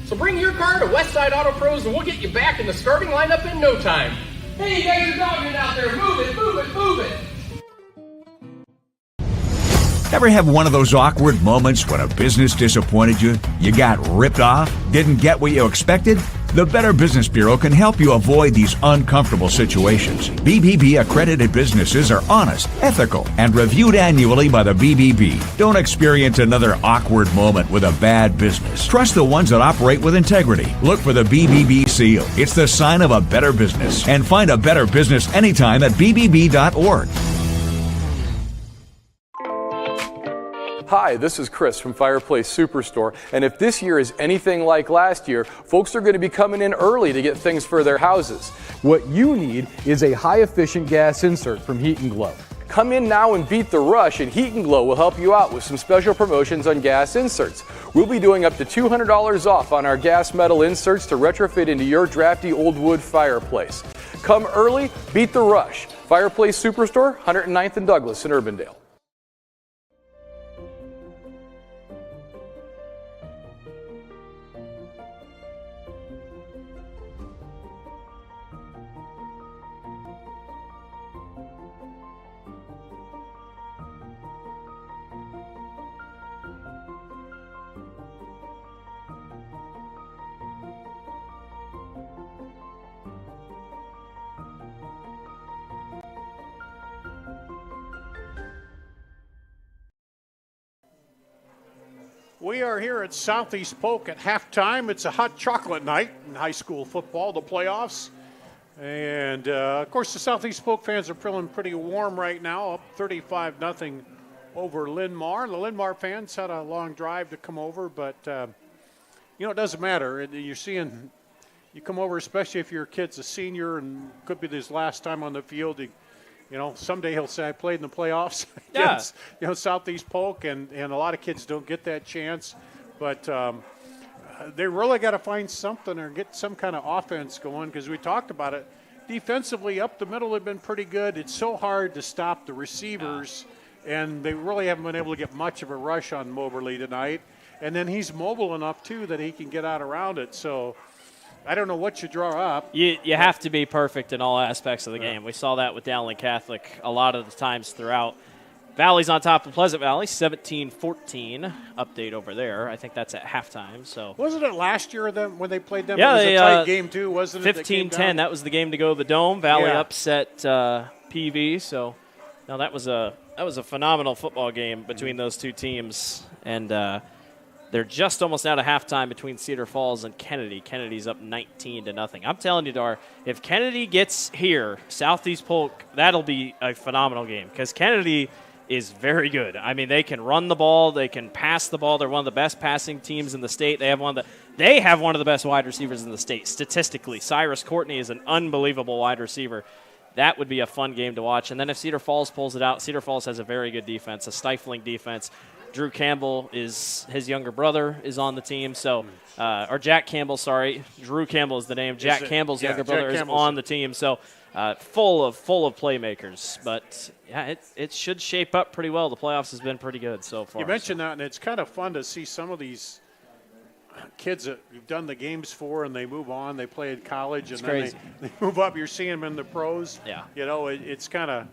Speaker 2: So bring your car to Westside Auto Pros and we'll get you back in the starting lineup in no time. Hey, you guys are dogging out there, move it, move it, move it!
Speaker 5: Ever have one of those awkward moments when a business disappointed you? You got ripped off? Didn't get what you expected? The Better Business Bureau can help you avoid these uncomfortable situations. BBB accredited businesses are honest, ethical, and reviewed annually by the BBB. Don't experience another awkward moment with a bad business. Trust the ones that operate with integrity. Look for the BBB seal. It's the sign of a better business. And find a better business anytime at bbb.org.
Speaker 4: Hi, this is Chris from Fireplace Superstore, and if this year is anything like last year, folks are going to be coming in early to get things for their houses. What you need is a high-efficient gas insert from Heat & Glow. Come in now and beat the rush, and Heat & Glow will help you out with some special promotions on gas inserts. We'll be doing up to $200 off on our gas metal inserts to retrofit into your drafty old wood fireplace. Come early, beat the rush. Fireplace Superstore, 109th and Douglas in Urbandale.
Speaker 13: We are here at Southeast Polk at halftime. It's a hot chocolate night in high school football, the playoffs. And, of course, the Southeast Polk fans are feeling pretty warm right now, up 35-0 over Linn-Mar. The Linn-Mar fans had a long drive to come over, but, it doesn't matter. You're seeing, you come over, especially if your kid's a senior and could be his last time on the field. Someday he'll say, I played in the playoffs against, Southeast Polk, and a lot of kids don't get that chance. But they really got to find something or get some kind of offense going, because we talked about it. Defensively, up the middle, they've been pretty good. It's so hard to stop the receivers, and they really haven't been able to get much of a rush on Moberly tonight. And then he's mobile enough, too, that he can get out around it. So I don't know what you draw up.
Speaker 1: You have to be perfect in all aspects of the game. We saw that with Dowling Catholic a lot of the times throughout. Valley's on top of Pleasant Valley, 17-14. Update over there. I think that's at halftime. So
Speaker 13: wasn't it last year when they played them?
Speaker 1: Yeah,
Speaker 13: it was a tight game too, wasn't it?
Speaker 1: 15-10. That was the game to go to the Dome. Valley upset PV. So no, that was a phenomenal football game between those two teams, and they're just almost out of halftime between Cedar Falls and Kennedy. Kennedy's up 19-0. I'm telling you, Dar, if Kennedy gets here, Southeast Polk, that'll be a phenomenal game, because Kennedy is very good. I mean, they can run the ball, they can pass the ball. They're one of the best passing teams in the state. They have one of the best wide receivers in the state statistically. Cyrus Courtney is an unbelievable wide receiver. That would be a fun game to watch. And then if Cedar Falls pulls it out, Cedar Falls has a very good defense, a stifling defense. Drew Campbell is his younger brother is on the team, so or Jack Campbell, sorry. Drew Campbell is the name. Jack Campbell's younger brother is on the team, so full of playmakers. But yeah, it should shape up pretty well. The playoffs has been pretty good so far.
Speaker 13: You mentioned that, and it's kind of fun to see some of these kids that you've done the games for, and they move on. They play at college, and then they move up. You're seeing them in the pros.
Speaker 1: Yeah,
Speaker 13: it's kind of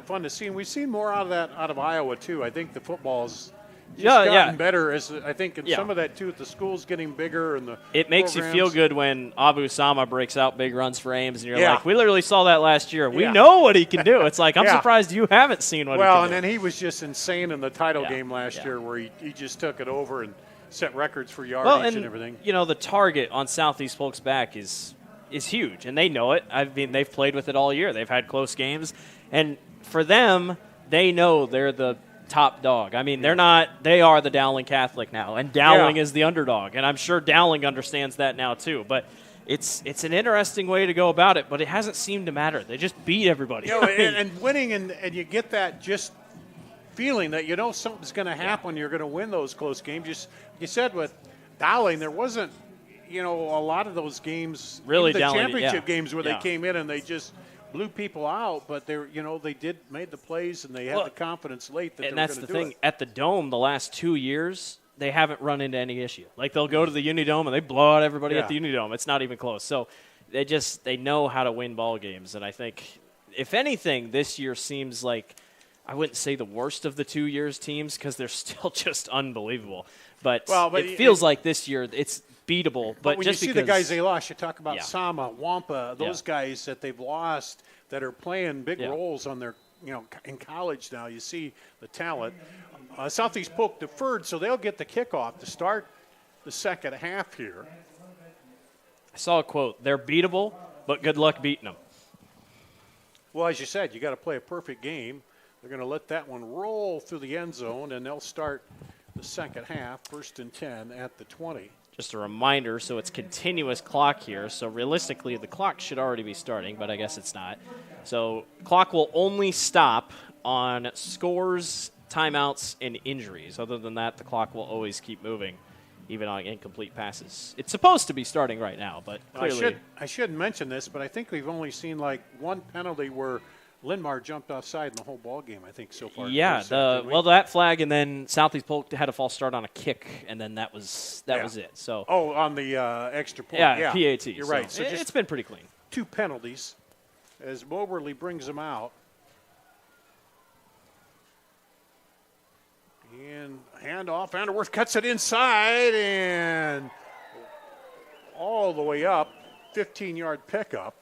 Speaker 13: fun to see, and we've seen more out of Iowa too. I think the football's gotten better, as I think, and some of that too. The school's getting bigger, and
Speaker 1: it makes you feel good when Abu Sama breaks out big runs for Ames, and you're like, we literally saw that last year. We know what he can do. It's like, I'm surprised you haven't seen what he can do.
Speaker 13: Well, and then he was just insane in the title game last year, where he just took it over and set records for yardage and everything.
Speaker 1: The target on Southeast Polk's back is huge, and they know it. I mean, they've played with it all year. They've had close games, and for them, they know they're the top dog. I mean, they are the Dowling Catholic now, and Dowling is the underdog, and I'm sure Dowling understands that now too. But it's an interesting way to go about it, but it hasn't seemed to matter. They just beat everybody.
Speaker 13: And winning, and you get that just feeling that something's going to happen. You're going to win those close games. Just like you said with Dowling, there wasn't a lot of those games,
Speaker 1: really
Speaker 13: the
Speaker 1: Dowling,
Speaker 13: championship games where they came in and they just blew people out, but they made the plays, and they had the confidence late that they were going to do it. And that's the thing.
Speaker 1: At the Dome, the last 2 years, they haven't run into any issue. Like, they'll go to the Unidome and they blow out everybody at the Unidome. It's not even close. So they know how to win ball games, and I think, if anything, this year seems like, I wouldn't say the worst of the 2 years teams, because they're still just unbelievable. But it feels like this year it's beatable. But
Speaker 13: when
Speaker 1: just
Speaker 13: you see the guys they lost, you talk about Sama, Wampa, those guys that they've lost that are playing big roles on their, in college now. You see the talent. Southeast Polk deferred, so they'll get the kickoff to start the second half here.
Speaker 1: I saw a quote: "They're beatable, but good luck beating them."
Speaker 13: Well, as you said, you got to play a perfect game. They're going to let that one roll through the end zone, and they'll start the second half, 1st and 10 at the 20.
Speaker 1: Just a reminder, so it's continuous clock here. So realistically, the clock should already be starting, but I guess it's not. So clock will only stop on scores, timeouts, and injuries. Other than that, the clock will always keep moving, even on incomplete passes. It's supposed to be starting right now, but clearly.
Speaker 13: I should mention this, but I think we've only seen like one penalty where Linn-Mar jumped offside in the whole ball game, I think, so far.
Speaker 1: Yeah, that flag, and then Southeast Polk had a false start on a kick, and then that was it. So
Speaker 13: on the extra point.
Speaker 1: Yeah, PAT.
Speaker 13: You're right. So
Speaker 1: it's been pretty clean.
Speaker 13: 2 penalties as Moberly brings them out. And handoff. Vanderwerf cuts it inside and all the way up. 15-yard pickup.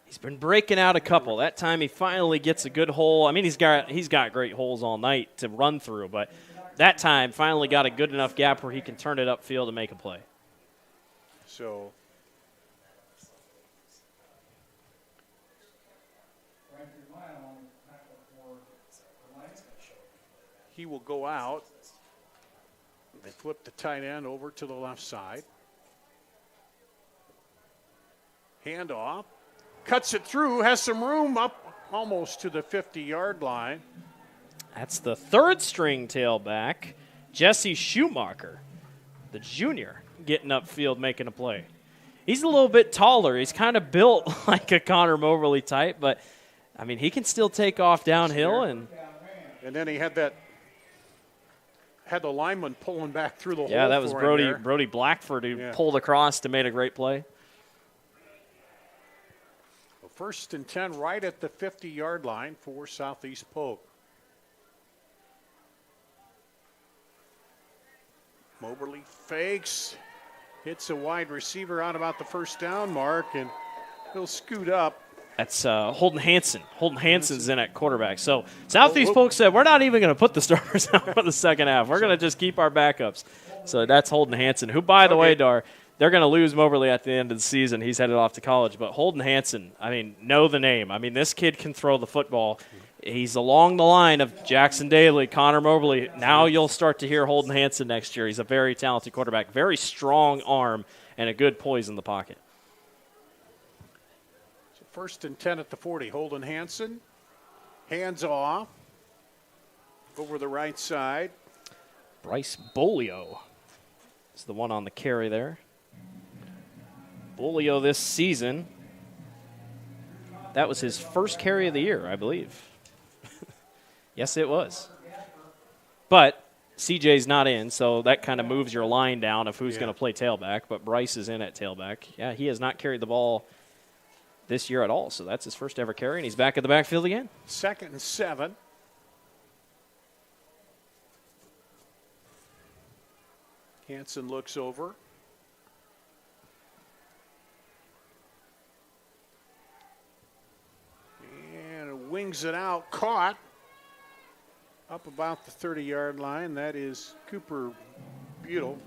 Speaker 1: He's been breaking out a couple. That time he finally gets a good hole. I mean, he's got great holes all night to run through, but that time finally got a good enough gap where he can turn it upfield and make a play.
Speaker 13: So he will go out. They flip the tight end over to the left side. Handoff. Cuts it through, has some room up almost to the 50-yard line.
Speaker 1: That's the third string tailback, Jesse Schumacher, the junior, getting upfield making a play. He's a little bit taller. He's kind of built like a Connor Moberly type, but, I mean, he can still take off downhill. And
Speaker 13: then he had the lineman pulling back through the hole.
Speaker 1: Yeah, that was Brody Blackford who pulled across to make a great play.
Speaker 13: 1st and 10 right at the 50-yard line for Southeast Polk. Moberly fakes, hits a wide receiver out about the first down mark, and he'll scoot up.
Speaker 1: That's Holden Hansen. Holden Hansen's in at quarterback. So Southeast Polk said, we're not even going to put the starters out for the second half. We're going to just keep our backups. So that's Holden Hansen, who, by the way, Dar, they're going to lose Moberly at the end of the season. He's headed off to college. But Holden Hansen, I mean, know the name. I mean, this kid can throw the football. He's along the line of Jackson Daly, Connor Moberly. Now you'll start to hear Holden Hansen next year. He's a very talented quarterback, very strong arm, and a good poise in the pocket.
Speaker 13: So 1st and 10 at the 40. Holden Hansen, hands off, over the right side.
Speaker 1: Bryce Bolio is the one on the carry there. Bolio this season, that was his first carry of the year, I believe. Yes, it was. But CJ's not in, so that kind of moves your line down of who's going to play tailback. But Bryce is in at tailback. Yeah, he has not carried the ball this year at all, so that's his first ever carry, and he's back at the backfield again.
Speaker 13: 2nd and 7. Hansen looks over. And wings it out, caught up about the 30-yard line. That is Cooper Butel.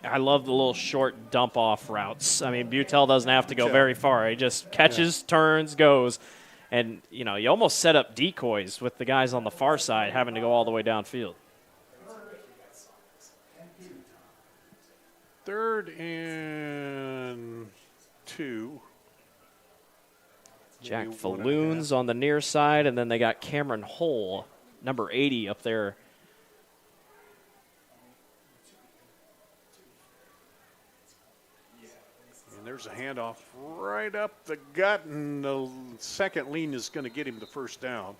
Speaker 1: I love the little short dump-off routes. I mean, Butel doesn't have to go very far. He just catches, turns, goes. And, you know, you almost set up decoys with the guys on the far side having to go all the way downfield.
Speaker 13: 3rd and 2.
Speaker 1: Jack Falloons on the near side, and then they got Cameron Hull, number 80, up there.
Speaker 13: And there's a handoff right up the gut, and the second lean is going to get him the first down.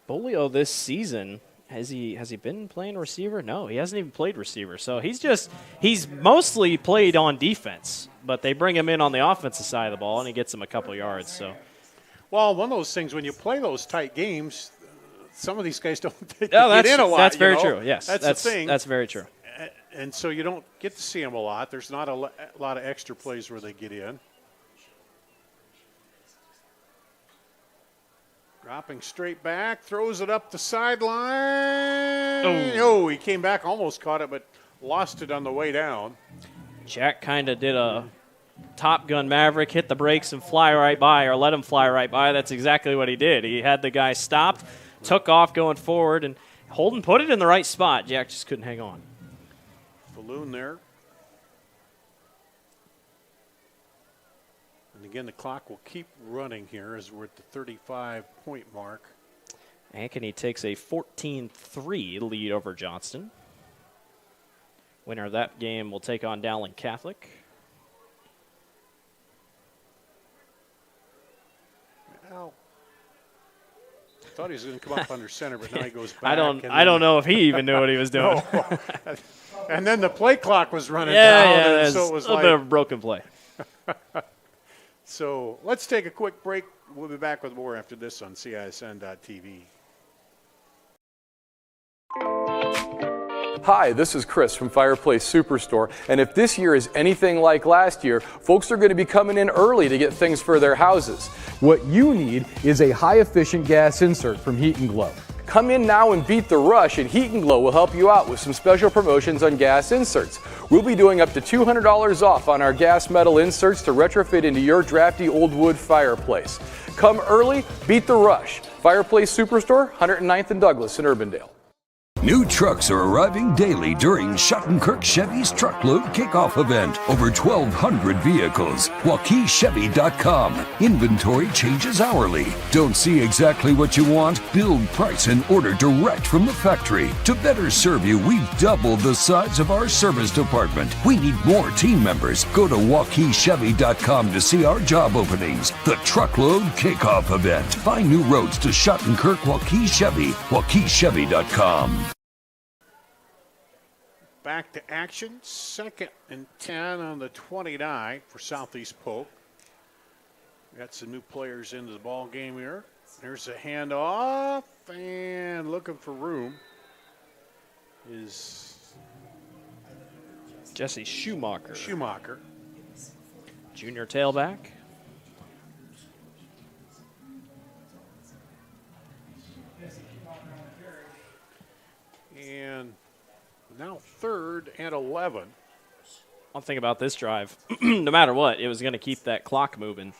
Speaker 1: Bolio this season, has he been playing receiver? No, he hasn't even played receiver. So he's mostly played on defense, but they bring him in on the offensive side of the ball, and he gets him a couple yards. So,
Speaker 13: well, one of those things, when you play those tight games, some of these guys don't get in a lot.
Speaker 1: That's very true, yes.
Speaker 13: That's the thing.
Speaker 1: That's very true.
Speaker 13: And so you don't get to see them a lot. There's not a lot of extra plays where they get in. Dropping straight back, throws it up the sideline. Oh, he came back, almost caught it, but lost it on the way down.
Speaker 1: Jack kind of did a Top Gun Maverick, hit the brakes and fly right by, or let him fly right by. That's exactly what he did. He had the guy stopped, took off going forward, and Holden put it in the right spot. Jack just couldn't hang on.
Speaker 13: Balloon there. And again, the clock will keep running here as we're at the 35-point mark.
Speaker 1: Ankeny takes a 14-3 lead over Johnston. Winner of that game will take on Dowling Catholic.
Speaker 13: Well, I thought he was going to come up under center, but now he goes back.
Speaker 1: I don't know if he even knew what he was doing.
Speaker 13: No. And then the play clock was running down.
Speaker 1: Yeah,
Speaker 13: so it was
Speaker 1: a little bit of a broken play.
Speaker 13: So let's take a quick break. We'll be back with more after this on CISN.TV.
Speaker 4: Hi, this is Chris from Fireplace Superstore, and if this year is anything like last year, folks are going to be coming in early to get things for their houses. What you need is a high-efficient gas insert from Heat & Glow. Come in now and beat the rush, and Heat & Glow will help you out with some special promotions on gas inserts. We'll be doing up to $200 off on our gas metal inserts to retrofit into your drafty old wood fireplace. Come early, beat the rush. Fireplace Superstore, 109th and Douglas in Urbandale.
Speaker 3: New trucks are arriving daily during Schottenkirk Chevy's Truckload Kickoff event. Over 1,200 vehicles. WaukeeChevy.com. Inventory changes hourly. Don't see exactly what you want? Build, price, and order direct from the factory. To better serve you, we've doubled the size of our service department. We need more team members. Go to WaukeeChevy.com to see our job openings. The Truckload Kickoff event. Find new roads to Schottenkirk Waukee Chevy. WaukeeChevy.com.
Speaker 13: Back to action. 2nd and 10 on the 29 for Southeast Polk. Got some new players into the ball game here. There's a handoff, and looking for room is
Speaker 1: Jesse
Speaker 13: Schumacher.
Speaker 1: Junior tailback.
Speaker 13: And now 3rd and 11.
Speaker 1: One thing about this drive, no matter what, it was going to keep that clock moving,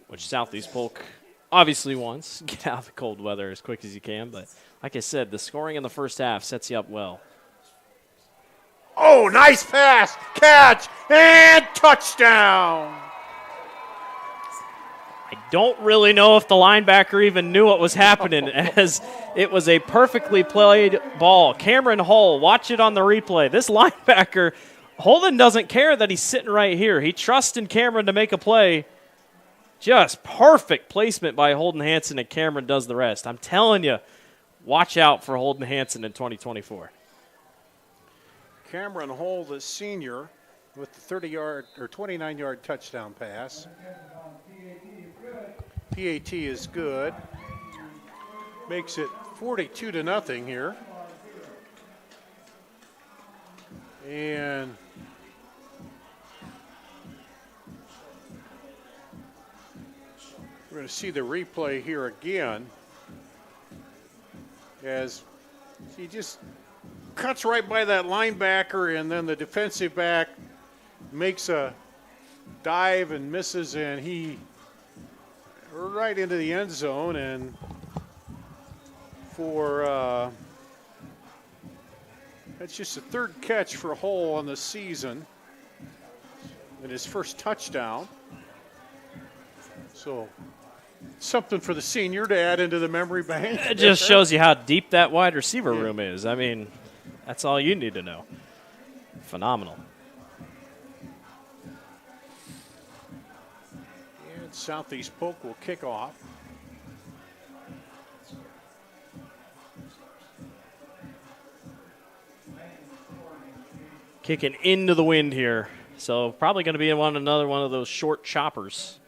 Speaker 1: which Southeast Polk obviously wants. Get out of the cold weather as quick as you can. But like I said, the scoring in the first half sets you up well.
Speaker 13: Oh, nice pass, catch, and touchdown.
Speaker 1: I don't really know if the linebacker even knew what was happening, as it was a perfectly played ball. Cameron Hull, watch it on the replay. This linebacker, Holden doesn't care that he's sitting right here. He trusts in Cameron to make a play. Just perfect placement by Holden Hansen, and Cameron does the rest. I'm telling you, watch out for Holden Hansen in 2024.
Speaker 13: Cameron Hull, the senior, with the 30-yard or 29-yard touchdown pass. PAT is good. Makes it 42-0 here. And we're going to see the replay here again as he just cuts right by that linebacker, and then the defensive back makes a dive and misses, and he right into the end zone. And for that's just the 3rd catch for Hull on the season and his first touchdown. So something for the senior to add into the memory bank.
Speaker 1: It just shows you how deep that wide receiver room is. I mean, that's all you need to know. Phenomenal.
Speaker 13: And Southeast Polk will kick off.
Speaker 1: Kicking into the wind here. So probably going to be another one of those short choppers.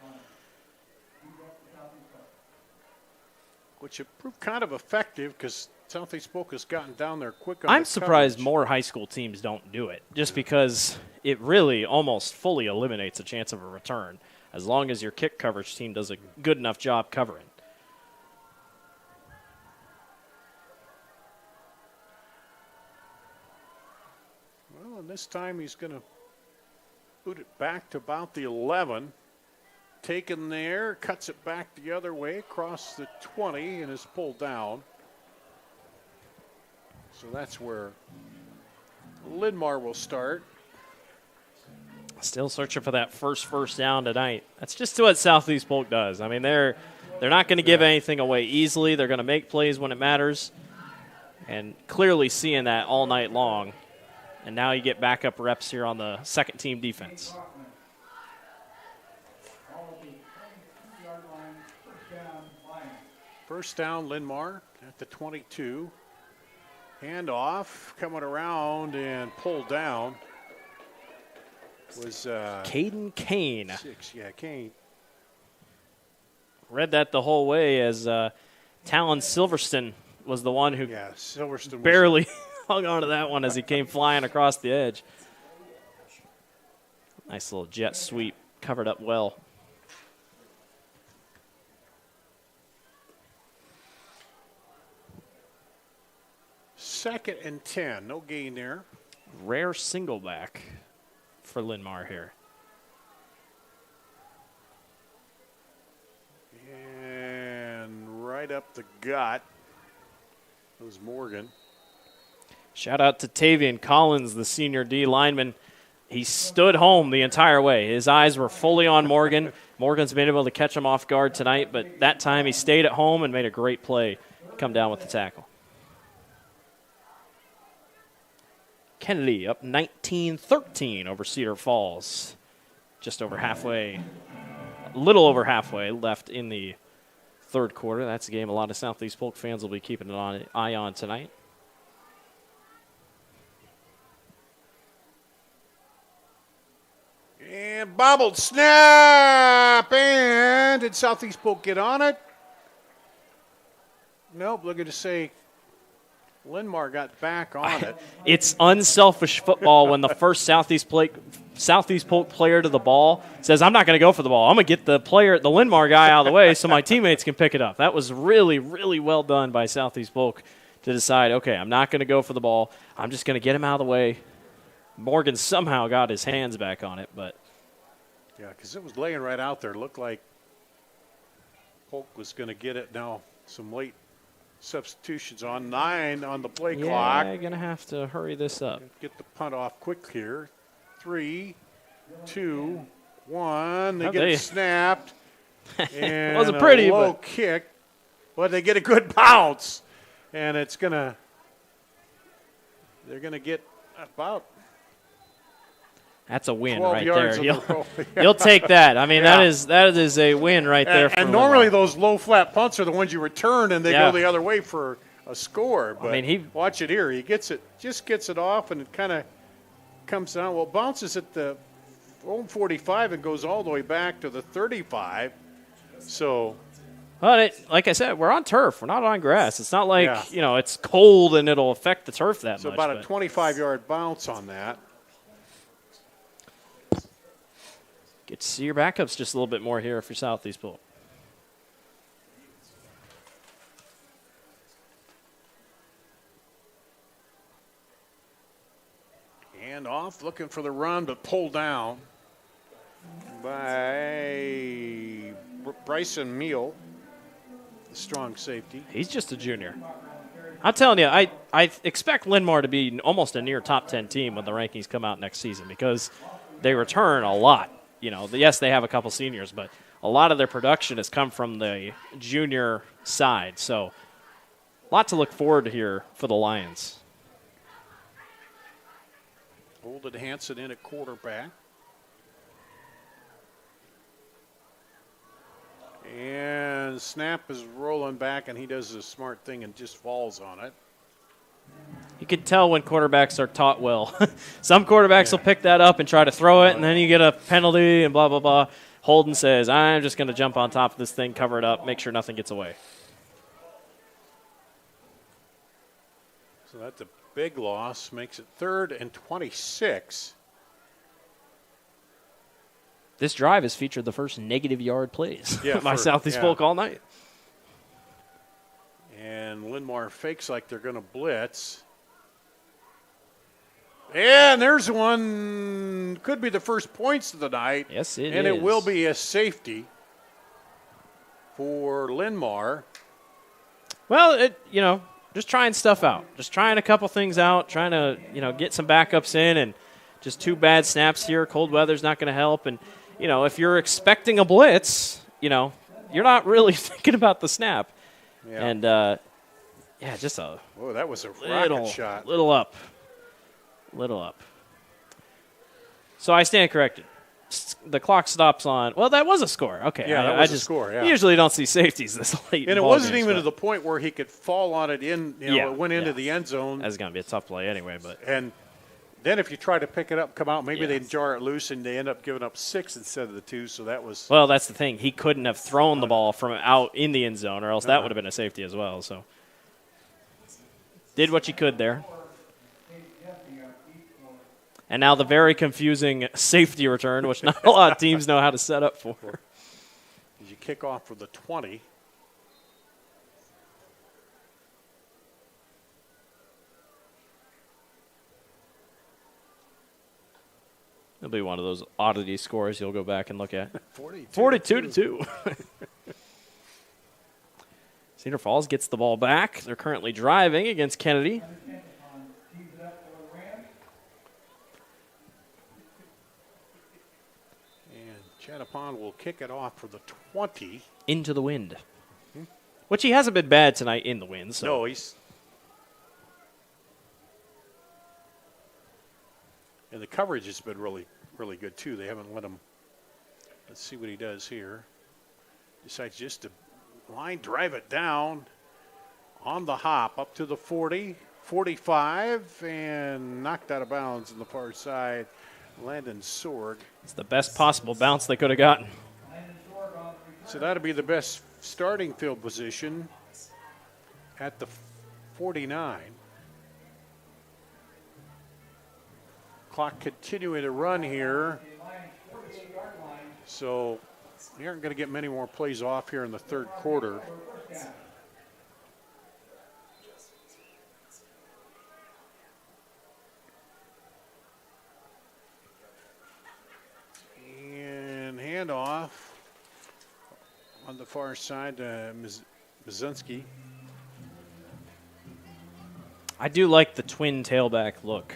Speaker 13: Which have proved kind of effective because Southeast Polk has gotten down there quick on
Speaker 1: I'm
Speaker 13: the
Speaker 1: surprised
Speaker 13: coverage.
Speaker 1: more high school teams don't do it, just because it really almost fully eliminates a chance of a return, as long as your kick coverage team does a good enough job covering.
Speaker 13: Well, and this time he's going to boot it back to about the 11. taken there, cuts it back the other way across the 20 and is pulled down. So that's where Linn-Mar will start.
Speaker 1: Still searching for that first down tonight. That's just what Southeast Polk does. I mean, they're not going to give anything away easily. They're going to make plays when it matters, and clearly seeing that all night long. And now you get backup reps here on the second team defense.
Speaker 13: First down, Linn-Mar at the 22. Handoff, coming around and pulled down was
Speaker 1: Caden Kane.
Speaker 13: 6, yeah, Kane.
Speaker 1: Read that the whole way as Talon Silverston was the one who
Speaker 13: Silverston
Speaker 1: barely hung on to that one as he came flying across the edge. Nice little jet sweep, covered up well.
Speaker 13: Second and 10, no gain there.
Speaker 1: Rare single back for Linn-Mar here.
Speaker 13: And right up the gut was Morgan.
Speaker 1: Shout out to Tavian Collins, the senior D lineman. He stood home the entire way. His eyes were fully on Morgan. Morgan's been able to catch him off guard tonight, but that time he stayed at home and made a great play. Come down with the tackle. Kennedy up 19-13 over Cedar Falls. Just over halfway, a little over halfway left in the third quarter. That's a game a lot of Southeast Polk fans will be keeping an eye on tonight.
Speaker 13: And bobbled snap, and did Southeast Polk get on it? Nope, looking to say Linn-Mar got back on it.
Speaker 1: It's unselfish football when the first Southeast Polk player to the ball says, I'm not going to go for the ball. I'm going to get the Linn-Mar guy out of the way so my teammates can pick it up. That was really, really well done by Southeast Polk to decide, okay, I'm not going to go for the ball. I'm just going to get him out of the way. Morgan somehow got his hands back on it, but.
Speaker 13: Yeah, because it was laying right out there. Looked like Polk was going to get it. Now some late substitutions on 9 on the play clock.
Speaker 1: Yeah, going to have to hurry this up.
Speaker 13: Get the punt off quick here. 3, 2, 1. They get it snapped. And
Speaker 1: it wasn't pretty,
Speaker 13: a low
Speaker 1: but
Speaker 13: kick. But they get a good bounce. And it's going to – they're going to get about –
Speaker 1: that's a win right there.
Speaker 13: Yeah.
Speaker 1: You'll take that. I mean, that is a win right there.
Speaker 13: And normally those low flat punts are the ones you return, and they go the other way for a score. But
Speaker 1: I mean,
Speaker 13: watch it here. He gets it off, and it kind of comes down. Well, bounces at the home 45 and goes all the way back to the 35. So.
Speaker 1: But like I said, we're on turf. We're not on grass. It's not like it's cold and it'll affect the turf that much.
Speaker 13: So about a 25-yard bounce on that.
Speaker 1: Get to see your backups just a little bit more here for Southeast Polk.
Speaker 13: Hand off, looking for the run, but pulled down by Bryson Meal, the strong safety.
Speaker 1: He's just a junior. I'm telling you, I expect Linn-Mar to be almost a near top 10 team when the rankings come out next season because they return a lot. Yes, they have a couple seniors, but a lot of their production has come from the junior side. So a lot to look forward to here for the Lions.
Speaker 13: Holden Hansen in at quarterback. And snap is rolling back, and he does a smart thing and just falls on it.
Speaker 1: You can tell when quarterbacks are taught well. Some quarterbacks will pick that up and try to throw it, and then you get a penalty and blah, blah, blah. Holden says, I'm just going to jump on top of this thing, cover it up, make sure nothing gets away.
Speaker 13: So that's a big loss, makes it 3rd and 26.
Speaker 1: This drive has featured the first negative yard plays by Southeast Polk all night.
Speaker 13: And Linn-Mar fakes like they're going to blitz. And there's one, could be the first points of the night.
Speaker 1: Yes, it is.
Speaker 13: And it will be a safety. for Linn-Mar.
Speaker 1: Well, just trying stuff out. Just trying a couple things out, trying to, get some backups in, and just 2 bad snaps here. Cold weather's not going to help. And, if you're expecting a blitz, you're not really thinking about the snap.
Speaker 13: Yeah.
Speaker 1: And, just a
Speaker 13: that was a rocket shot.
Speaker 1: Little up. So I stand corrected. The clock stops on. Well, that was a score. Okay.
Speaker 13: Yeah, that was a score. Yeah.
Speaker 1: Usually don't see safeties this late.
Speaker 13: And it wasn't even to the point where he could fall on it it went into the end zone.
Speaker 1: That's going to be a tough play anyway.
Speaker 13: And then if you try to pick it up, come out, maybe they'd jar it loose, and they end up giving up 6 instead of the 2. So that was.
Speaker 1: Well, that's the thing. He couldn't have thrown the ball from out in the end zone, or else that would have been a safety as well. So did what you could there. And now the very confusing safety return, which not a lot of teams know how to set up for.
Speaker 13: As you kick off for the 20.
Speaker 1: It'll be one of those oddity scores you'll go back and look at.
Speaker 13: 42-2.
Speaker 1: Cedar Falls gets the ball back. They're currently driving against Kennedy.
Speaker 13: Chattapon will kick it off for the 20.
Speaker 1: Into the wind. Which he hasn't been bad tonight in the wind. So.
Speaker 13: No, and the coverage has been really, really good, too. They haven't let him. Let's see what he does here. Decides just to drive it down on the hop up to the 40, 45, and knocked out of bounds on the far side. Landon Sorg.
Speaker 1: It's the best possible bounce they could have gotten.
Speaker 13: So that'll be the best starting field position at the 49. Clock continuing to run here. So we aren't going to get many more plays off here in the third quarter. Handoff on the far side to Mizunski.
Speaker 1: I do like the twin tailback look.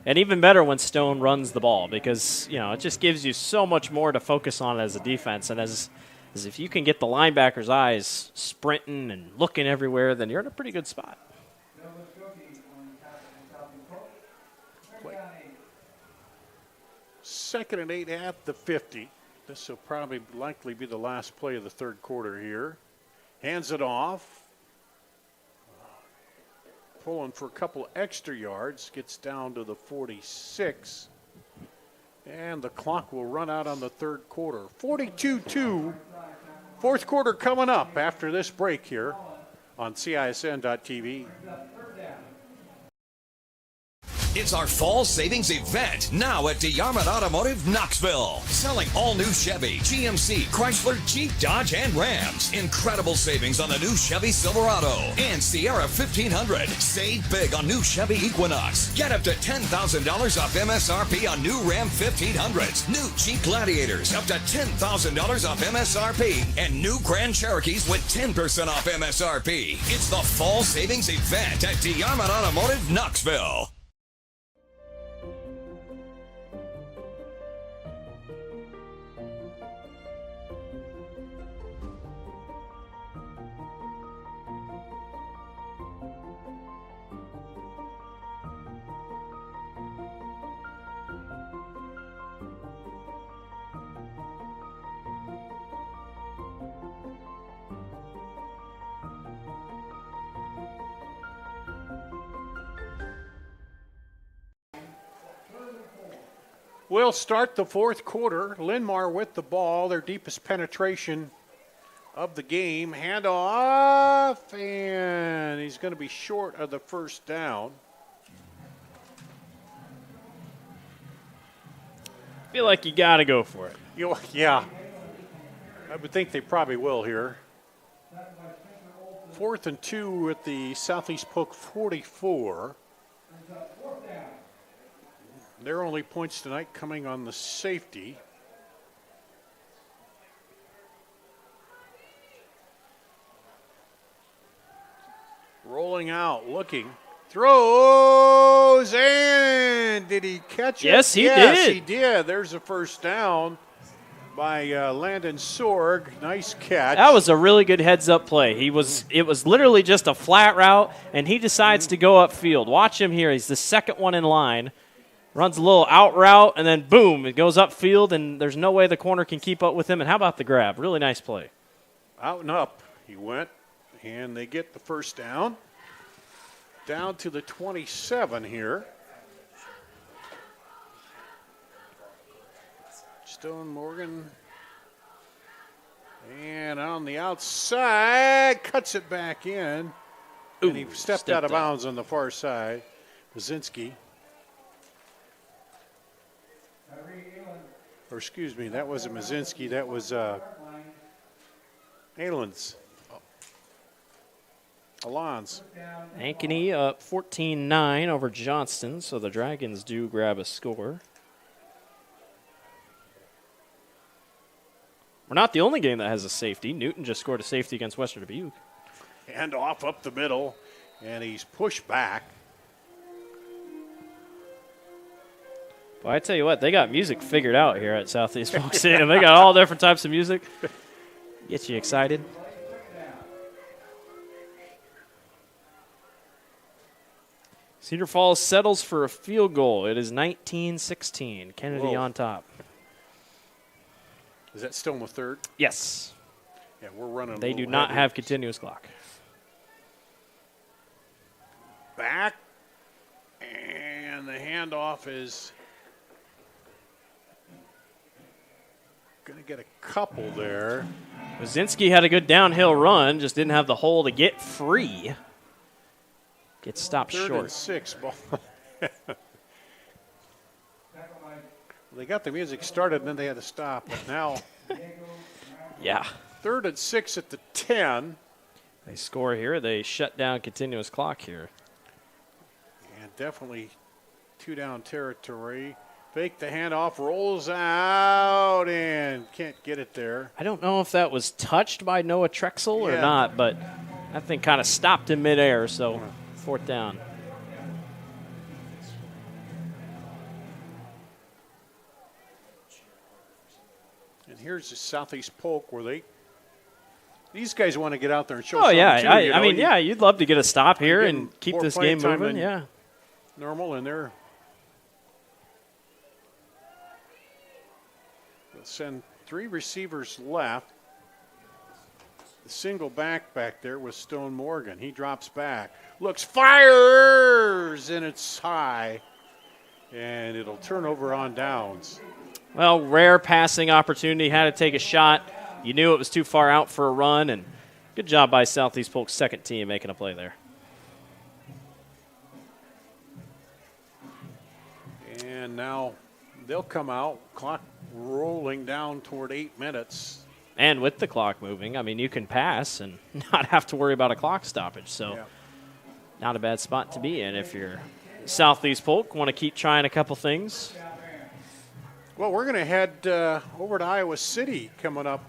Speaker 1: And even better when Stone runs the ball because, it just gives you so much more to focus on as a defense. And as if you can get the linebackers' eyes sprinting and looking everywhere, then you're in a pretty good spot.
Speaker 13: Second and 8 at the 50. This will probably likely be the last play of the third quarter here. Hands it off. Pulling for a couple extra yards. Gets down to the 46. And the clock will run out on the third quarter. 42-2. Fourth quarter coming up after this break here on CISN.TV.
Speaker 3: It's our fall savings event now at DeArmond Automotive Knoxville. Selling all new Chevy, GMC, Chrysler, Jeep, Dodge, and Rams. Incredible savings on the new Chevy Silverado and Sierra 1500. Save big on new Chevy Equinox. Get up to $10,000 off MSRP on new Ram 1500s. New Jeep Gladiators up to $10,000 off MSRP. And new Grand Cherokees with 10% off MSRP. It's the fall savings event at DeArmond Automotive Knoxville.
Speaker 13: We'll start the fourth quarter. Linn-Mar with the ball, their deepest penetration of the game. Handoff, and he's going to be short of the first down.
Speaker 1: I feel like you got to go for it.
Speaker 13: Yeah, I would think they probably will here. 4th and 2 at the Southeast Polk 44. Their only points tonight coming on the safety. rolling out, looking. Throws, and did he catch it?
Speaker 1: Yes, he did.
Speaker 13: Yes, he did. There's a first down by Landon Sorg. Nice catch.
Speaker 1: That was a really good heads-up play. It was literally just a flat route, and he decides to go upfield. Watch him here. He's the second one in line. Runs a little out route, and then boom, it goes upfield, and there's no way the corner can keep up with him. And how about the grab? Really nice play.
Speaker 13: Out and up he went, and they get the first down. Down to the 27 here. Stone Morgan. And on the outside, cuts it back in. And he stepped out of bounds on the far side. Mazinski. Or excuse me, that wasn't Mazinski, that was Alens. Alans.
Speaker 1: Ankeny up 14-9 over Johnston, so the Dragons do grab a score. We're not the only game that has a safety. Newton just scored a safety against Western Dubuque.
Speaker 13: Hand off up the middle, and he's pushed back.
Speaker 1: Well, I tell you what, they got music figured out here at Southeast Polk Stadium. They got all different types of music. Gets you excited. Cedar Falls settles for a field goal. It is 19-16. Kennedy on top.
Speaker 13: Is that still in the third?
Speaker 1: Yes.
Speaker 13: Yeah, we're running.
Speaker 1: They do not have continuous clock.
Speaker 13: Back, and the handoff is going to get a couple there.
Speaker 1: Wazinski had a good downhill run, just didn't have the hole to get free. Gets stopped
Speaker 13: Third
Speaker 1: short.
Speaker 13: And 6 ball. They got the music started, and then they had to stop. But now,
Speaker 1: yeah.
Speaker 13: 3rd and 6 at the 10.
Speaker 1: They score here. They shut down continuous clock here.
Speaker 13: And definitely 2-down territory. Fake the handoff, rolls out, and can't get it there.
Speaker 1: I don't know if that was touched by Noah Trexel or not, but that thing kind of stopped in midair, so 4th down.
Speaker 13: And here's the Southeast Polk where these guys want to get out there and show
Speaker 1: something too. I mean, you'd love to get a stop here and keep this game moving. Yeah.
Speaker 13: Normal, and they'll send 3 receivers left. The single back there was Stone Morgan. He drops back, looks, fires, and it's high, and it'll turn over on downs.
Speaker 1: Well, rare passing opportunity, had to take a shot. You knew it was too far out for a run, and good job by Southeast Polk's second team making a play there.
Speaker 13: And now they'll come out, clock rolling down toward 8 minutes.
Speaker 1: And with the clock moving, I mean, you can pass and not have to worry about a clock stoppage. So not a bad spot to be in if you're Southeast Polk, want to keep trying a couple things.
Speaker 13: Well, we're going to head over to Iowa City coming up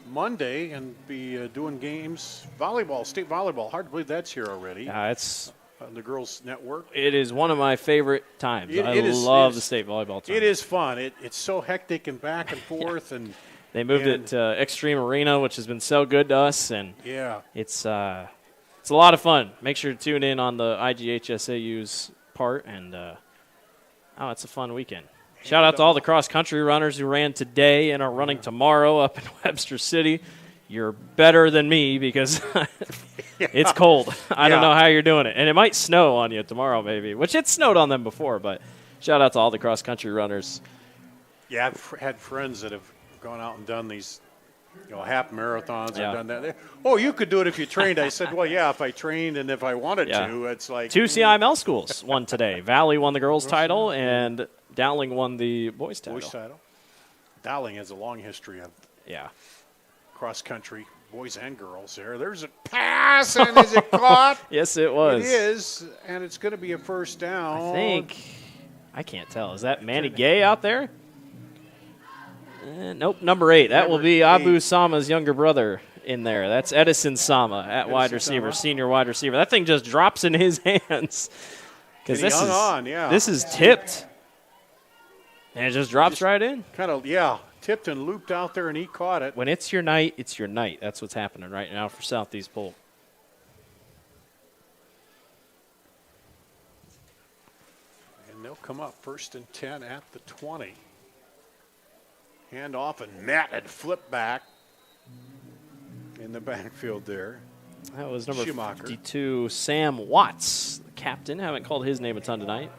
Speaker 13: Monday and be doing games. Volleyball, state volleyball. Hard to believe that's here already.
Speaker 1: It's
Speaker 13: on the Girls Network.
Speaker 1: It is one of my favorite times. I love the state volleyball time.
Speaker 13: It is fun. It's so hectic and back and forth. And
Speaker 1: they moved it to Extreme Arena, which has been so good to us. And it's a lot of fun. Make sure to tune in on the IHSAA's part. And it's a fun weekend. Shout out to all the cross-country runners who ran today and are running tomorrow up in Webster City. You're better than me because it's cold. I don't know how you're doing it. And it might snow on you tomorrow maybe, which it snowed on them before. But shout out to all the cross-country runners.
Speaker 13: Yeah, I've had friends that have gone out and done these half marathons and done that. Oh, you could do it if you trained. I said, well, yeah, if I trained and if I wanted to. It's like
Speaker 1: 2 CIML schools won today. Valley won the girls' title and Dowling won the boys' title.
Speaker 13: Dowling has a long history of cross-country, boys and girls there. There's a pass, and is it caught?
Speaker 1: Yes, it was.
Speaker 13: It is, and it's going to be a first down.
Speaker 1: I can't tell. Is that Manny Gay out there? Nope, number 8. That will be Abu Sama's younger brother, in there. That's Edison Sama at wide receiver, senior wide receiver. That thing just drops in his hands because this is tipped, and it just drops right in.
Speaker 13: Kind of, tipped and looped out there, and he caught it.
Speaker 1: When it's your night, it's your night. That's what's happening right now for Southeast Polk.
Speaker 13: And they'll come up 1st and 10 at the 20. Hand off, and Matt had flipped back in the backfield there.
Speaker 1: That was number
Speaker 13: Schumacher.
Speaker 1: 52, Sam Watts, the captain. Haven't called his name a ton tonight.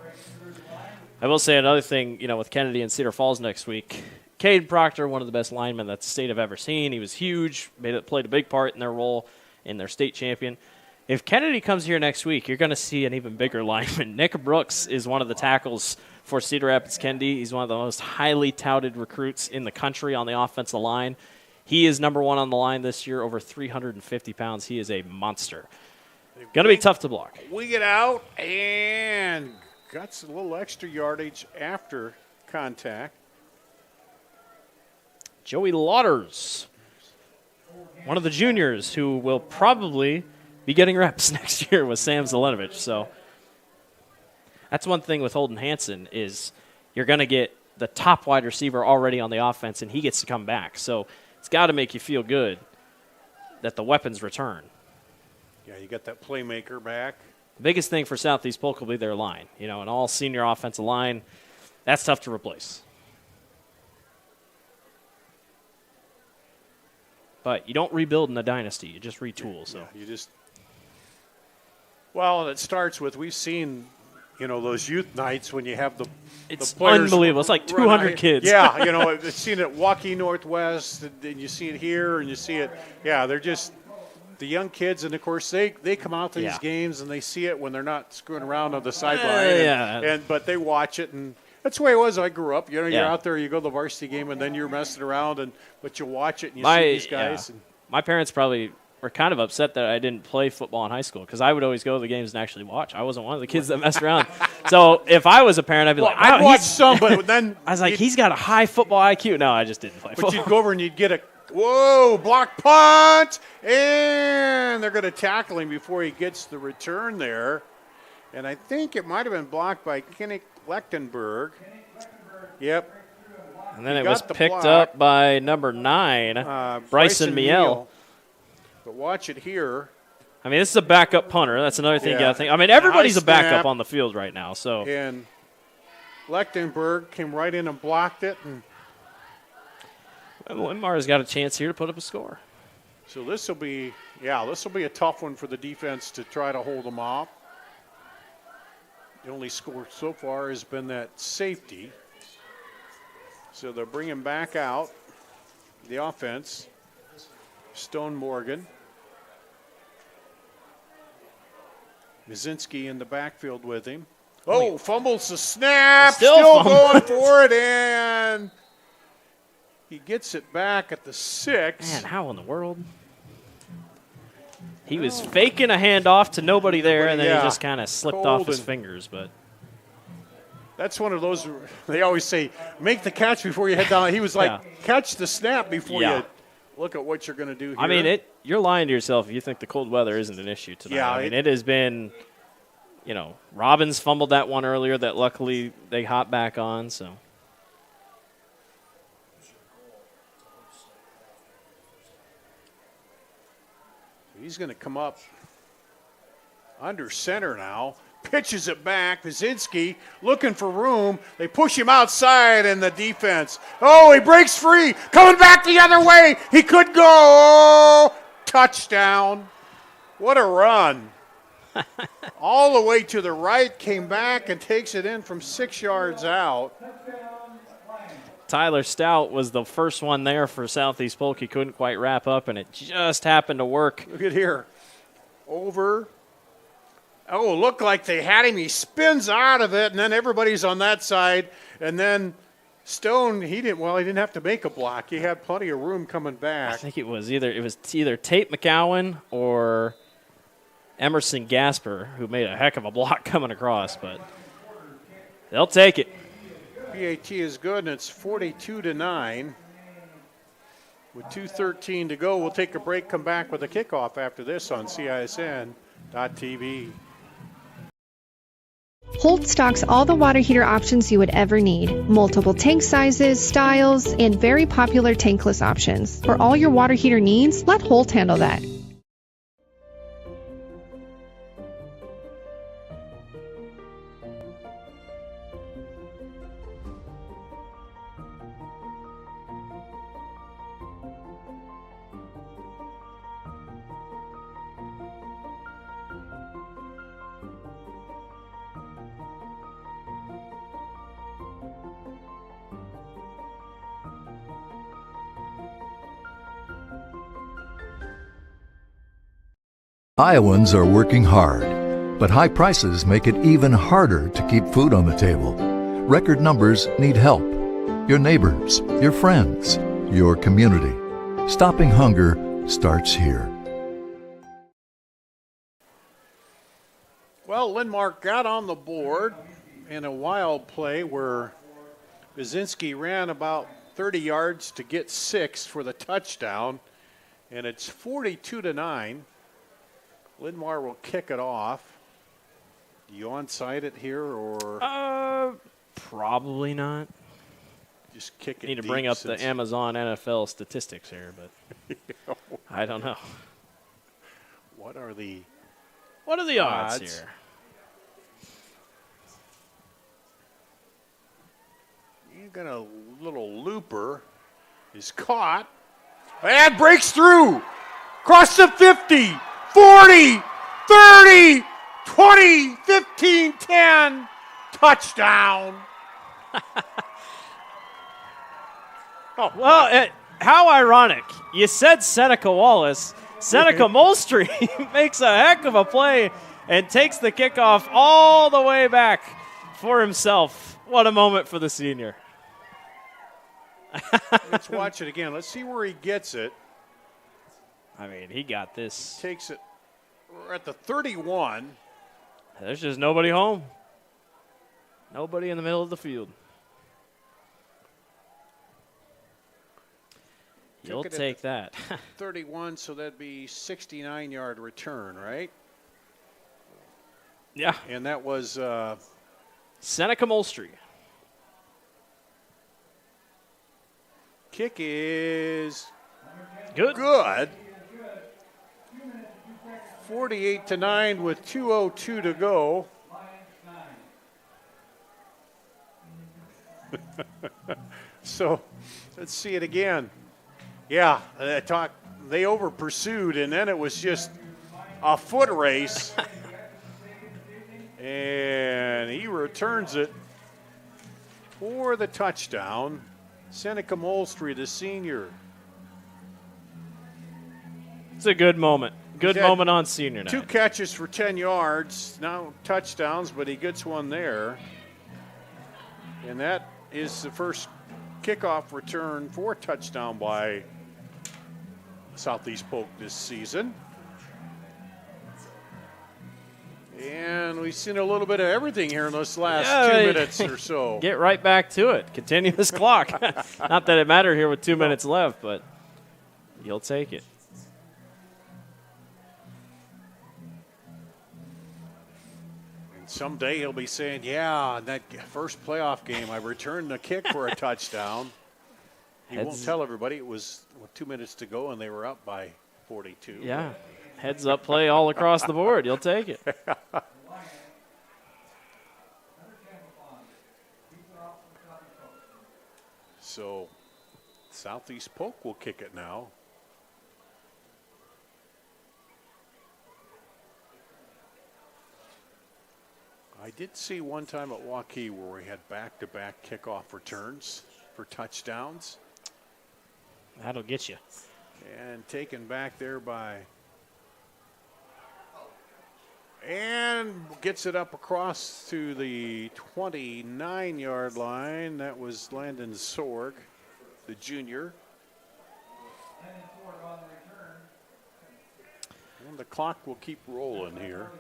Speaker 1: I will say another thing, with Kennedy and Cedar Falls next week. Cade Proctor, one of the best linemen that the state have ever seen. He was huge, played a big part in their role in their state champion. If Kennedy comes here next week, you're going to see an even bigger lineman. Nick Brooks is one of the tackles for Cedar Rapids Kennedy. He's one of the most highly touted recruits in the country on the offensive line. He is number 1 on the line this year, over 350 pounds. He is a monster. Going to be tough to block.
Speaker 13: We get out and got a little extra yardage after contact.
Speaker 1: Joey Lauders, one of the juniors who will probably be getting reps next year with Sam Zelenovich. So that's one thing with Holden Hansen is you're going to get the top wide receiver already on the offense, and he gets to come back. So it's got to make you feel good that the weapons return.
Speaker 13: Yeah, you got that playmaker back.
Speaker 1: The biggest thing for Southeast Polk will be their line. An all-senior offensive line, that's tough to replace. But you don't rebuild in a dynasty. You just retool. So
Speaker 13: you just – well, it starts with we've seen, those youth nights when you have the players.
Speaker 1: Unbelievable. It's like 200 kids.
Speaker 13: Yeah, I've seen it at Waukee Northwest, and you see it here, and you see it. Yeah, they're just the young kids, and, of course, they come out to these games, and they see it when they're not screwing around on the sideline. But they watch it, and – that's the way it was. I grew up. You're out there, you go to the varsity game, and then you're messing around, but you watch it and you see these guys.
Speaker 1: Yeah. My parents probably were kind of upset that I didn't play football in high school because I would always go to the games and actually watch. I wasn't one of the kids that messed around. So if I was a parent, I'd be like,
Speaker 13: I'd watch some, but then
Speaker 1: I was like, he's got a high football IQ. No, I just didn't play football.
Speaker 13: But you'd go over and you'd get a block punt, and they're going to tackle him before he gets the return there. And I think it might have been blocked by Kinnick Lechtenberg. Yep.
Speaker 1: And then it was picked up by number 9, Bryson Miel.
Speaker 13: But watch it here.
Speaker 1: I mean, this is a backup punter. That's another thing you got to think. I mean, everybody's a backup on the field right now. So.
Speaker 13: And Lechtenberg came right in and blocked it.
Speaker 1: And Linn-Mar has got a chance here to put up a score.
Speaker 13: So this will be a tough one for the defense to try to hold them off. The only score so far has been that safety. So they're bringing back out the offense. Stone Morgan. Mizinski in the backfield with him. Oh, fumbles the snap. Still going for it, and he gets it back at the 6.
Speaker 1: Man, how in the world? He was faking a handoff to nobody there, and then he just kind of slipped off his fingers. But
Speaker 13: that's one of those, they always say, make the catch before you head down. He was like, catch the snap before you look at what you're going to do here.
Speaker 1: I mean, you're lying to yourself if you think the cold weather isn't an issue tonight.
Speaker 13: Yeah,
Speaker 1: I mean, it has been, Robbins fumbled that one earlier that luckily they hopped back on, so.
Speaker 13: He's going to come up under center now. Pitches it back. Mizinski looking for room. They push him outside, and the defense. Oh, he breaks free. Coming back the other way. He could go. Touchdown. What a run. All the way to the right. Came back and takes it in from 6 yards out.
Speaker 1: Tyler Stout was the first one there for Southeast Polk. He couldn't quite wrap up, and it just happened to work.
Speaker 13: Look at here. Over. Oh, looked like they had him. He spins out of it, and then everybody's on that side. And then Stone, he didn't have to make a block. He had plenty of room coming back.
Speaker 1: I think it was either Tate McCowan or Emerson Gasper, who made a heck of a block coming across, but they'll take it.
Speaker 13: PAT is good, and it's 42-9. with 2:13 to go. We'll take a break, come back with a kickoff after this on CISN.TV.
Speaker 14: Holt stocks all the water heater options you would ever need. Multiple tank sizes, styles, and very popular tankless options. For all your water heater needs, let Holt handle that.
Speaker 9: Iowans are working hard, but high prices make it even harder to keep food on the table. Record numbers need help. Your neighbors, your friends, your community. Stopping hunger starts here.
Speaker 13: Well, Linn-Mar got on the board in a wild play where Baczynski ran about 30 yards to get 6 for the touchdown, and it's 42-9. Linn-Mar will kick it off. Do you onside it here or?
Speaker 1: Probably not.
Speaker 13: Just kick it.
Speaker 1: Need to bring up the Amazon NFL statistics here, but I don't know.
Speaker 13: What are the
Speaker 1: odds here?
Speaker 13: You got a little looper. Is caught and breaks through. Cross the 50. 40, 30, 20, 15, 10, touchdown.
Speaker 1: Well, how ironic. You said Seneca Wallace. Seneca Moultrie makes a heck of a play and takes the kickoff all the way back for himself. What a moment for the senior.
Speaker 13: Let's watch it again. Let's see where he gets it.
Speaker 1: I mean, he got this.
Speaker 13: Takes it. We're at the 31.
Speaker 1: There's just nobody home. Nobody in the middle of the field. You'll take that.
Speaker 13: 31, so that'd be 69-yard return, right?
Speaker 1: Yeah.
Speaker 13: And that was
Speaker 1: Seneca Moultrie.
Speaker 13: Kick is
Speaker 1: good.
Speaker 13: 48-9 with 2:02 to go. So let's see it again. Yeah, they over pursued, and then it was just a foot race. And he returns it for the touchdown. Seneca Moultrie, the senior.
Speaker 1: It's a good moment. Good moment on senior night.
Speaker 13: 2 catches for 10 yards. Now touchdowns, but he gets one there. And that is the first kickoff return for touchdown by Southeast Polk this season. And we've seen a little bit of everything here in those last 2 minutes or so.
Speaker 1: Get right back to it. Continuous clock. Not that it mattered here with 2 minutes left, but you'll take it.
Speaker 13: Someday he'll be saying, yeah, in that first playoff game, I returned the kick for a touchdown. He won't tell everybody it was 2 minutes to go and they were up by 42.
Speaker 1: Yeah, heads up play all across the board. You'll take it.
Speaker 13: So Southeast Polk will kick it now. I did see one time at Waukee where we had back-to-back kickoff returns for touchdowns.
Speaker 1: That'll get you.
Speaker 13: And taken back there by... And gets it up across to the 29-yard line. That was Landon Sorg, the junior. And the clock will keep rolling here.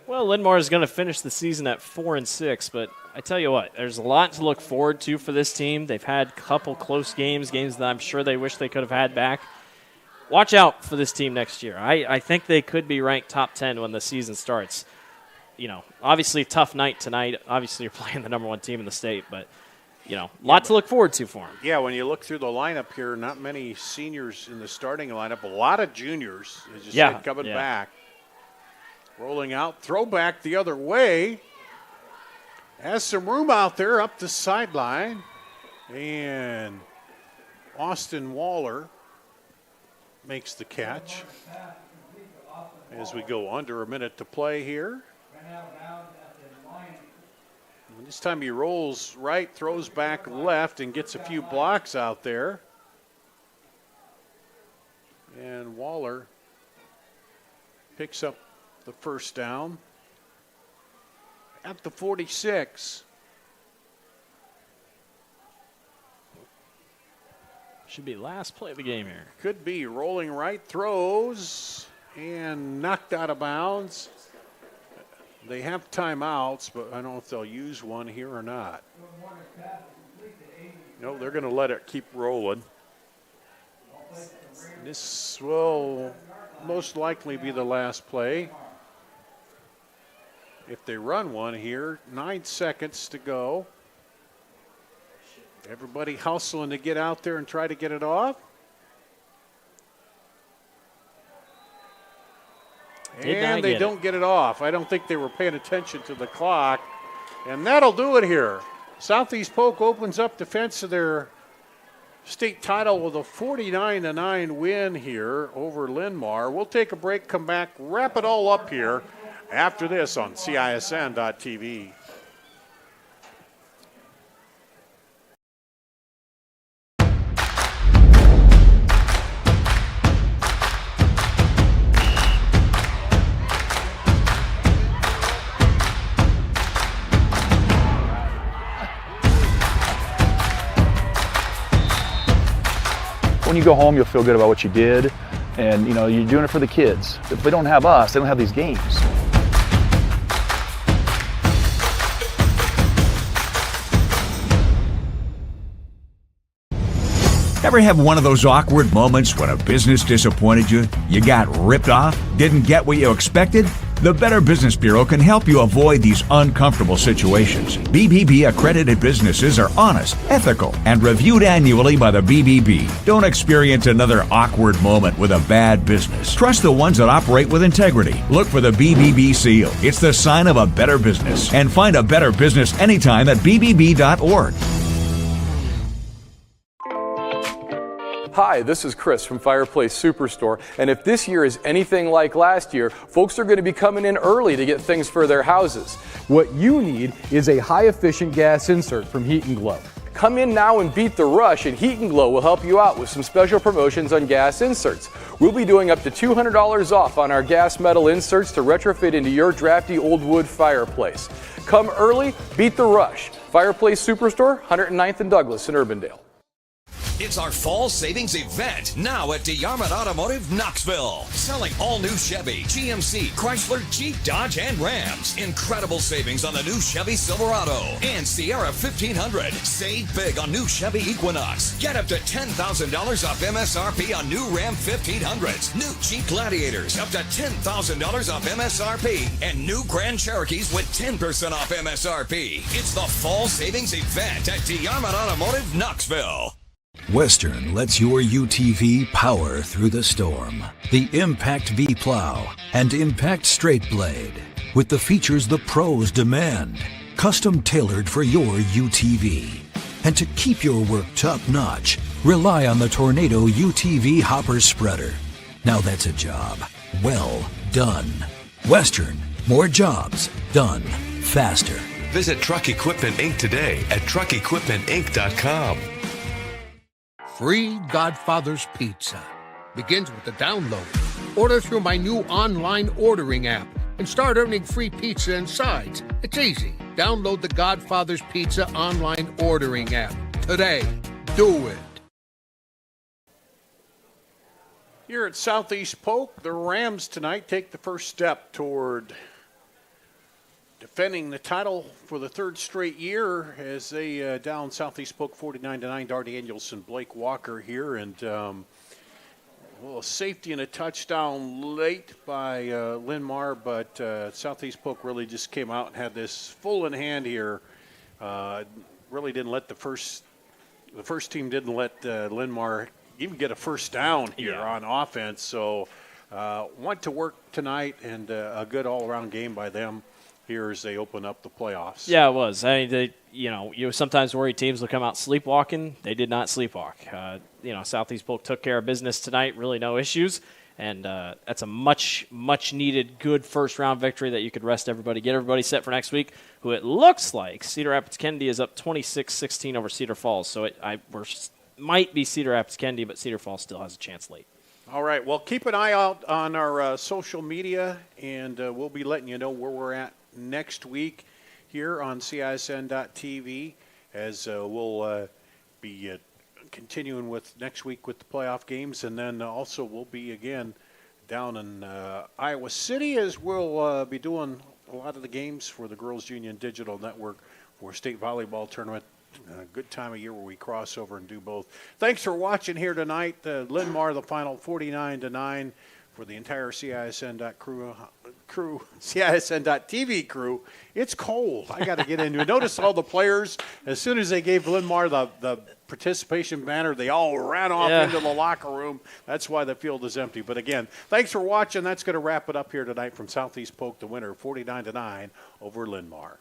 Speaker 1: Well, Linn-Mar is going to finish the season at 4-6, but I tell you what, there's a lot to look forward to for this team. They've had a couple close games that I'm sure they wish they could have had back. Watch out for this team next year. I think they could be ranked top 10 when the season starts. You know, obviously tough night tonight. Obviously you're playing the number 1 team in the state, but you know, a lot to look forward to for them.
Speaker 13: Yeah, when you look through the lineup here, not many seniors in the starting lineup. A lot of juniors, as you said, coming back. Rolling out, throwback the other way. Has some room out there up the sideline. And Austin Waller makes the catch. As we go under a minute to play here. And this time he rolls right, throws back left, and gets a few blocks out there. And Waller picks up the first down at the 46.
Speaker 1: Should be last play of the game here.
Speaker 13: Could be. Rolling right, throws, and knocked out of bounds. They have timeouts, but I don't know if they'll use one here or not. No, they're going to let it keep rolling. This will most likely be the last play. If they run one here, 9 seconds to go. Everybody hustling to get out there and try to get it off. And they don't get it off. I don't think they were paying attention to the clock. And that'll do it here. Southeast Polk opens up defense of their state title with a 49-9 win here over Linn-Mar. We'll take a break, come back, wrap it all up here after this on CISN.TV.
Speaker 12: When you go home, you'll feel good about what you did, and you know, you're doing it for the kids. If they don't have us, they don't have these games.
Speaker 5: Ever have one of those awkward moments when a business disappointed you? You got ripped off? Didn't get what you expected? The Better Business Bureau can help you avoid these uncomfortable situations. BBB accredited businesses are honest, ethical, and reviewed annually by the BBB. Don't experience another awkward moment with a bad business. Trust the ones that operate with integrity. Look for the BBB seal. It's the sign of a better business. And find a better business anytime at bbb.org.
Speaker 4: Hi, this is Chris from Fireplace Superstore, and if this year is anything like last year, folks are going to be coming in early to get things for their houses. What you need is a high-efficient gas insert from Heat & Glow. Come in now and beat the rush, and Heat & Glow will help you out with some special promotions on gas inserts. We'll be doing up to $200 off on our gas metal inserts to retrofit into your drafty old wood fireplace. Come early, beat the rush. Fireplace Superstore, 109th and Douglas in Urbandale.
Speaker 3: It's our fall savings event now at DeYarmond Automotive Knoxville. Selling all new Chevy, GMC, Chrysler, Jeep, Dodge, and Rams. Incredible savings on the new Chevy Silverado and Sierra 1500. Save big on new Chevy Equinox. Get up to $10,000 off MSRP on new Ram 1500s. New Jeep Gladiators up to $10,000 off MSRP. And new Grand Cherokees with 10% off MSRP. It's the fall savings event at DeYarmond Automotive Knoxville.
Speaker 10: Western lets your UTV power through the storm. The Impact V Plow and Impact Straight Blade, with the features the pros demand. Custom tailored for your UTV. And to keep your work top-notch, rely on the Tornado UTV Hopper Spreader. Now that's a job well done. Western, more jobs done faster.
Speaker 11: Visit Truck Equipment Inc. today at truckequipmentinc.com.
Speaker 8: Free Godfather's Pizza begins with the download. Order through my new online ordering app and start earning free pizza and sides. It's easy. Download the Godfather's Pizza online ordering app today. Do it.
Speaker 13: Here at Southeast Polk, the Rams tonight take the first step toward defending the title for the third straight year as they down Southeast Polk 49-9. Dart Danielson, Blake Walker here, and well, a safety and a touchdown late by Linn-Mar, but Southeast Polk really just came out and had this full in hand here. Really didn't let the first team didn't let Linn-Mar even get a first down here on offense. So went to work tonight, and a good all-around game by them here as they open up the playoffs.
Speaker 1: Yeah, it was. I mean, you sometimes worry teams will come out sleepwalking. They did not sleepwalk. Southeast Polk took care of business tonight, really no issues. And that's a much needed good first-round victory that you could rest everybody, get everybody set for next week, who it looks like Cedar Rapids-Kennedy is up 26-16 over Cedar Falls. So might be Cedar Rapids-Kennedy, but Cedar Falls still has a chance late.
Speaker 13: All right, well, keep an eye out on our social media, and we'll be letting you know where we're at next week here on CISN.TV as we'll be continuing with next week with the playoff games, and then also we'll be again down in Iowa City as we'll be doing a lot of the games for the Girls Union Digital Network for state volleyball tournament. A good time of year where we cross over and do both. Thanks for watching here tonight. Linn-Mar, the final 49-9 for the entire CISN.TV crew. It's cold. I got to get into it. Notice all the players, as soon as they gave Linn-Mar the participation banner, they all ran off into the locker room. That's why the field is empty. But again, thanks for watching. That's going to wrap it up here tonight from Southeast Polk, the winner, 49-9 over Linn-Mar.